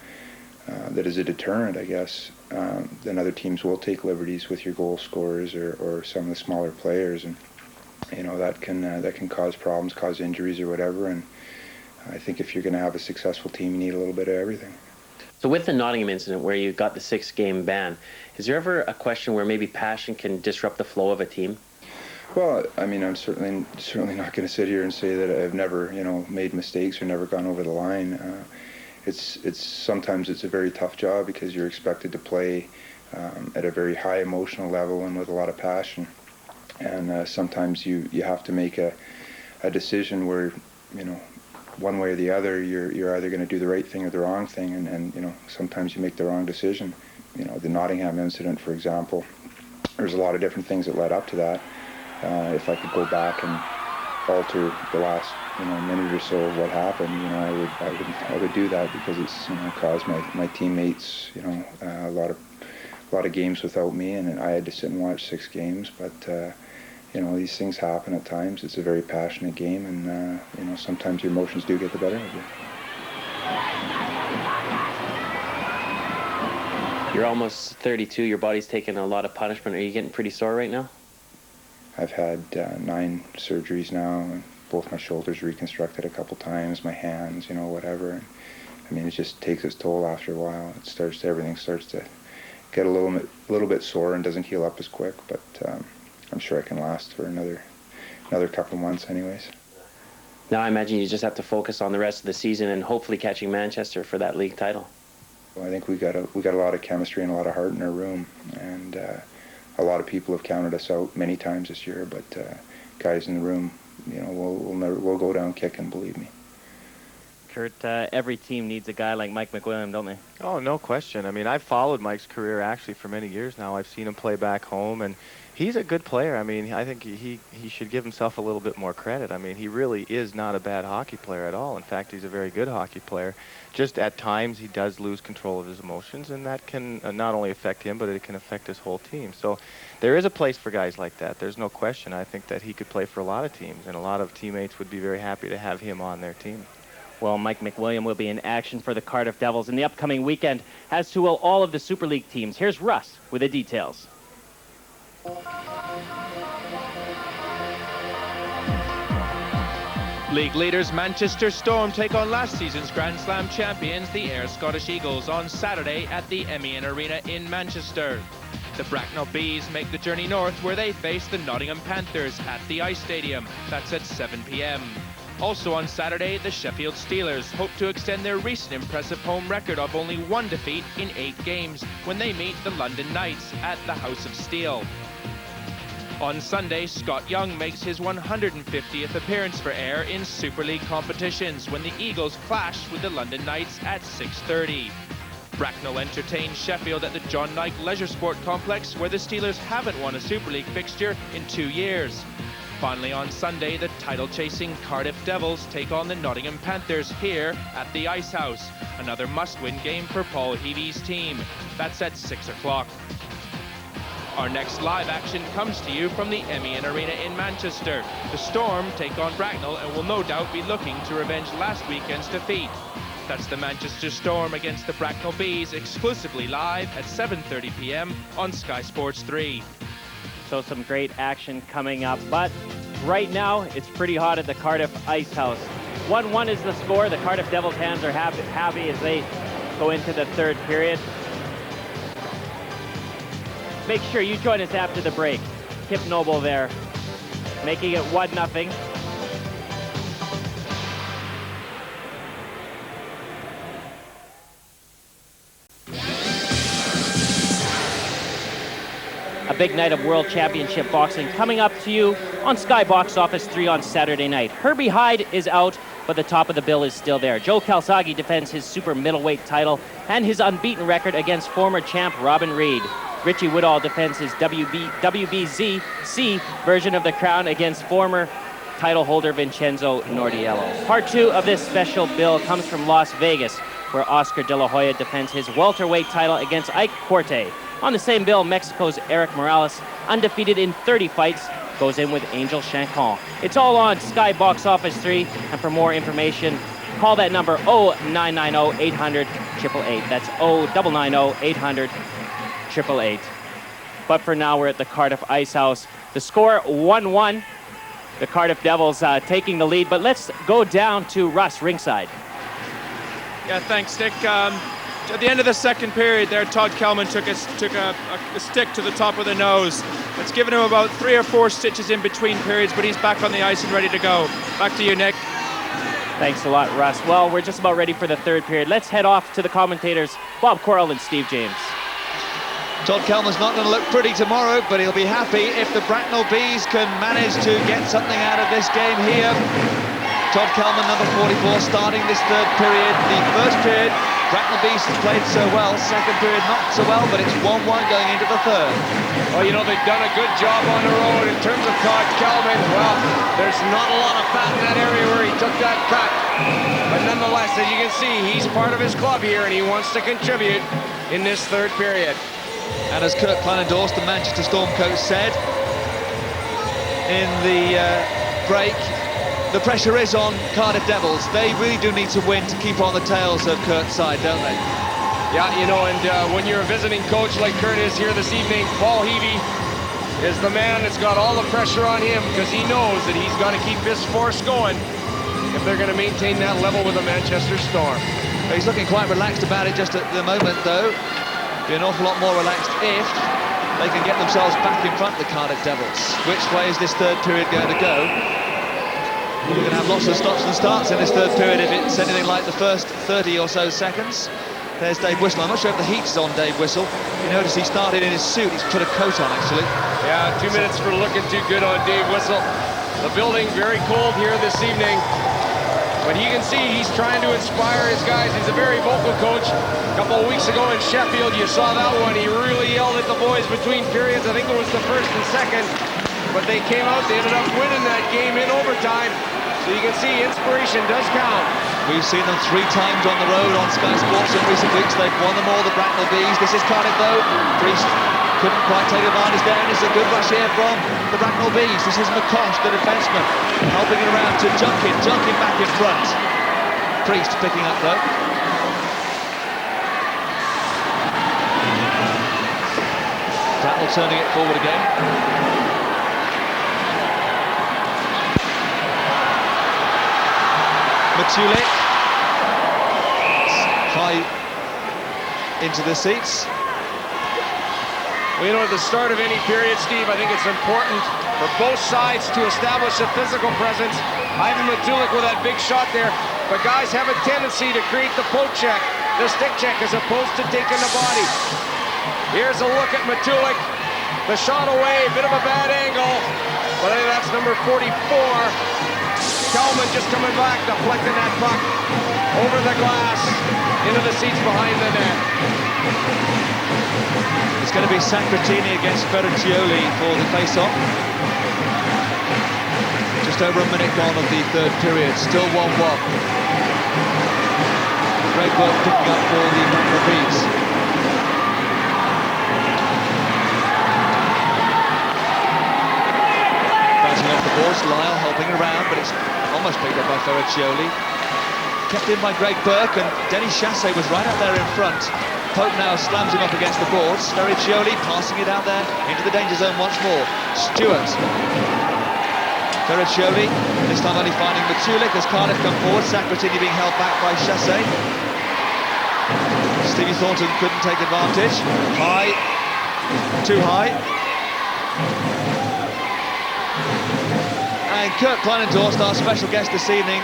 is a deterrent, I guess, then other teams will take liberties with your goal scorers or some of the smaller players, and you know that can cause problems, cause injuries or whatever. And I think if you're going to have a successful team, you need a little bit of everything. So with the Nottingham incident where you got the 6-game ban, is there ever a question where maybe passion can disrupt the flow of a team? Well, I mean, I'm certainly not going to sit here and say that I've never, you know, made mistakes or never gone over the line. Sometimes it's a very tough job because you're expected to play at a very high emotional level and with a lot of passion, and sometimes you have to make a decision where, you know, one way or the other, you're either going to do the right thing or the wrong thing, and you know, sometimes you make the wrong decision. You know, the Nottingham incident, for example, there's a lot of different things that led up to that. If I could go back and alter the last, you know, minute or so of what happened, you know, I would do that, because it's, you know, caused my teammates, you know, a lot of games without me, and I had to sit and watch 6 games. But you know, these things happen at times. It's a very passionate game, and you know, sometimes your emotions do get the better of you. You're almost 32. Your body's taking a lot of punishment. Are you getting pretty sore right now? I've had 9 surgeries now, and both my shoulders reconstructed a couple times, my hands, you know, whatever. And, I mean, it just takes its toll after a while. Everything starts to get a little bit sore and doesn't heal up as quick. But I'm sure I can last for another couple of months, anyways. Now I imagine you just have to focus on the rest of the season and hopefully catching Manchester for that league title. Well, I think we got a lot of chemistry and a lot of heart in our room, and a lot of people have counted us out many times this year. But guys in the room, you know, we'll go down kicking, believe me. Kurt. Every team needs a guy like Mike McWilliam, don't they? Oh, no question. I mean, I've followed Mike's career actually for many years now. I've seen him play back home, and he's a good player. I mean, I think he should give himself a little bit more credit. I mean, he really is not a bad hockey player at all. In fact, he's a very good hockey player. Just at times he does lose control of his emotions, and that can not only affect him, but it can affect his whole team. So there is a place for guys like that. There's no question. I think that he could play for a lot of teams, and a lot of teammates would be very happy to have him on their team. Well, Mike McWilliam will be in action for the Cardiff Devils in the upcoming weekend, as to will all of the Super League teams. Here's Russ with the details. League leaders Manchester Storm take on last season's Grand Slam champions, the Ayr Scottish Eagles, on Saturday at the MEN Arena in Manchester. The Bracknell Bees make the journey north, where they face the Nottingham Panthers at the Ice Stadium. That's at 7 p.m. Also on Saturday, the Sheffield Steelers hope to extend their recent impressive home record of only 1 defeat in 8 games when they meet the London Knights at the House of Steel. On Sunday, Scott Young makes his 150th appearance for Ayr in Super League competitions when the Eagles clash with the London Knights at 6:30. Bracknell entertains Sheffield at the John Nike Leisure Sport Complex, where the Steelers haven't won a Super League fixture in 2 years. Finally on Sunday, the title-chasing Cardiff Devils take on the Nottingham Panthers here at the Ice House. Another must-win game for Paul Heavy's team. That's at 6 o'clock. Our next live action comes to you from the MEN Arena in Manchester. The Storm take on Bracknell and will no doubt be looking to revenge last weekend's defeat. That's the Manchester Storm against the Bracknell Bees, exclusively live at 7:30 p.m. on Sky Sports 3. So some great action coming up, but right now it's pretty hot at the Cardiff Ice House. 1-1 is the score. The Cardiff Devils' hands are happy as they go into the third period. Make sure you join us after the break. Kip Noble there, making it 1-0. A big night of World Championship boxing coming up to you on Sky Box Office 3 on Saturday night. Herbie Hyde is out, but the top of the bill is still there. Joe Calzaghe defends his super middleweight title and his unbeaten record against former champ Robin Reed. Richie Woodall defends his WBZC version of the crown against former title holder Vincenzo Nordiello. Part 2 of this special bill comes from Las Vegas, where Oscar De La Hoya defends his welterweight title against Ike Corte. On the same bill, Mexico's Eric Morales, undefeated in 30 fights, goes in with Angel Chancon. It's all on Sky Box Office 3, and for more information, call that number 0990-800-888. That's 0990-800-888. But for now, we're at the Cardiff Ice House. The score 1-1. The Cardiff Devils taking the lead, but let's go down to Russ ringside. Yeah, thanks, Nick. At the end of the second period there, Todd Kelman took a stick to the top of the nose. It's given him about 3 or 4 stitches in between periods, but he's back on the ice and ready to go. Back to you, Nick. Thanks a lot, Russ. Well, we're just about ready for the third period. Let's head off to the commentators, Bob Quarrell and Steve James. Todd Kelman's not going to look pretty tomorrow, but he'll be happy if the Bracknell Bees can manage to get something out of this game here. Todd Kelman, number 44, starting this third period. The first period, Bracknell Bees has played so well. Second period, not so well, but it's 1-1 going into the third. Well, you know, they've done a good job on the road in terms of Todd Kelman. Well, there's not a lot of fat in that area where he took that cut. But nonetheless, as you can see, he's part of his club here, and he wants to contribute in this third period. And as Kurt Kleinendorst, the Manchester Storm coach, said in the break, the pressure is on Cardiff Devils. They really do need to win to keep on the tails of Kurt's side, don't they? Yeah, you know, and when you're a visiting coach like Kurt is here this evening, Paul Heavey is the man that's got all the pressure on him, because he knows that he's got to keep this force going if they're going to maintain that level with the Manchester Storm. He's looking quite relaxed about it just at the moment, though. Be an awful lot more relaxed if they can get themselves back in front of the Cardiff Devils. Which way is this third period going to go? We're going to have lots of stops and starts in this third period if it's anything like the first 30 or so seconds. There's Dave Whistle. I'm not sure if the heat's on Dave Whistle. You notice he started in his suit. He's put a coat on, actually. Yeah, 2 minutes for looking too good on Dave Whistle. The building very cold here this evening. But you can see he's trying to inspire his guys. He's a very vocal coach. A couple of weeks ago in Sheffield, you saw that one. He really yelled at the boys between periods. I think it was the first and second. But they came out, they ended up winning that game in overtime. So you can see inspiration does count. We've seen them 3 times on the road on Sky Sports in recent weeks. They've won them all, the Bracknell Bees. This is Cardiff though. Priest couldn't quite take advantage there, and it's a good rush here from the Bracknell Bees. This is McCosh, the defenseman, helping it around to Junkin back in front. Priest picking up though. Bracknell turning it forward again. Matulik high into the seats. Well, you know, at the start of any period, Steve, I think it's important for both sides to establish a physical presence. Ivan Matulik with that big shot there, but guys have a tendency to create the poke check, the stick check, as opposed to taking the body. Here's a look at Matulik. The shot away, bit of a bad angle, but I think that's number 44. Kalman just coming back, deflecting that puck over the glass into the seats behind the net. It's going to be Sacratini against Ferriccioli for the face-off. Just over a minute gone of the third period, still 1-1. Great work picking up for the Bracknell Bees. Bouncing off the boards, Lyle helping around, but it's almost picked up by Ferriccioli. Kept in by Greg Burke, and Denny Chassé was right out there in front. Pope now slams him up against the boards. Ferriccioli passing it out there into the danger zone once more. Stewart. Ferriccioli, this time only finding Matulik as Cardiff come forward. Sacratini being held back by Chassé. Stevie Thornton couldn't take advantage. High. Too high. And Kurt Kleinendorst, our special guest this evening,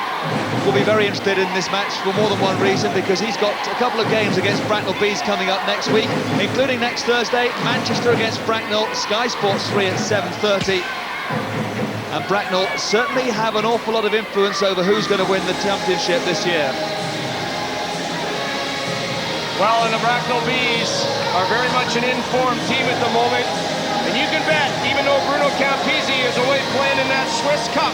will be very interested in this match for more than one reason, because he's got a couple of games against Bracknell Bees coming up next week, including next Thursday, Manchester against Bracknell, Sky Sports 3 at 7:30. And Bracknell certainly have an awful lot of influence over who's going to win the championship this year. Well, and the Bracknell Bees are very much an informed team at the moment. And you can bet, even though Bruno Campisi is away playing in that Swiss Cup,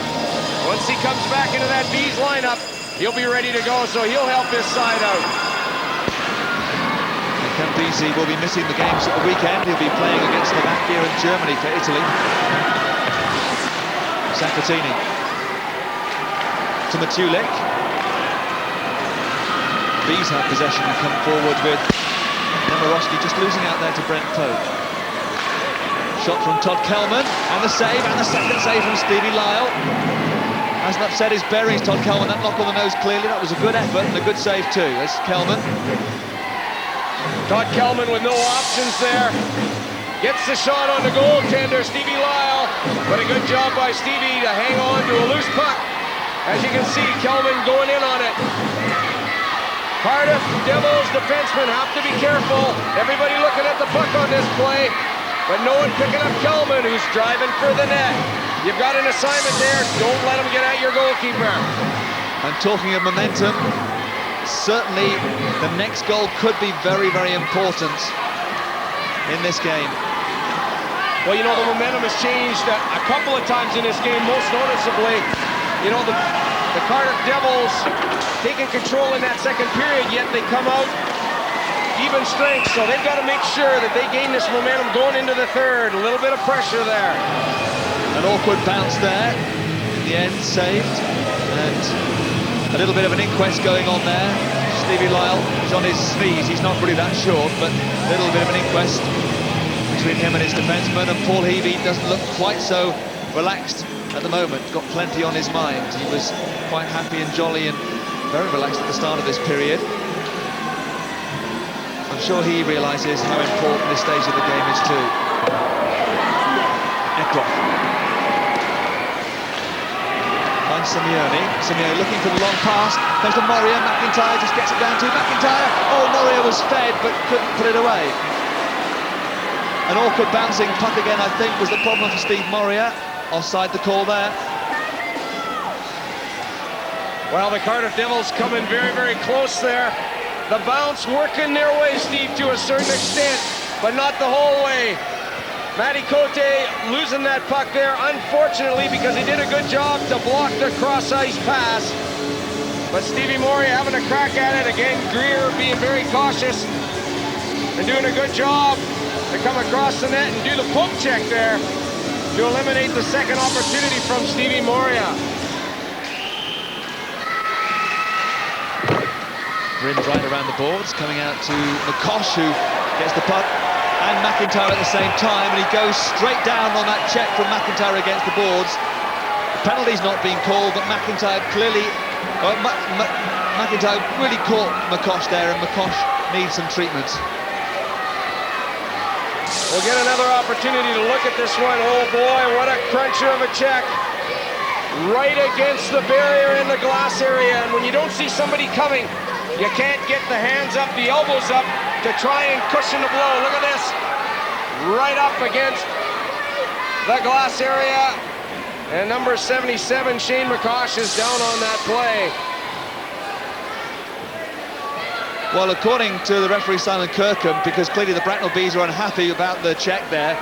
once he comes back into that Bees lineup, he'll be ready to go, so he'll help his side out. And Campisi will be missing the games at the weekend. He'll be playing against Slovakia and Germany for Italy. Sacratini to Matulik. Bees have possession and come forward with Nemirovsky just losing out there to Brent Pope. Shot from Todd Kelman, and the save, and the second save from Stevie Lyle. Hasn't upset his bearings, Todd Kelman. That knock on the nose clearly. That was a good effort and a good save too. That's Kelman. Todd Kelman with no options there. Gets the shot on the goaltender, Stevie Lyle. But a good job by Stevie to hang on to a loose puck. As you can see, Kelman going in on it. Cardiff Devils defensemen have to be careful. Everybody looking at the puck on this play. But no one picking up Kelman, who's driving for the net. You've got an assignment there. Don't let him get at your goalkeeper. And talking of momentum, certainly the next goal could be very, very important in this game. Well, you know, the momentum has changed a couple of times in this game, most noticeably. You know, the Cardiff Devils taking control in that second period, yet they come out even strength, so they've got to make sure that they gain this momentum going into the third. A little bit of pressure there. An awkward bounce there. In the end, saved. And a little bit of an inquest going on there. Stevie Lyle is on his knees. He's not really that short, but a little bit of an inquest between him and his defenseman. And Paul Heavey doesn't look quite so relaxed at the moment. Got plenty on his mind. He was quite happy and jolly and very relaxed at the start of this period. I'm sure he realises how important this stage of the game is too. Ekroth finds Simeone looking for the long pass. Comes to Moria. McIntyre just gets it down to McIntyre. Oh, Moria was fed but couldn't put it away. An awkward bouncing puck again, I think, was the problem for Steve Moria. Offside the call there. Well, the Cardiff Devils coming very, very close there. The bounce working their way, Steve, to a certain extent, but not the whole way. Matty Cote losing that puck there, unfortunately, because he did a good job to block the cross-ice pass. But Stevie Moria having a crack at it. Again, Greer being very cautious and doing a good job to come across the net and do the poke check there to eliminate the second opportunity from Stevie Moria. Rimmed right around the boards, coming out to McCosh, who gets the puck, and McIntyre at the same time, and he goes straight down on that check from McIntyre against the boards. The penalty's not being called, but McIntyre clearly... McIntyre really caught McCosh there, and McCosh needs some treatment. We'll get another opportunity to look at this one. Oh boy, what a cruncher of a check. Right against the barrier in the glass area, and when you don't see somebody coming, you can't get the hands up, the elbows up to try and cushion the blow. Look at this. Right up against the glass area. And number 77, Shane McCosh, is down on that play. Well, according to the referee Simon Kirkham, because clearly the Bracknell Bees are unhappy about the check there,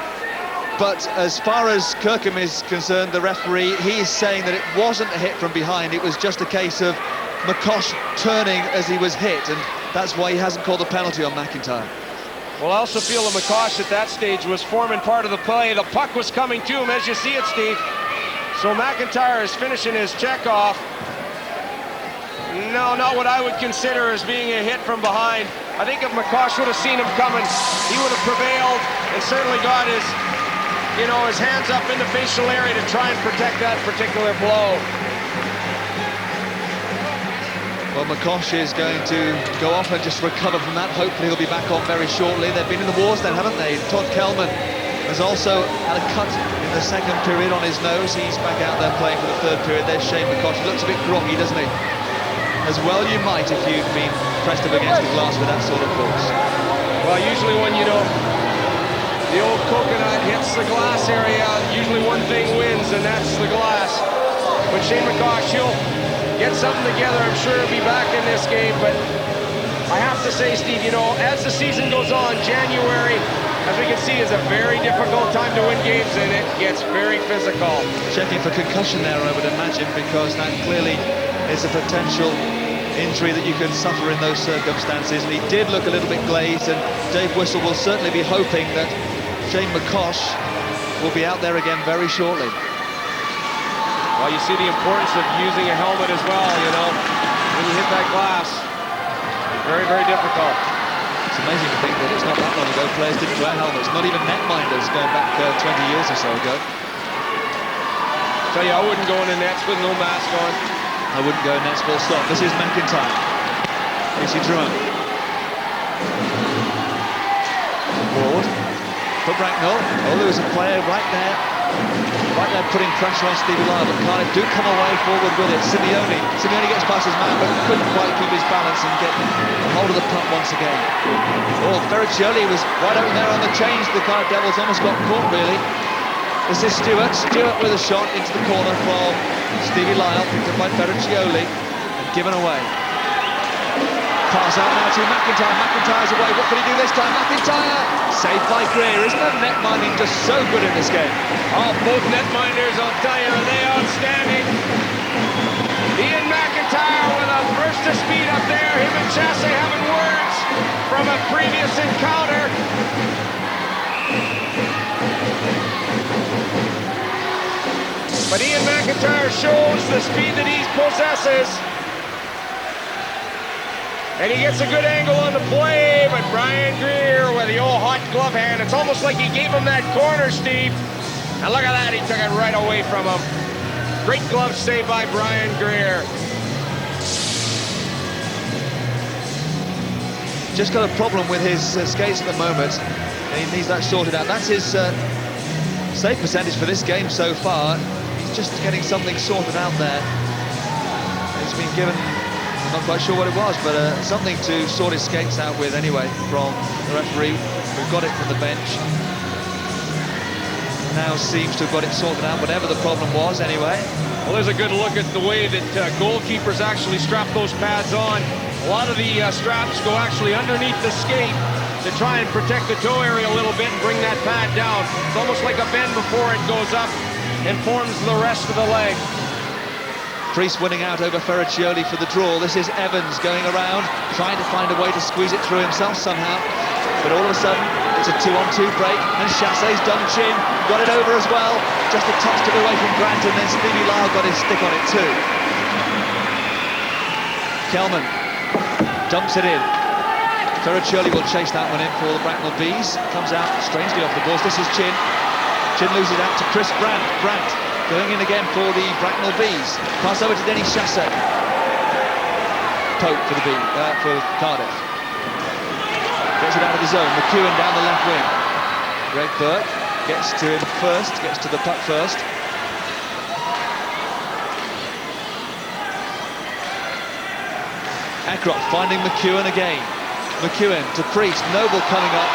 but as far as Kirkham is concerned, the referee, he is saying that it wasn't a hit from behind, it was just a case of McCosh turning as he was hit, and that's why he hasn't called a penalty on McIntyre. Well, I also feel that McCosh at that stage was forming part of the play. The puck was coming to him, as you see it, Steve. So McIntyre is finishing his check off. No, not what I would consider as being a hit from behind. I think if McCosh would have seen him coming, he would have prevailed and certainly got his, his hands up in the facial area to try and protect that particular blow. Well, McCosh is going to go off and just recover from that. Hopefully he'll be back on very shortly. They've been in the wars then, haven't they? Todd Kelman has also had a cut in the second period on his nose. He's back out there playing for the third period. There's Shane McCosh. He looks a bit groggy, doesn't he? As well you might if you've been pressed up against the glass with that sort of force. Well, usually when, the old coconut hits the glass area, usually one thing wins, and that's the glass. But Shane McCosh, he'll get something together. I'm sure he'll be back in this game, but I have to say, Steve, as the season goes on, January, as we can see, is a very difficult time to win games, and it gets very physical. Checking for concussion there, I would imagine, because that clearly is a potential injury that you can suffer in those circumstances. And he did look a little bit glazed, and Dave Whistle will certainly be hoping that Shane McCosh will be out there again very shortly. Well, you see the importance of using a helmet as well, when you hit that glass. Very, very difficult. It's amazing to think that it's not that long ago players didn't wear helmets, not even netminders going back 20 years or so ago. Tell you, I wouldn't go in the nets with no mask on. I wouldn't go nets full stop. This is McIntyre. Casey Druin. Ward for Bracknell. Oh, there was a player right there putting pressure on Stevie Lyle, but Cardiff do come away forward with it. Simeone gets past his man, but couldn't quite keep his balance and get a hold of the puck once again. Oh, Ferriccioli was right open there on the change. The Cardiff Devils almost got caught, really. This is Stewart with a shot into the corner from Stevie Lyle, picked up by Ferriccioli and given away. Pass out now to McIntyre. McIntyre's away. What can he do this time? McIntyre! Saved by Greer. Isn't that netminding just so good in this game? Oh, both netminders, I'll tell you, are they outstanding. Ian McIntyre with a burst of speed up there. Him and Chasse having words from a previous encounter. But Ian McIntyre shows the speed that he possesses. And he gets a good angle on the play, but Brian Greer with the old hot glove hand. It's almost like he gave him that corner, Steve. And look at that, he took it right away from him. Great glove save by Brian Greer. Just got a problem with his skates at the moment, and he needs that sorted out. That's his save percentage for this game so far. He's just getting something sorted out there. He's been given, I'm not quite sure what it was, but something to sort his skates out with anyway from the referee, who got it from the bench. Now seems to have got it sorted out, whatever the problem was anyway. Well, there's a good look at the way that goalkeepers actually strap those pads on. A lot of the straps go actually underneath the skate to try and protect the toe area a little bit and bring that pad down. It's almost like a bend before it goes up and forms the rest of the leg. Priest winning out over Ferraccioli for the draw. This is Evans going around, trying to find a way to squeeze it through himself somehow. But all of a sudden, it's a 2-on-2 break, and Chassey's done chin, got it over as well. Just a touch to away from Grant, and then Stevie Lyle got his stick on it too. Kelman dumps it in. Ferraccioli will chase that one in for the Bracknell Bees. Comes out strangely off the balls. This is Chin. Chin loses out to Chris Brandt. Brandt going in again for the Bracknell Bees. Pass over to Denny Chassey. Pope for the for Cardiff. Gets it out of the zone. McEwen down the left wing. Greg Burke gets to him first, gets to the puck first. Ackroft finding McEwen again. McEwen to Priest. Noble coming up.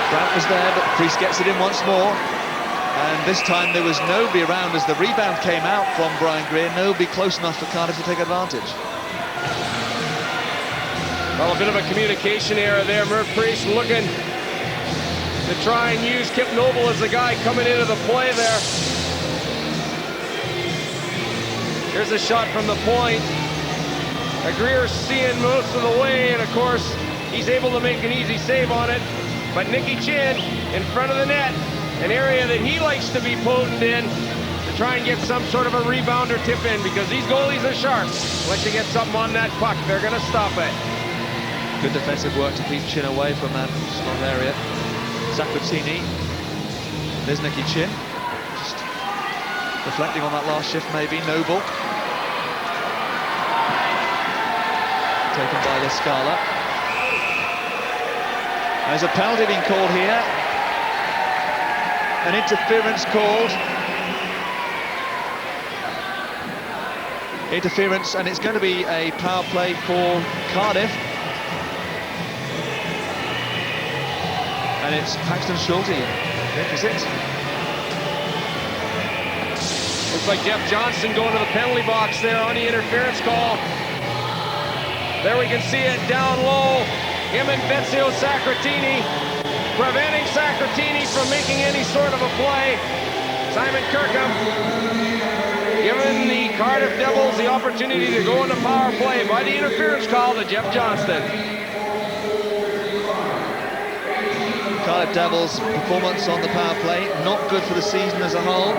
Brandt was there, but Priest gets it in once more. And this time there was nobody around as the rebound came out from Brian Greer. Nobody close enough for Cardiff to take advantage. Well, a bit of a communication error there. Murph Priest looking to try and use Kip Noble as the guy coming into the play there. Here's a shot from the point. Greer's seeing most of the way, and of course, he's able to make an easy save on it. But Nicky Chin in front of the net, an area that he likes to be potent in to try and get some sort of a rebound or tip in, because these goalies are sharp. Once you get something on that puck, they're going to stop it. Good defensive work to keep Chin away from that small area. Zaccarini. There's Nicky Chin. Just reflecting on that last shift, maybe. Noble. Taken by the Scala. There's a penalty being called here. An interference called. Interference, and it's going to be a power play for Cardiff. And it's Paxton Schulte, I think, is it? Looks like Jeff Johnson going to the penalty box there on the interference call. There we can see it down low. Him and Ezio Sacratini preventing Sacratini from making any sort of a play. Simon Kirkham giving the Cardiff Devils the opportunity to go into power play by the interference call to Jeff Johnston. Cardiff Devils' performance on the power play, not good for the season as a whole.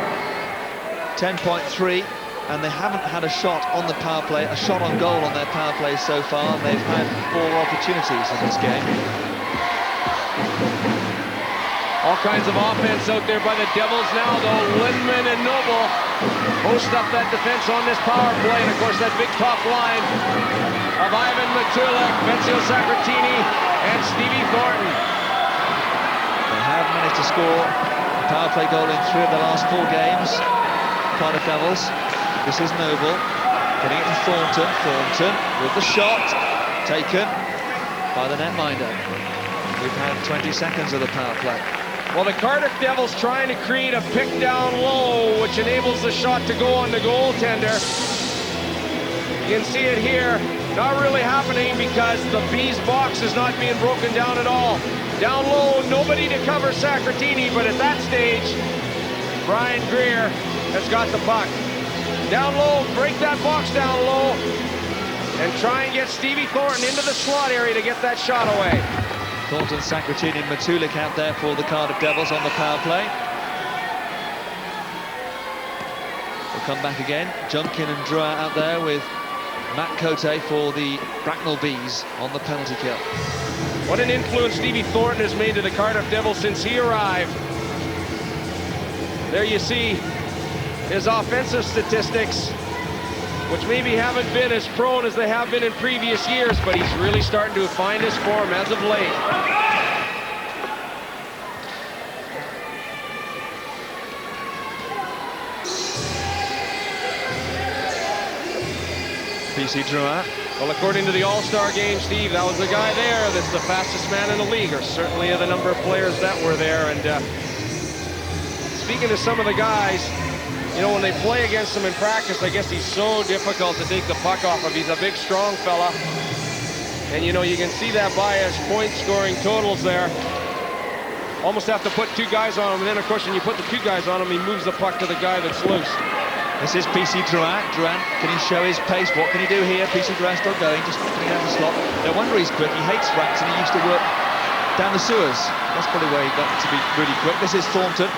10.3. And they haven't had a shot on the power play, a shot on goal on their power play so far. They've had 4 opportunities in this game. All kinds of offense out there by the Devils now, though. Lindman and Noble post up that defense on this power play. And, of course, that big top line of Ivan Matulek, Ezio Sacratini, and Stevie Thornton. They have managed to score a power play goal in 3 of the last 4 games. Cardiff Devils. This is Noble, getting it to Thornton. Thornton with the shot, taken by the netminder. We've had 20 seconds of the power play. Well, the Cardiff Devils trying to create a pick down low, which enables the shot to go on the goaltender. You can see it here, not really happening because the Bees box is not being broken down at all. Down low, nobody to cover Sacratini, but at that stage, Brian Greer has got the puck. Down low, break that box down low, and try and get Stevie Thornton into the slot area to get that shot away. Thornton, Sacratini and Matulik out there for the Cardiff Devils on the power play. We'll come back again. Junkin and Drewer out there with Matt Cote for the Bracknell Bees on the penalty kill. What an influence Stevie Thornton has made to the Cardiff Devils since he arrived. There you see his offensive statistics, which maybe haven't been as prone as they have been in previous years, but he's really starting to find his form as of late. PC Drewer. Well, according to the All-Star game, Steve, that was the guy there that's the fastest man in the league, or certainly the number of players that were there. And speaking to some of the guys, You know, when they play against him in practice, I guess he's so difficult to take the puck off of. He's a big, strong fella. And, you know, you can see that by his point-scoring totals there. Almost have to put 2 guys on him, and then, of course, when you put the 2 guys on him, he moves the puck to the guy that's loose. This is PC Drouin. Drouin, can he show his pace? What can he do here? PC Drouin still going, just coming out of the slot. No wonder he's quick. He hates rats, and he used to work down the sewers. That's probably where he got to be really quick. This is Thornton.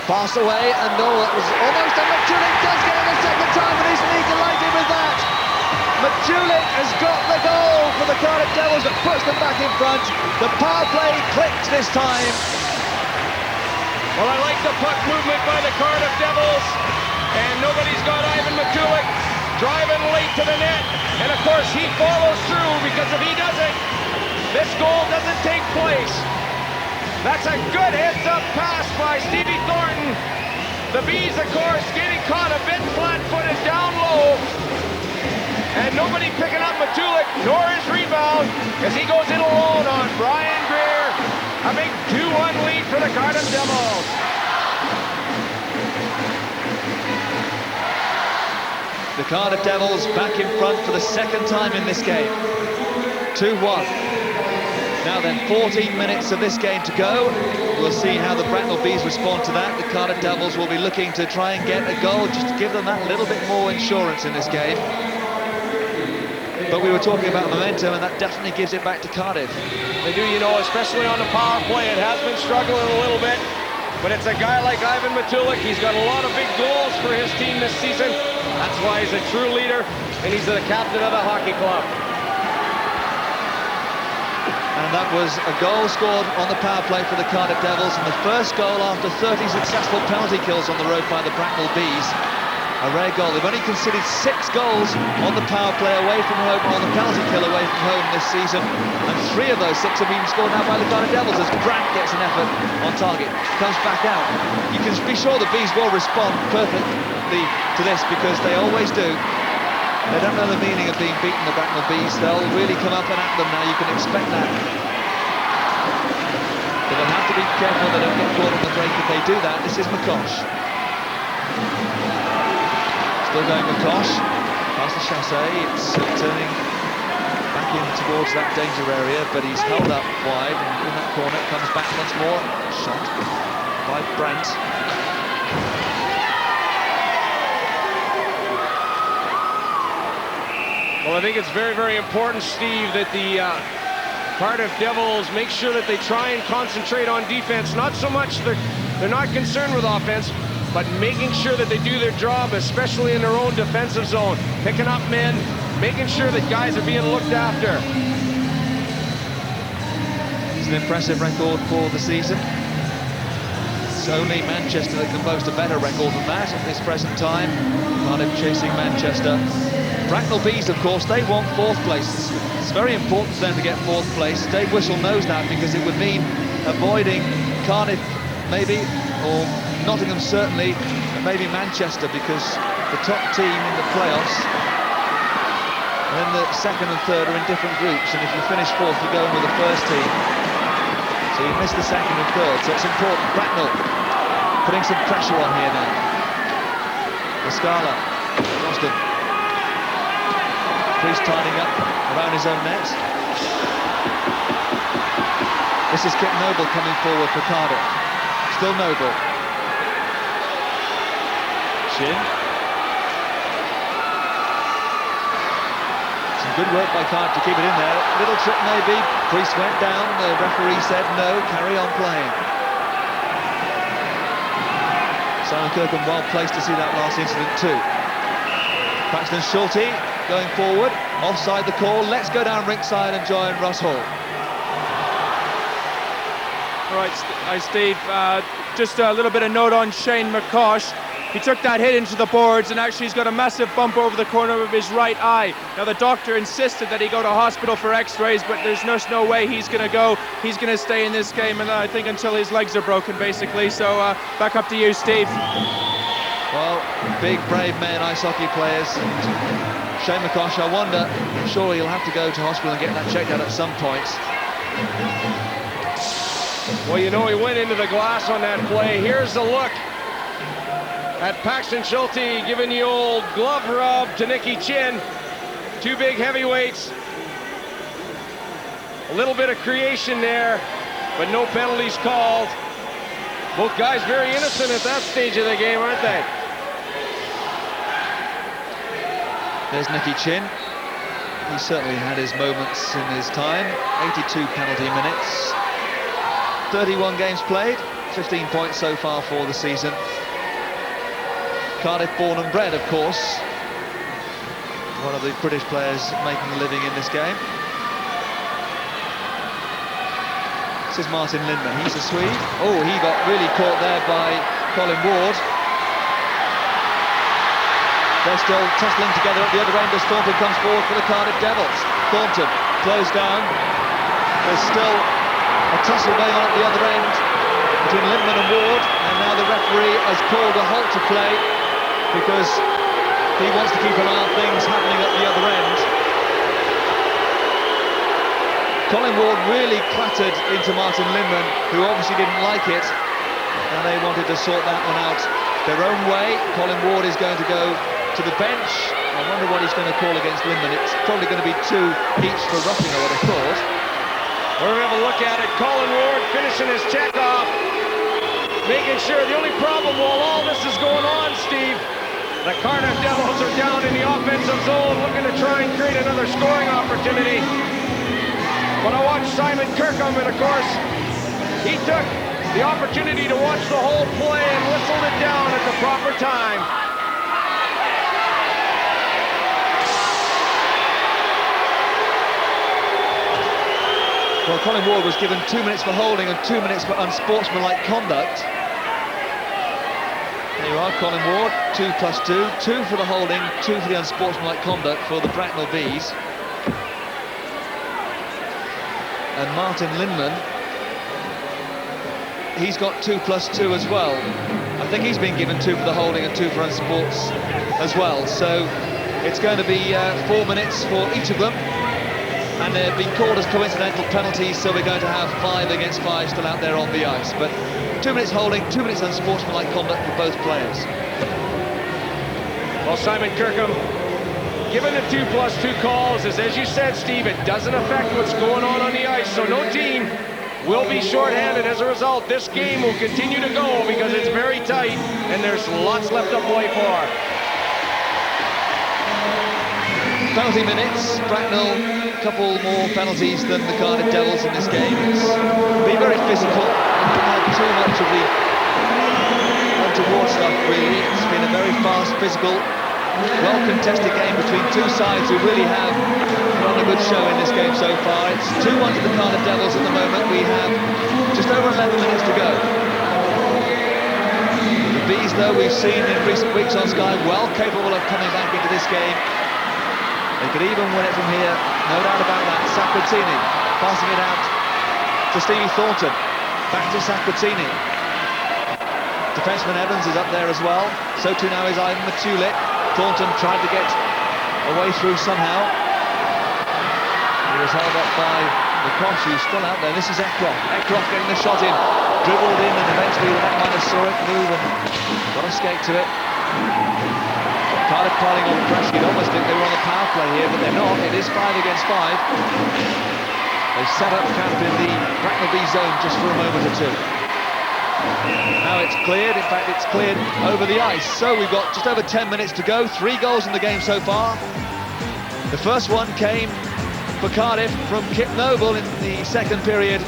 Pass away, and no, that was almost a Machulik does get it a second time, and he's delighted with that. Machulik has got the goal for the Cardiff Devils that puts them back in front. The power play clicks this time. Well, I like the puck movement by the Cardiff Devils, and nobody's got Ivan Machulik driving late to the net, and of course he follows through, because if he doesn't, this goal doesn't take place. That's a good heads-up pass by Stevie Thornton. The Bees, of course, getting caught a bit flat-footed down low, and nobody picking up Machulik, nor his rebound, as he goes in alone on Brian Greer. A big 2-1 lead for the Cardiff Devils. The Cardiff Devils back in front for the second time in this game. 2-1. Now then, 14 minutes of this game to go. We'll see how the Bracknell Bees respond to that. The Cardiff Devils will be looking to try and get a goal just to give them that little bit more insurance in this game. But we were talking about momentum, and that definitely gives it back to Cardiff. They do, you know, especially on the power play. It has been struggling a little bit, but it's a guy like Ivan Machulik. He's got a lot of big goals for his team this season. That's why he's a true leader, and he's the captain of the hockey club. And that was a goal scored on the power play for the Cardiff Devils, and the first goal after 30 successful penalty kills on the road by the Bracknell Bees. A rare goal. They've only conceded 6 goals on the power play away from home, on the penalty kill away from home this season, and 3 of those 6 have been scored now by the Cardiff Devils as Brandt gets an effort on target, comes back out. You can be sure the Bees will respond perfectly to this, because they always do. They don't know the meaning of being beaten, the Bracknell Bees. They'll really come up and at them now, you can expect that. But they'll have to be careful they don't get caught on the break if they do that. This is McCosh. Still going McCosh. Past the chassé, it's turning back in towards that danger area, but he's held up wide, and in that corner comes back once more. Shot by Brandt. Well, I think it's very, very important, Steve, that the Cardiff Devils make sure that they try and concentrate on defense. Not so much they're not concerned with offense, but making sure that they do their job, especially in their own defensive zone. Picking up men, making sure that guys are being looked after. It's an impressive record for the season. It's only Manchester that can boast a better record than that at this present time. Cardiff chasing Manchester. Bracknell Bees, of course, they want 4th place. It's very important for them to get 4th place. Dave Whistle knows that, because it would mean avoiding Cardiff, maybe, or Nottingham certainly, and maybe Manchester, because the top team in the playoffs, and then the 2nd and 3rd are in different groups, and if you finish 4th, you go in with the 1st team. So you miss the 2nd and 3rd, so it's important. Bracknell putting some pressure on here now. Escala, Roston. Priest tidying up around his own net. This is Kit Noble coming forward for Cardiff. Still Noble. Shin. Some good work by Cardiff to keep it in there. Little trip maybe. Priest went down. The referee said no, carry on playing. Simon Kirkham well placed to see that last incident too. Paxton Schulte going forward, offside the call. Let's go down ringside and join Russ Hall. All right, hi Steve. Just a little bit of note on Shane McCosh. He took that hit into the boards, and actually he's got a massive bump over the corner of his right eye. Now the doctor insisted that he go to hospital for x-rays, but there's no way he's going to go. He's going to stay in this game, and I think until his legs are broken, basically. So back up to you, Steve. Well, big, brave men, ice hockey players. Shane McCosh, I wonder, I'm sure he'll have to go to hospital and get that checked out at some point. Well, you know, he went into the glass on that play. Here's the look. at Paxton Schulte, giving the old glove rub to Nicky Chin. Two big heavyweights. A little bit of creation there, but no penalties called. Both guys very innocent at that stage of the game, aren't they? There's Nicky Chin. He certainly had his moments in his time. 82 penalty minutes. 31 games played. 15 points so far for the season. Cardiff born and bred, of course. One of the British players making a living in this game. This is Martin Lindman. He's a Swede. Oh, he got really caught there by Colin Ward. They're still tussling together at the other end as Thornton comes forward for the Cardiff Devils. Thornton closed down. There's still a tussle going on at the other end between Lindman and Ward, and now the referee has called a halt to play because he wants to keep an eye on things happening at the other end. Colin Ward really clattered into Martin Lindman, who obviously didn't like it, and they wanted to sort that one out their own way. Colin Ward is going to go to the bench. I wonder what he's going to call against Lindman. It's probably going to be 2 each for roughing, I would have thought. We're going to have a look at it. Colin Ward finishing his check off, making sure. The only problem while all this is going on, Steve, the Cardiff Devils are down in the offensive zone, looking to try and create another scoring opportunity. But I watched Simon Kirkham, and of course, he took the opportunity to watch the whole play and whistled it down at the proper time. Well, Colin Ward was given 2 minutes for holding and 2 minutes for unsportsmanlike conduct. There you are, Colin Ward, 2 plus 2, 2 for the holding, 2 for the unsportsmanlike conduct for the Bracknell Bees. And Martin Lindman, he's got 2 plus 2 as well. I think he's been given 2 for the holding and 2 for unsports as well. So it's going to be 4 minutes for each of them. And they've been called as coincidental penalties, so we're going to have 5 against 5 still out there on the ice. But 2 minutes holding, 2 minutes unsportsmanlike conduct for both players. Well, Simon Kirkham, given the 2 plus 2 calls, as you said, Steve, it doesn't affect what's going on the ice, so no team will be shorthanded as a result. This game will continue to go because it's very tight, and there's lots left to play for. Penalty minutes, Bracknell, a couple more penalties than the Cardiff Devils in this game. It's been very physical, haven't had too much of the untoward stuff really. It's been a very fast, physical, well-contested game between two sides who really have put on a good show in this game so far. It's 2-1 to the Cardiff Devils at the moment. We have just over 11 minutes to go. The Bees, though, we've seen in recent weeks on Sky, well capable of coming back into this game. They could even win it from here, no doubt about that. Sacratini passing it out to Stevie Thornton. Back to Sacratini. Defenseman Evans is up there as well. So too now is Ivan Matulik. Thornton tried to get a way through somehow. He was held up by Lacoste, who's still out there. This is Ekroff. Ekroff getting the shot in. Dribbled in, and eventually the netminder saw it move and got a skate to it. Cardiff piling on pressure. You'd almost think they were on the power play here, but they're not. It is 5 against 5. They set up camp in the Bracknell B zone just for a moment or two. Now it's cleared. In fact, it's cleared over the ice. So we've got just over 10 minutes to go. 3 goals in the game so far. The first one came for Cardiff from Kip Noble in the second period.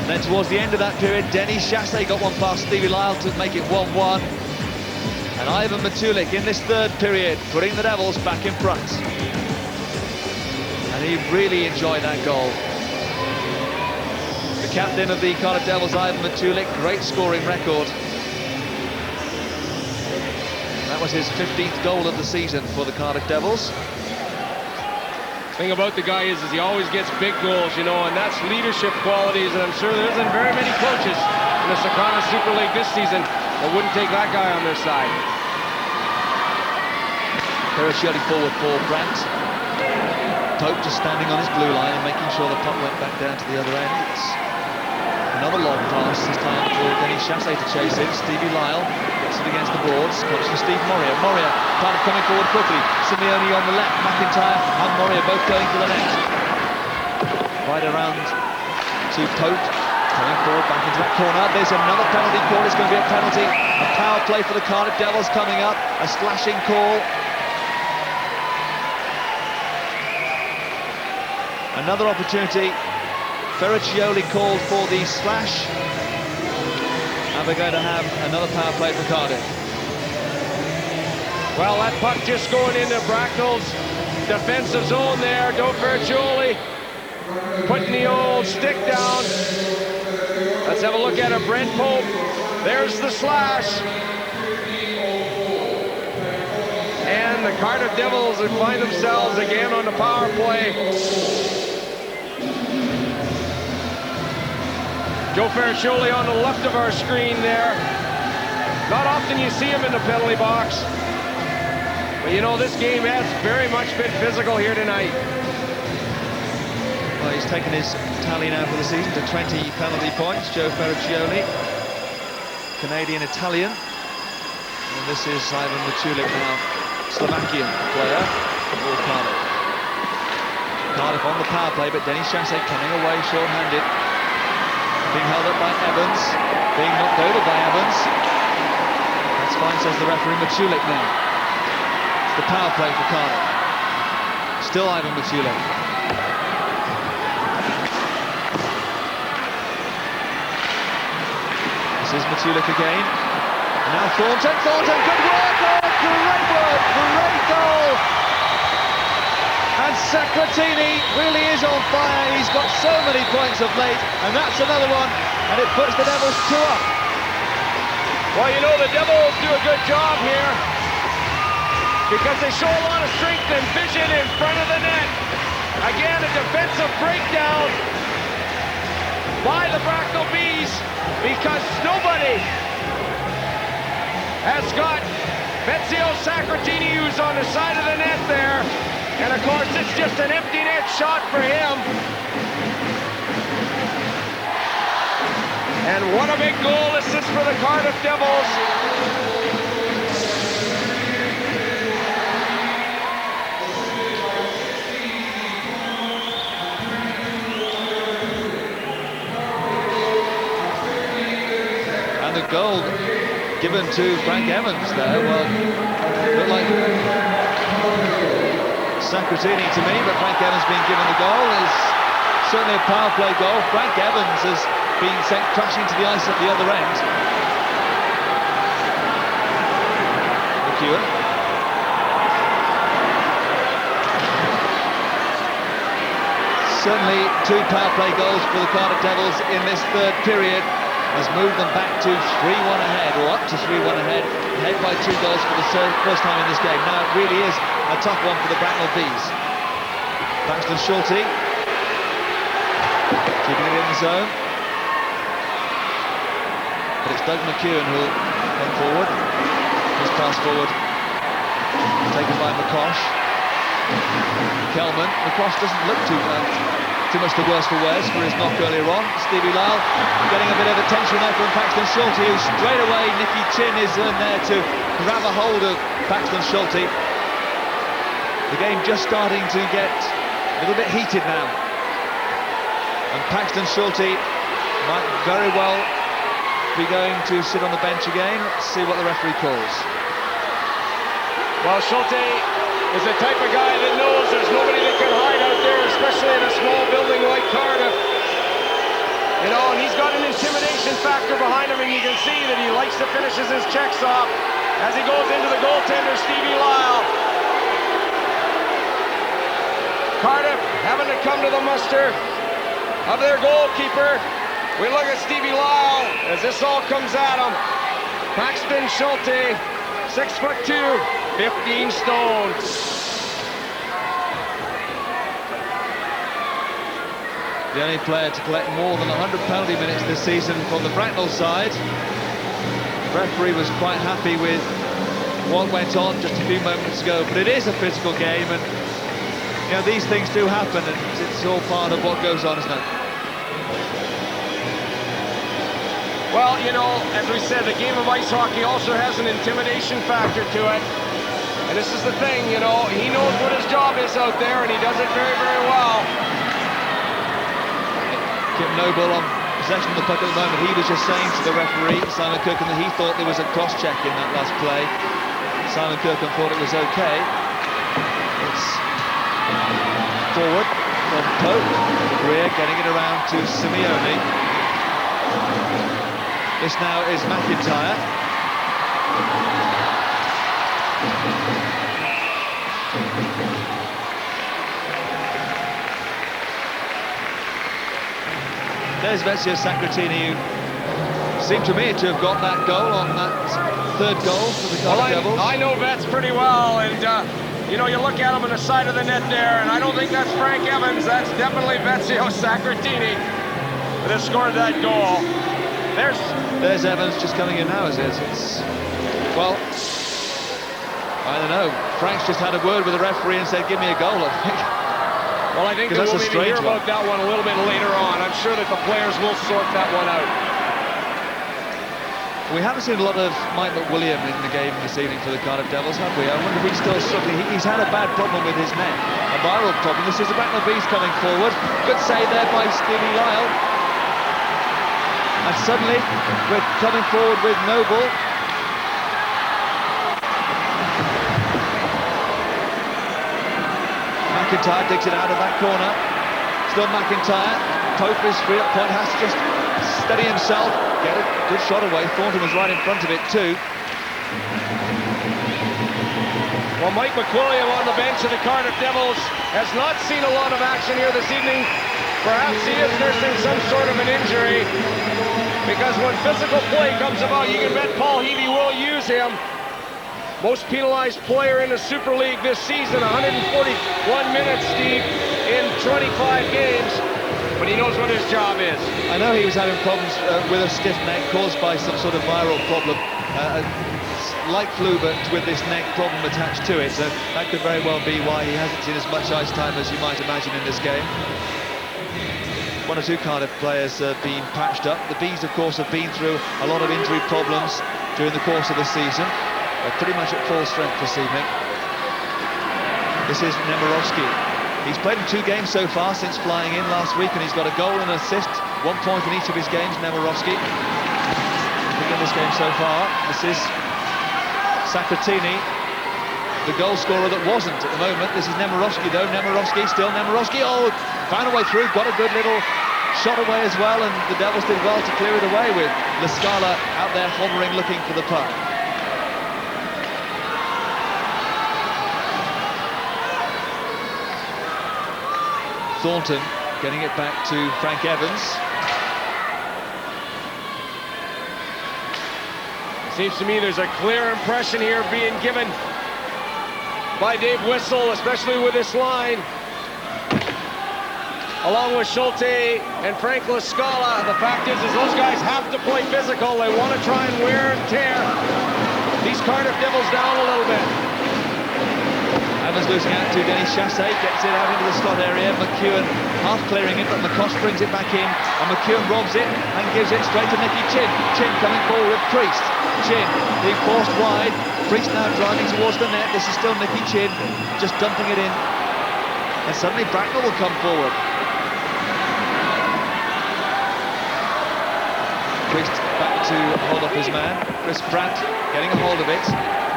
Then towards the end of that period, Denis Chassé got one past Stevie Lyle to make it 1-1. And Ivan Matulik in this third period, putting the Devils back in front. And he really enjoyed that goal. The captain of the Cardiff Devils, Ivan Matulik, great scoring record. That was his 15th goal of the season for the Cardiff Devils. The thing about the guy is he always gets big goals, you know, and that's leadership qualities, and I'm sure there isn't very many coaches in the Secana Superleague this season that wouldn't take that guy on their side. Periciotti forward for Brandt. Pope just standing on his blue line and making sure the puck went back down to the other end. It's another long pass, this time for Denis Chassé to chase in. Stevie Lyle gets it against the boards. Comes for Steve Moria. Moria kind of coming forward quickly. Simeone on the left. McIntyre and Moria both going for the net. Right around to Pope. Coming forward back into that corner. There's another penalty call. It's going to be a penalty. A power play for the Cardiff Devils coming up. A slashing call. Another opportunity. Ferriccioli called for the slash. And we're going to have another power play for Cardiff. Well, that puck just going into Bracknell's defensive zone there. Joe Ferriccioli putting the old stick down. Let's have a look at it. Brent Pope. There's the slash. And the Cardiff Devils find themselves again on the power play. Joe Ferriccioli on the left of our screen there. Not often you see him in the penalty box. But you know, this game has very much been physical here tonight. Well, he's taken his tally now for the season to 20 penalty points. Joe Ferriccioli, Canadian-Italian. And this is Ivan Michulik now, Slovakian player for Cardiff. Cardiff on the power play, but Denis Chassé coming away short-handed. Being held up by Evans, being knocked over by Evans. That's fine, says the referee. Michulik now. It's the power play for Cardiff. Still Ivan Michulik. This is Michulik again. And now Thornton, good work! Oh, great work, great goal! And Sacratini really is on fire. He's got so many points of late, and that's another one, and it puts the Devils 2 up. Well, you know, the Devils do a good job here because they show a lot of strength and vision in front of the net. Again, a defensive breakdown by the Bracknell Bees because nobody has got Ezio Sacratini, who's on the side of the net there. And of course, it's just an empty net shot for him. And what a big goal this is for the Cardiff Devils. And the goal given to Frank Evans there, well, a bit like Sacratini to me, but Frank Evans being given the goal is certainly a power play goal. Frank Evans has been sent crashing to the ice at the other end. McEwen. Certainly 2 power play goals for the Cardiff Devils in this third period has moved them back to 3-1 ahead, or up to 3-1 ahead by 2 goals for the first time in this game. Now it really is a tough one for the Bracknell Bees. Paxton Schulte keeping it in the zone. But it's Doug McEwen who'll come forward. His pass forward taken by McCosh. Kelman. McCosh doesn't look too much the worse for wear for his knock earlier on. Stevie Lyle getting a bit of attention there from Paxton Schulte, who straight away, Nicky Chin is in there to grab a hold of Paxton Schulte. The game just starting to get a little bit heated now. And Paxton Schulte might very well be going to sit on the bench again. Let's see what the referee calls. Well, Schulte is the type of guy that knows there's nobody that can hide out there, especially in a small building like Cardiff. You know, and he's got an intimidation factor behind him, and you can see that he likes to finish his checks off as he goes into the goaltender, Stevie Lyle. Cardiff having to come to the muster of their goalkeeper. We look at Stevie Lyle as this all comes at him. Paxton Schulte, 6'2", 15 stone. The only player to collect more than 100 penalty minutes this season from the Bracknell side. The referee was quite happy with what went on just a few moments ago, but it is a physical game, and you know, these things do happen, and it's all part of what goes on, isn't it? Well, you know, as we said, the game of ice hockey also has an intimidation factor to it. And this is the thing, you know, he knows what his job is out there, and he does it very, very well. Kip Noble on possession of the puck at the moment. He was just saying to the referee, Simon Kirkham, that he thought there was a cross-check in that last play. Simon Kirkham thought it was okay. It's forward from Pope. Greer getting it around to Simeone. This now is McIntyre. There's Vezio Sacratini, who seemed to me to have got that goal on that third goal for the Cardiff Devils. I know Vets pretty well, and you know, you look at him on the side of the net there, and I don't think that's Frank Evans. That's definitely Vezio Sacratini that has scored that goal. There's Evans just coming in now, as it is. It's, well, I don't know. Frank's just had a word with the referee and said, give me a goal, I think. Well, I think that we'll maybe hear about that one a little bit later on. I'm sure that the players will sort that one out. We haven't seen a lot of Mike McWilliam in the game this evening for the Cardiff Devils, have we? I wonder if he's still struggling. He's had a bad problem with his neck, a viral problem. This is the Bracknell Bees coming forward. Good save there by Stevie Lyle. And suddenly, we're coming forward with Noble. McIntyre digs it out of that corner. Still McIntyre. Pope is free at point, has to just steady himself, get a good shot away. Thornton was right in front of it too. Well, Mike McWilliam on the bench of the Cardiff Devils has not seen a lot of action here this evening. Perhaps he is nursing some sort of an injury, because when physical play comes about, you can bet Paul Heavey will use him. Most penalized player in the Superleague this season, 141 minutes, Steve, in 25 games. But he knows what his job is. I know he was having problems with a stiff neck caused by some sort of viral problem. Like flu, but with this neck problem attached to it. So that could very well be why he hasn't seen as much ice time as you might imagine in this game. One or two Cardiff players have been patched up. The Bees, of course, have been through a lot of injury problems during the course of the season. They're pretty much at full strength this evening. This is Nemirovsky. He's played in 2 games so far since flying in last week, and he's got a goal and an assist, 1 point in each of his games, Nemirovsky. In this game so far, this is Sacratini, the goal scorer that wasn't at the moment. This is Nemirovsky though. Nemirovsky, still Nemirovsky. Oh, found a way through, got a good little shot away as well, and the Devils did well to clear it away with Lascala out there hovering, looking for the puck. Thornton getting it back to Frank Evans. Seems to me there's a clear impression here being given by Dave Whistle, especially with this line. Along with Schulte and Frank Lascala, the fact is those guys have to play physical. They want to try and wear and tear these Cardiff Devils down a little bit. Evans losing out to Denis Chassé, gets it out into the slot area. McEwen half clearing it, but McCosh brings it back in, and McEwen robs it and gives it straight to Nicky Chin. Chin coming forward with Priest. Chin being forced wide. Priest now driving towards the net. This is still Nicky Chin, just dumping it in. And suddenly Bracknell will come forward. Priest back to hold up his man. Chris Pratt getting a hold of it.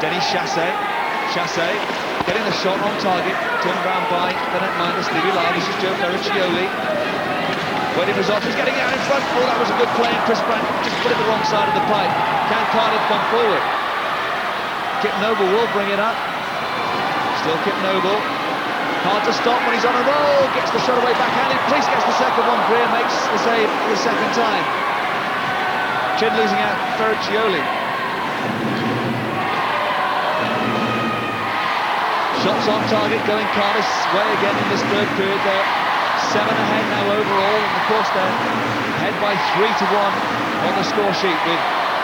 Denis Chassé. Chassé getting the shot on target. Turned around by the netminder Stevie Lyle. This is Joe Ferriccioli. Waiting for his off. He's getting out in front. Oh, that was a good play. And Chris Pratt just put it the wrong side of the pipe. Can Cardiff come forward? Kip Noble will bring it up. Still Kip Noble. Hard to stop when he's on a roll. Gets the shot away backhanded. Priest gets the second one. Greer makes the save for the second time. Chin losing out Ferriccioli. Shots on target going Cardiff's way again in this third period. They're 7 ahead now overall, and of course they're ahead by 3-1 on the score sheet with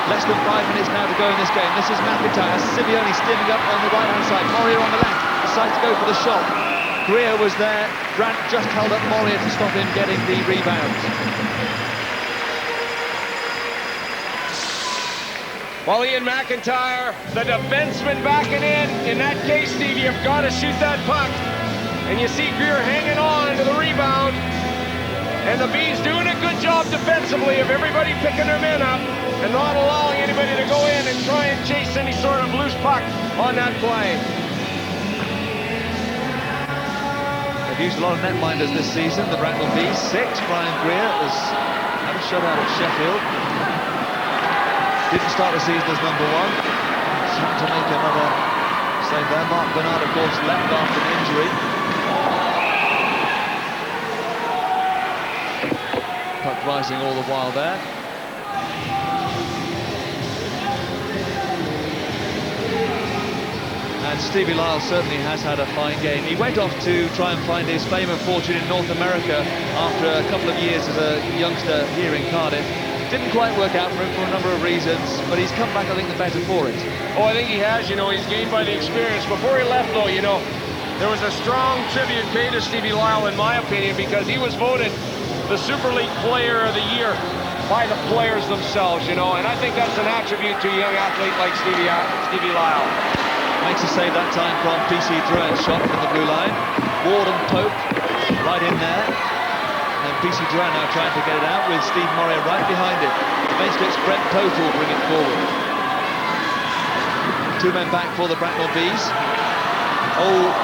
less than 5 minutes now to go in this game. This is McIntyre. Simeone steaming up on the right-hand side. Moria on the left, decides to go for the shot. Greer was there. Grant just held up Moria to stop him getting the rebound. Well, Ian McIntyre, the defenseman backing in. In that case, Steve, you've got to shoot that puck. And you see Greer hanging on to the rebound. And the Bees doing a good job defensively of everybody picking their men up and not allowing anybody to go in and try and chase any sort of loose puck on that play. They've used a lot of netminders this season, the Bracknell Bees. 6. Brian Greer has had a shutout at Sheffield. Didn't start the season as number 1. Trying to make another save there. Mark Bernard, of course, left after an injury. Puck rising all the while there. And Stevie Lyle certainly has had a fine game. He went off to try and find his fame and fortune in North America after a couple of years as a youngster here in Cardiff. Didn't quite work out for him for a number of reasons, but he's come back, I think, the better for it. Oh, I think he has. You know, he's gained by the experience. Before he left, though, you know, there was a strong tribute paid to Stevie Lyle, in my opinion, because he was voted the Superleague Player of the Year by the players themselves, you know, and I think that's an attribute to a young athlete like Stevie Lyle. Makes a save that time from PC Drouin's shot from the blue line. Ward and Pope right in there. And PC Drouin now trying to get it out with Steve Murray right behind him. Eventually it's Brent Pope who will bring it forward. 2 men back for the Bracknell Bees. Oh,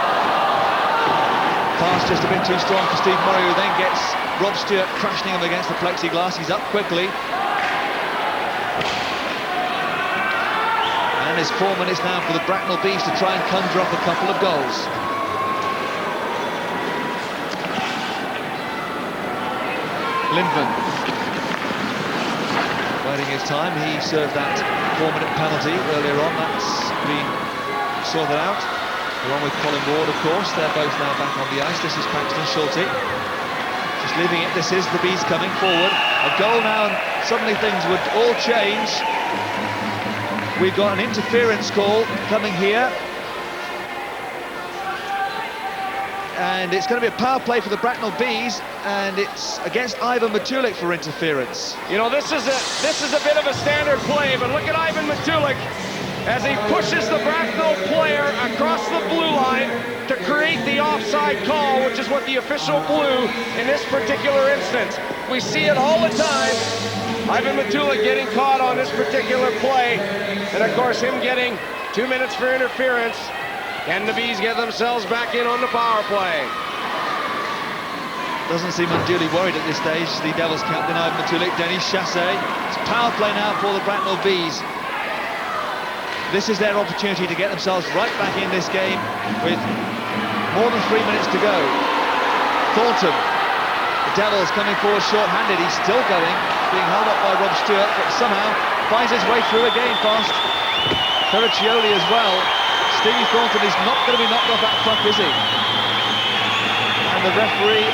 pass just a bit too strong for Steve Murray, who then gets Rob Stewart crashing him against the plexiglass. He's up quickly. And it's 4 minutes now for the Bracknell Bees to try and conjure up a couple of goals. Lindman waiting his time. He served that 4-minute penalty earlier on. That's been sorted out, along with Colin Ward, of course. They're both now back on the ice. This is Paxton Schulte. Just leaving it. This is the Bees coming forward. A goal now, and suddenly things would all change. We've got an interference call coming here. And it's going to be a power play for the Bracknell Bees, and it's against Ivan Matulik for interference. You know, this is a bit of a standard play, but look at Ivan Matulik as he pushes the Bracknell player across the blue line to create the offside call, which is what the official blew in this particular instance. We see it all the time. Ivan Matulik getting caught on this particular play, and of course him getting 2 minutes for interference. Can the Bees get themselves back in on the power play? Doesn't seem unduly worried at this stage, the Devils captain Ivan Matulik. Denis Chassé. It's power play now for the Bracknell Bees. This is their opportunity to get themselves right back in this game with more than 3 minutes to go. Thornton, the Devils coming forward short-handed. He's still going, being held up by Rob Stewart, but somehow finds his way through again fast. Ferriccioli as well. Stevie Thornton is not going to be knocked off that puck, is he? And the referee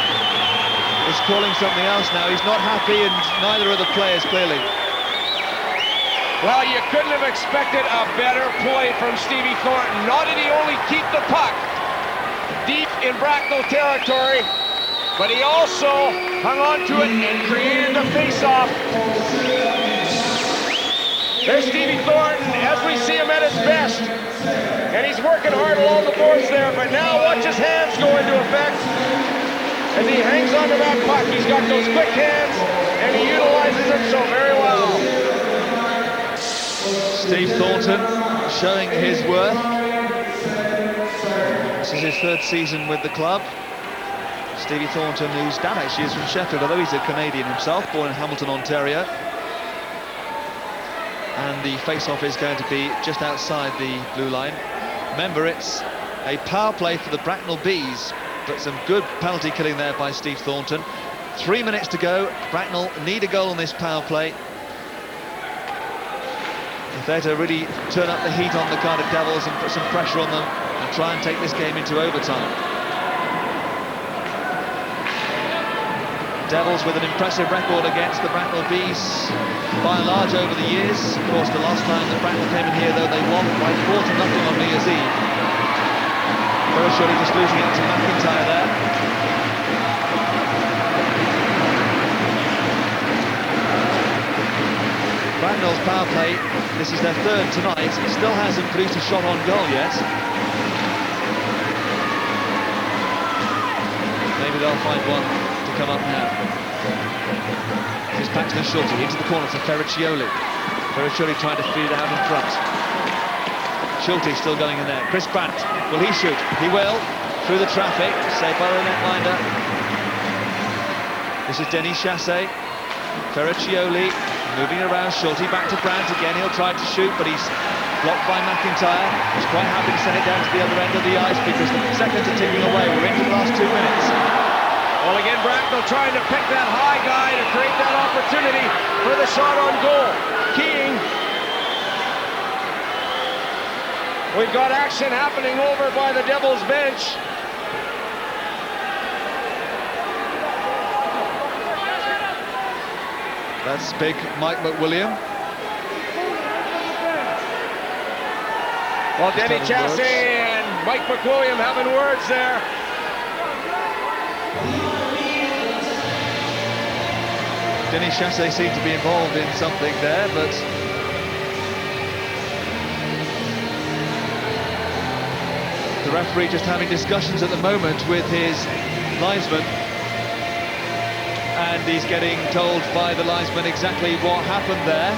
is calling something else now. He's not happy, and neither are the players, clearly. Well, you couldn't have expected a better play from Stevie Thornton. Not did he only keep the puck deep in Bracknell territory, but he also hung on to it and created the face-off. There's Stevie Thornton as we see him at his best. And he's working hard along the boards there, but now watch his hands go into effect. As he hangs onto that puck, he's got those quick hands, and he utilizes them so very well. Steve Thornton showing his worth. This is his 3rd season with the club. Stevie Thornton, whose dad actually is from Sheffield, although he's a Canadian himself, born in Hamilton, Ontario. And the face-off is going to be just outside the blue line. Remember, it's a power play for the Bracknell Bees, but some good penalty killing there by Steve Thornton. 3 minutes to go. Bracknell need a goal on this power play if they're to really turn up the heat on the Cardiff Devils and put some pressure on them and try and take this game into overtime. Devils with an impressive record against the Bracknell Bees by and large over the years. Of course, the last time that Bracknell came in here, though, they won by 4-0 on New Year's Eve. Ferriccioli just losing out to McIntyre there. Bracknell's power play, this is their third tonight, still hasn't produced a shot on goal yet. Maybe they'll find one to come up now. This is Paxton Schulte into the corner to Ferriccioli. Ferriccioli trying to feed it out in front. Schulte still going in there. Chris Brandt, will he shoot? He will. Through the traffic, saved by the netminder. This is Denis Chassé. Ferriccioli moving around. Schulte back to Brandt again. He'll try to shoot, but he's blocked by McIntyre. He's quite happy to send it down to the other end of the ice because the seconds are ticking away. We're into the last 2 minutes. Well, again, Bracknell trying to pick that high guy to create that opportunity for the shot on goal. Keating. We've got action happening over by the Devils bench. That's big Mike McWilliam. Well, Denis Chassé and Mike McWilliam having words there. Denis Chassé seemed to be involved in something there, but the referee just having discussions at the moment with his linesman, and he's getting told by the linesman exactly what happened there.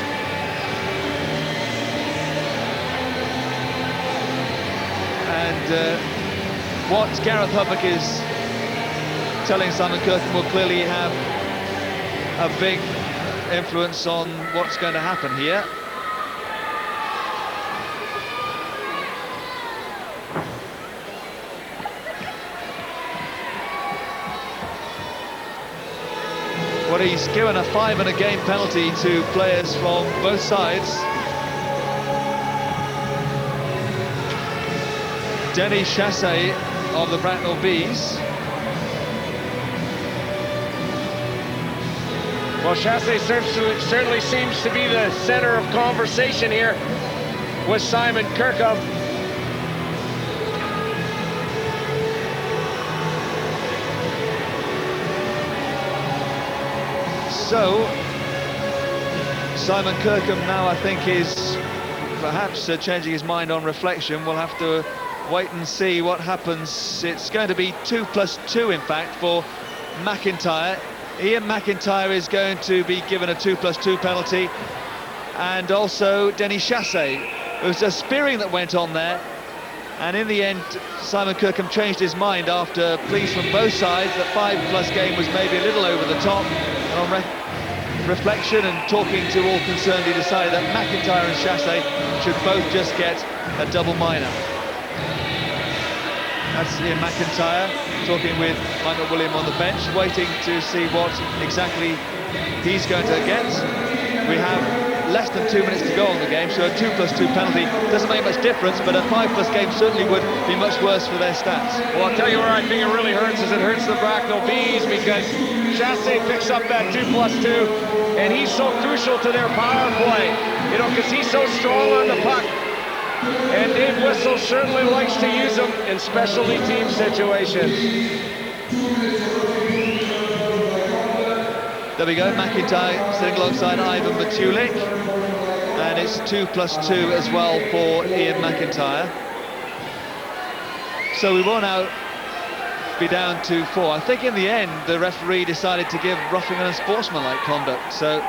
And what Gareth Hubbock is telling Simon Kirkham will clearly have a big influence on what's going to happen here. Well, he's given a 5-in-a-game penalty to players from both sides. Denis Chassé of the Bracknell Bees. Well, Chassé certainly seems to be the center of conversation here with Simon Kirkham. So, Simon Kirkham now, I think, is perhaps changing his mind on reflection. We'll have to wait and see what happens. It's going to be 2+2, in fact, for McIntyre. Ian McIntyre is going to be given a 2+2 penalty, and also Denis Chassé. It was a spearing that went on there, and in the end Simon Kirkham changed his mind after pleas from both sides that 5+ game was maybe a little over the top, and on reflection and talking to all concerned, he decided that McIntyre and Chassé should both just get a double minor. That's Ian McIntyre talking with Mike McWilliam on the bench, waiting to see what exactly he's going to get. We have less than 2 minutes to go on the game, so a 2+2 penalty doesn't make much difference, but a 5+ game certainly would be much worse for their stats. Well, I'll tell you where I think it really hurts is it hurts the Bracknell Bees, because Chassé picks up that 2+2, and he's so crucial to their power play, you know, because he's so strong on the puck. And Dave Whistle certainly likes to use him in specialty team situations. There we go, McIntyre sitting alongside Ivan Matulik, and it's 2+2 as well for Ian McIntyre. So we will now be down to 4. I think in the end the referee decided to give roughing and unsportsmanlike conduct, so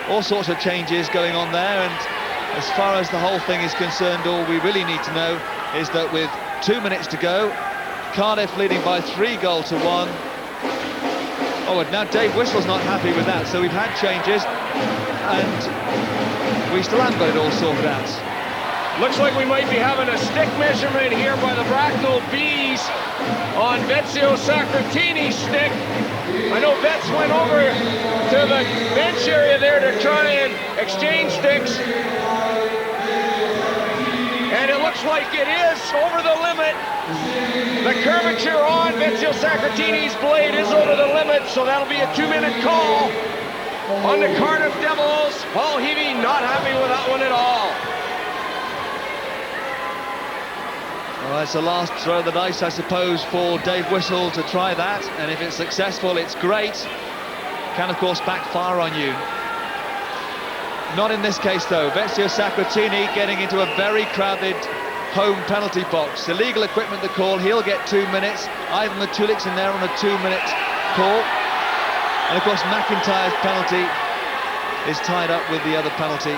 all sorts of changes going on there, and as far as the whole thing is concerned, all we really need to know is that with 2 minutes to go, Cardiff leading by 3-1. Oh, and now Dave Whistle's not happy with that, so we've had changes, and we still haven't got it all sorted out. Looks like we might be having a stick measurement here by the Bracknell Bees on Vezio Sacratini's stick. I know Vets went over to the bench area there to try and exchange sticks. And it looks like it is over the limit. The curvature on Vezio Sacratini's blade is over the limit, so that'll be a 2-minute call on the Cardiff Devils. Paul Heavey not happy with that one at all. Well, it's the last throw of the dice, I suppose, for Dave Whistle to try that, and if it's successful, it's great. Can, of course, backfire on you. Not in this case, though. Vezio Sacratini getting into a very crowded home penalty box. Illegal equipment to call. He'll get 2 minutes. Ivan Matulik's in there on a 2-minute call. And of course, McIntyre's penalty is tied up with the other penalty.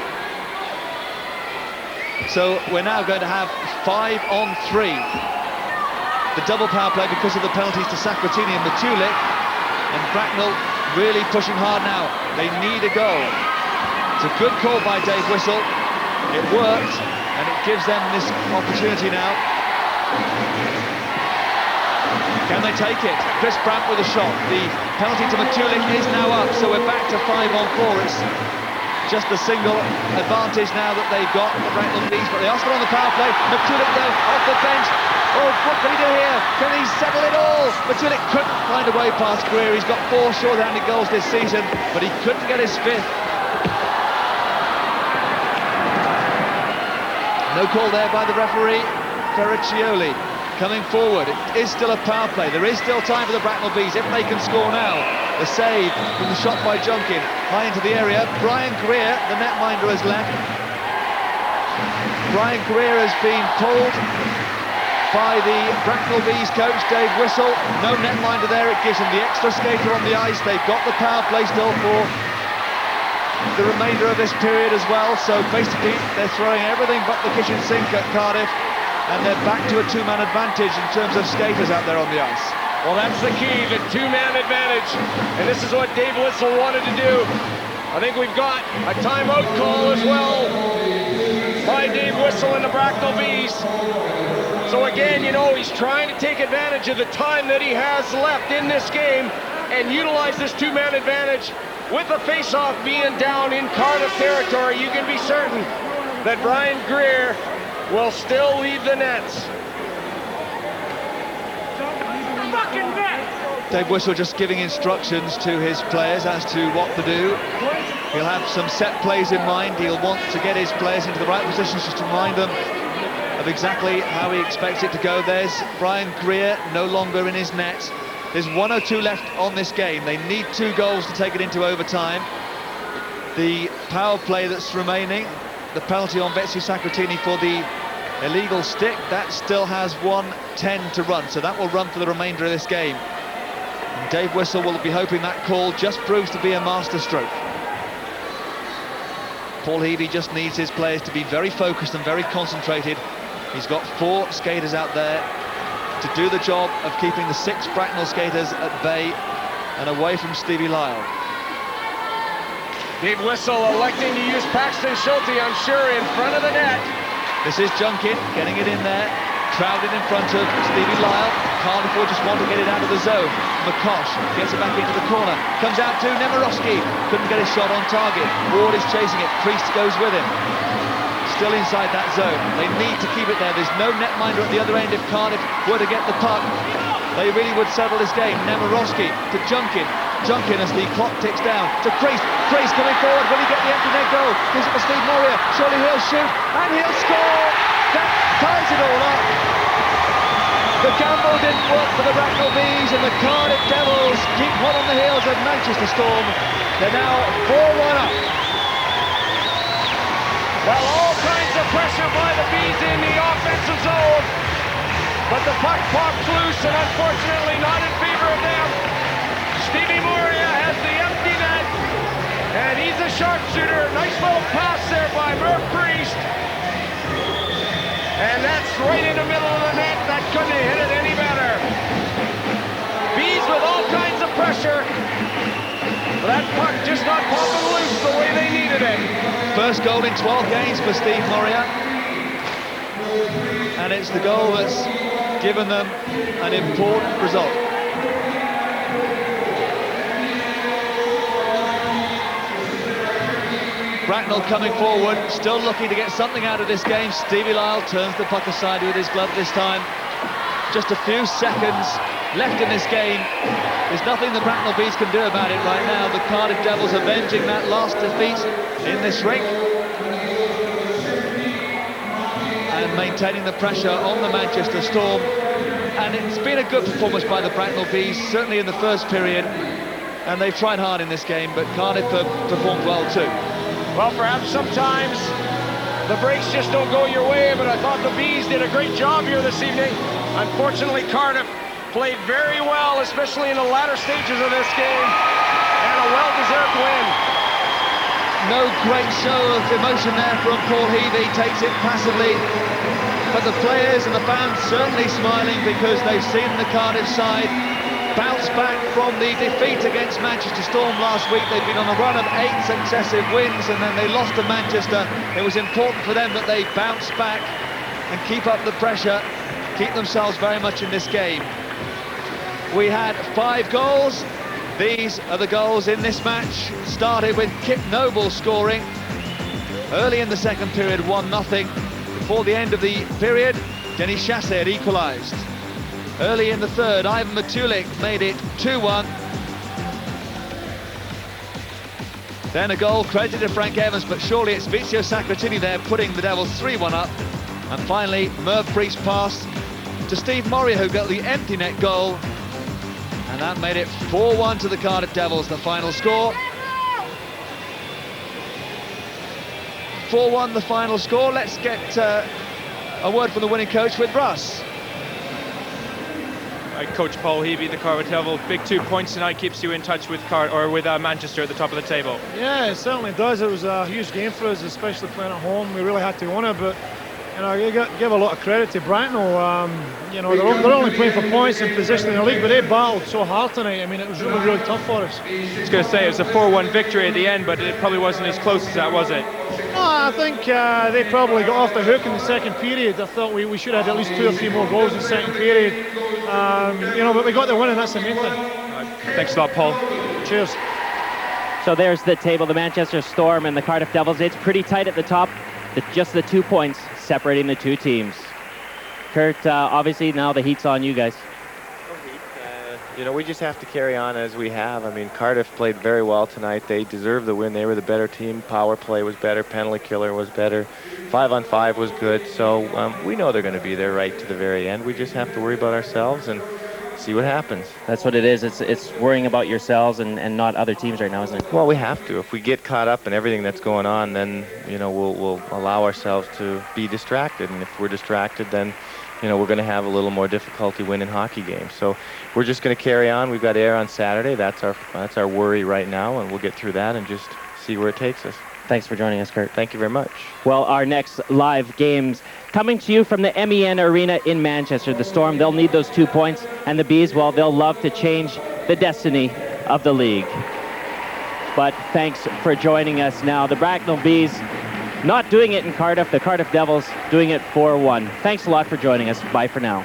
So we're now going to have 5-on-3. The double power play because of the penalties to Sacratini and Matulik. And Bracknell really pushing hard now. They need a goal. It's a good call by Dave Whistle. It worked, and it gives them this opportunity now. Can they take it? Chris Brandt with a shot. The penalty to Matulik is now up, so we're back to 5-on-4. It's just a single advantage now that they've got, the Bracknell Bees, but they are still on the power play. Matulik though, off the bench. Oh, what can he do here? Can he settle it all? Matulik couldn't find a way past Greer. He's got 4 short-handed goals this season, but he couldn't get his 5th. No call there by the referee, Ferriccioli. Coming forward, it is still a power play. There is still time for the Bracknell Bees if they can score now. The save from the shot by Junkin, high into the area. Brian Greer, the netminder, has left. Brian Greer has been pulled by the Bracknell Bees coach, Dave Whistle. No netminder there, it gives them the extra skater on the ice. They've got the power play still for the remainder of this period as well. So basically, they're throwing everything but the kitchen sink at Cardiff. And they're back to a 2-man advantage in terms of skaters out there on the ice. Well, that's the key, the 2-man advantage. And this is what Dave Whistle wanted to do. I think we've got a timeout call as well by Dave Whistle and the Bracknell Bees. So again, you know, he's trying to take advantage of the time that he has left in this game and utilize this 2-man advantage. With the face-off being down in Cardiff territory, you can be certain that Brian Greer will still lead the nets. Dave Whistle just giving instructions to his players as to what to do. He'll have some set plays in mind. He'll want to get his players into the right positions just to remind them of exactly how he expects it to go. There's Brian Greer no longer in his net. There's 1:02 left on this game. They need 2 goals to take it into overtime. The power play that's remaining, the penalty on Vezio Sacratini for the illegal stick, that still has 1:10 to run, so that will run for the remainder of this game. And Dave Whistle will be hoping that call just proves to be a masterstroke. Paul Heavey just needs his players to be very focused and very concentrated. He's got 4 skaters out there to do the job of keeping the 6 Bracknell skaters at bay and away from Stevie Lyle. Dave Whistle electing to use Paxton Schulte, I'm sure, in front of the net. This is Junkin getting it in there, crowded in front of Stevie Lyle. Cardiff will just want to get it out of the zone. McCosh gets it back into the corner, comes out to Nemirovsky, couldn't get his shot on target. Ward is chasing it, Priest goes with him. Still inside that zone, they need to keep it there. There's no netminder at the other end if Cardiff were to get the puck. They really would settle this game. Nemirovsky to Junkin. Junkin as the clock ticks down to Priest. Priest coming forward. Will he get the empty net goal? Gives it to Steve Moria. Surely he'll shoot and he'll score. That ties it all up. The gamble didn't work for the Bracknell Bees, and the Cardiff Devils keep hot on the heels of Manchester Storm. They're now 4-1 up. Well, all kinds of pressure by the Bees in the offensive zone. But the puck pops loose, and unfortunately not in favor of them. Stevie Moria has the empty net, and he's a sharpshooter. Nice little pass there by Murph Priest. And that's right in the middle of the net. That couldn't have hit it any better. Bees with all kinds of pressure. But that puck just not popping loose the way they needed it. First goal in 12 games for Steve Moria. And it's the goal that's given them an important result. Bracknell coming forward, still looking to get something out of this game. Stevie Lyle turns the puck aside with his glove this time. Just a few seconds left in this game. There's nothing the Bracknell Bees can do about it right now. The Cardiff Devils avenging that last defeat in this rink and maintaining the pressure on the Manchester Storm. And it's been a good performance by the Bracknell Bees, certainly in the first period, and they've tried hard in this game, but Cardiff have performed well too. Well, perhaps sometimes the breaks just don't go your way, but I thought the Bees did a great job here this evening. Unfortunately, Cardiff played very well, especially in the latter stages of this game, and a well-deserved win. No great show of emotion there from Paul Heavey, takes it passively. But the players and the fans certainly smiling because they've seen the Cardiff side bounce back from the defeat against Manchester Storm last week. They've been on a run of 8 successive wins and then they lost to Manchester. It was important for them that they bounce back and keep up the pressure, keep themselves very much in this game. We had 5 goals. These are the goals in this match. Started with Kip Noble scoring early in the second period, 1-0. Before the end of the period, Denis Chassé had equalised. Early in the third, Ivan Matulik made it 2-1. Then a goal credited to Frank Evans, but surely it's Vizio Sacratini there putting the Devils 3-1 up. And finally, Merv Priest passed to Steve Moria, who got the empty net goal. And that made it 4-1 to the Cardiff Devils, the final score. 4-1 the final score. Let's get a word from the winning coach with Russ. Coach Paul Heavey, the Cardiff Devils. Big 2 points tonight keeps you in touch with Manchester at the top of the table. Yeah, it certainly does. It was a huge game for us, especially playing at home. We really had to win it, but you know, you give a lot of credit to Bracknell. You know, they're only playing for points and position in the league, but they battled so hard tonight. I mean, it was really tough for us. I was going to say it was a 4-1 victory at the end, but it probably wasn't as close as that, was it? No, I think they probably got off the hook in the second period. I thought we should have had at least 2 or 3 more goals in the second period. You know, but we got the win, and that's the main thing. Thanks a lot, Paul. Cheers. So there's the table, the Manchester Storm and the Cardiff Devils. It's pretty tight at the top, just the 2 points separating the 2 teams. Kurt, obviously now the heat's on you guys. You know, we just have to carry on as we have. I mean, Cardiff played very well tonight. They deserved the win. They were the better team. Power play was better. Penalty killer was better. 5-on-5 was good. So we know they're going to be there right to the very end. We just have to worry about ourselves and see what happens. That's what it is. It's worrying about yourselves and not other teams right now, isn't it? Well, we have to. If we get caught up in everything that's going on, then, you know, we'll allow ourselves to be distracted. And if we're distracted, then, you know, we're going to have a little more difficulty winning hockey games. So we're just going to carry on. We've got Air on Saturday. That's our worry right now, and we'll get through that and just see where it takes us. Thanks for joining us, Kurt. Thank you very much. Well, our next live games coming to you from the MEN Arena in Manchester. The Storm, they'll need those 2 points, and the Bees, well, they'll love to change the destiny of the league. But thanks for joining us now. The Bracknell Bees not doing it in Cardiff. The Cardiff Devils doing it 4-1. Thanks a lot for joining us. Bye for now.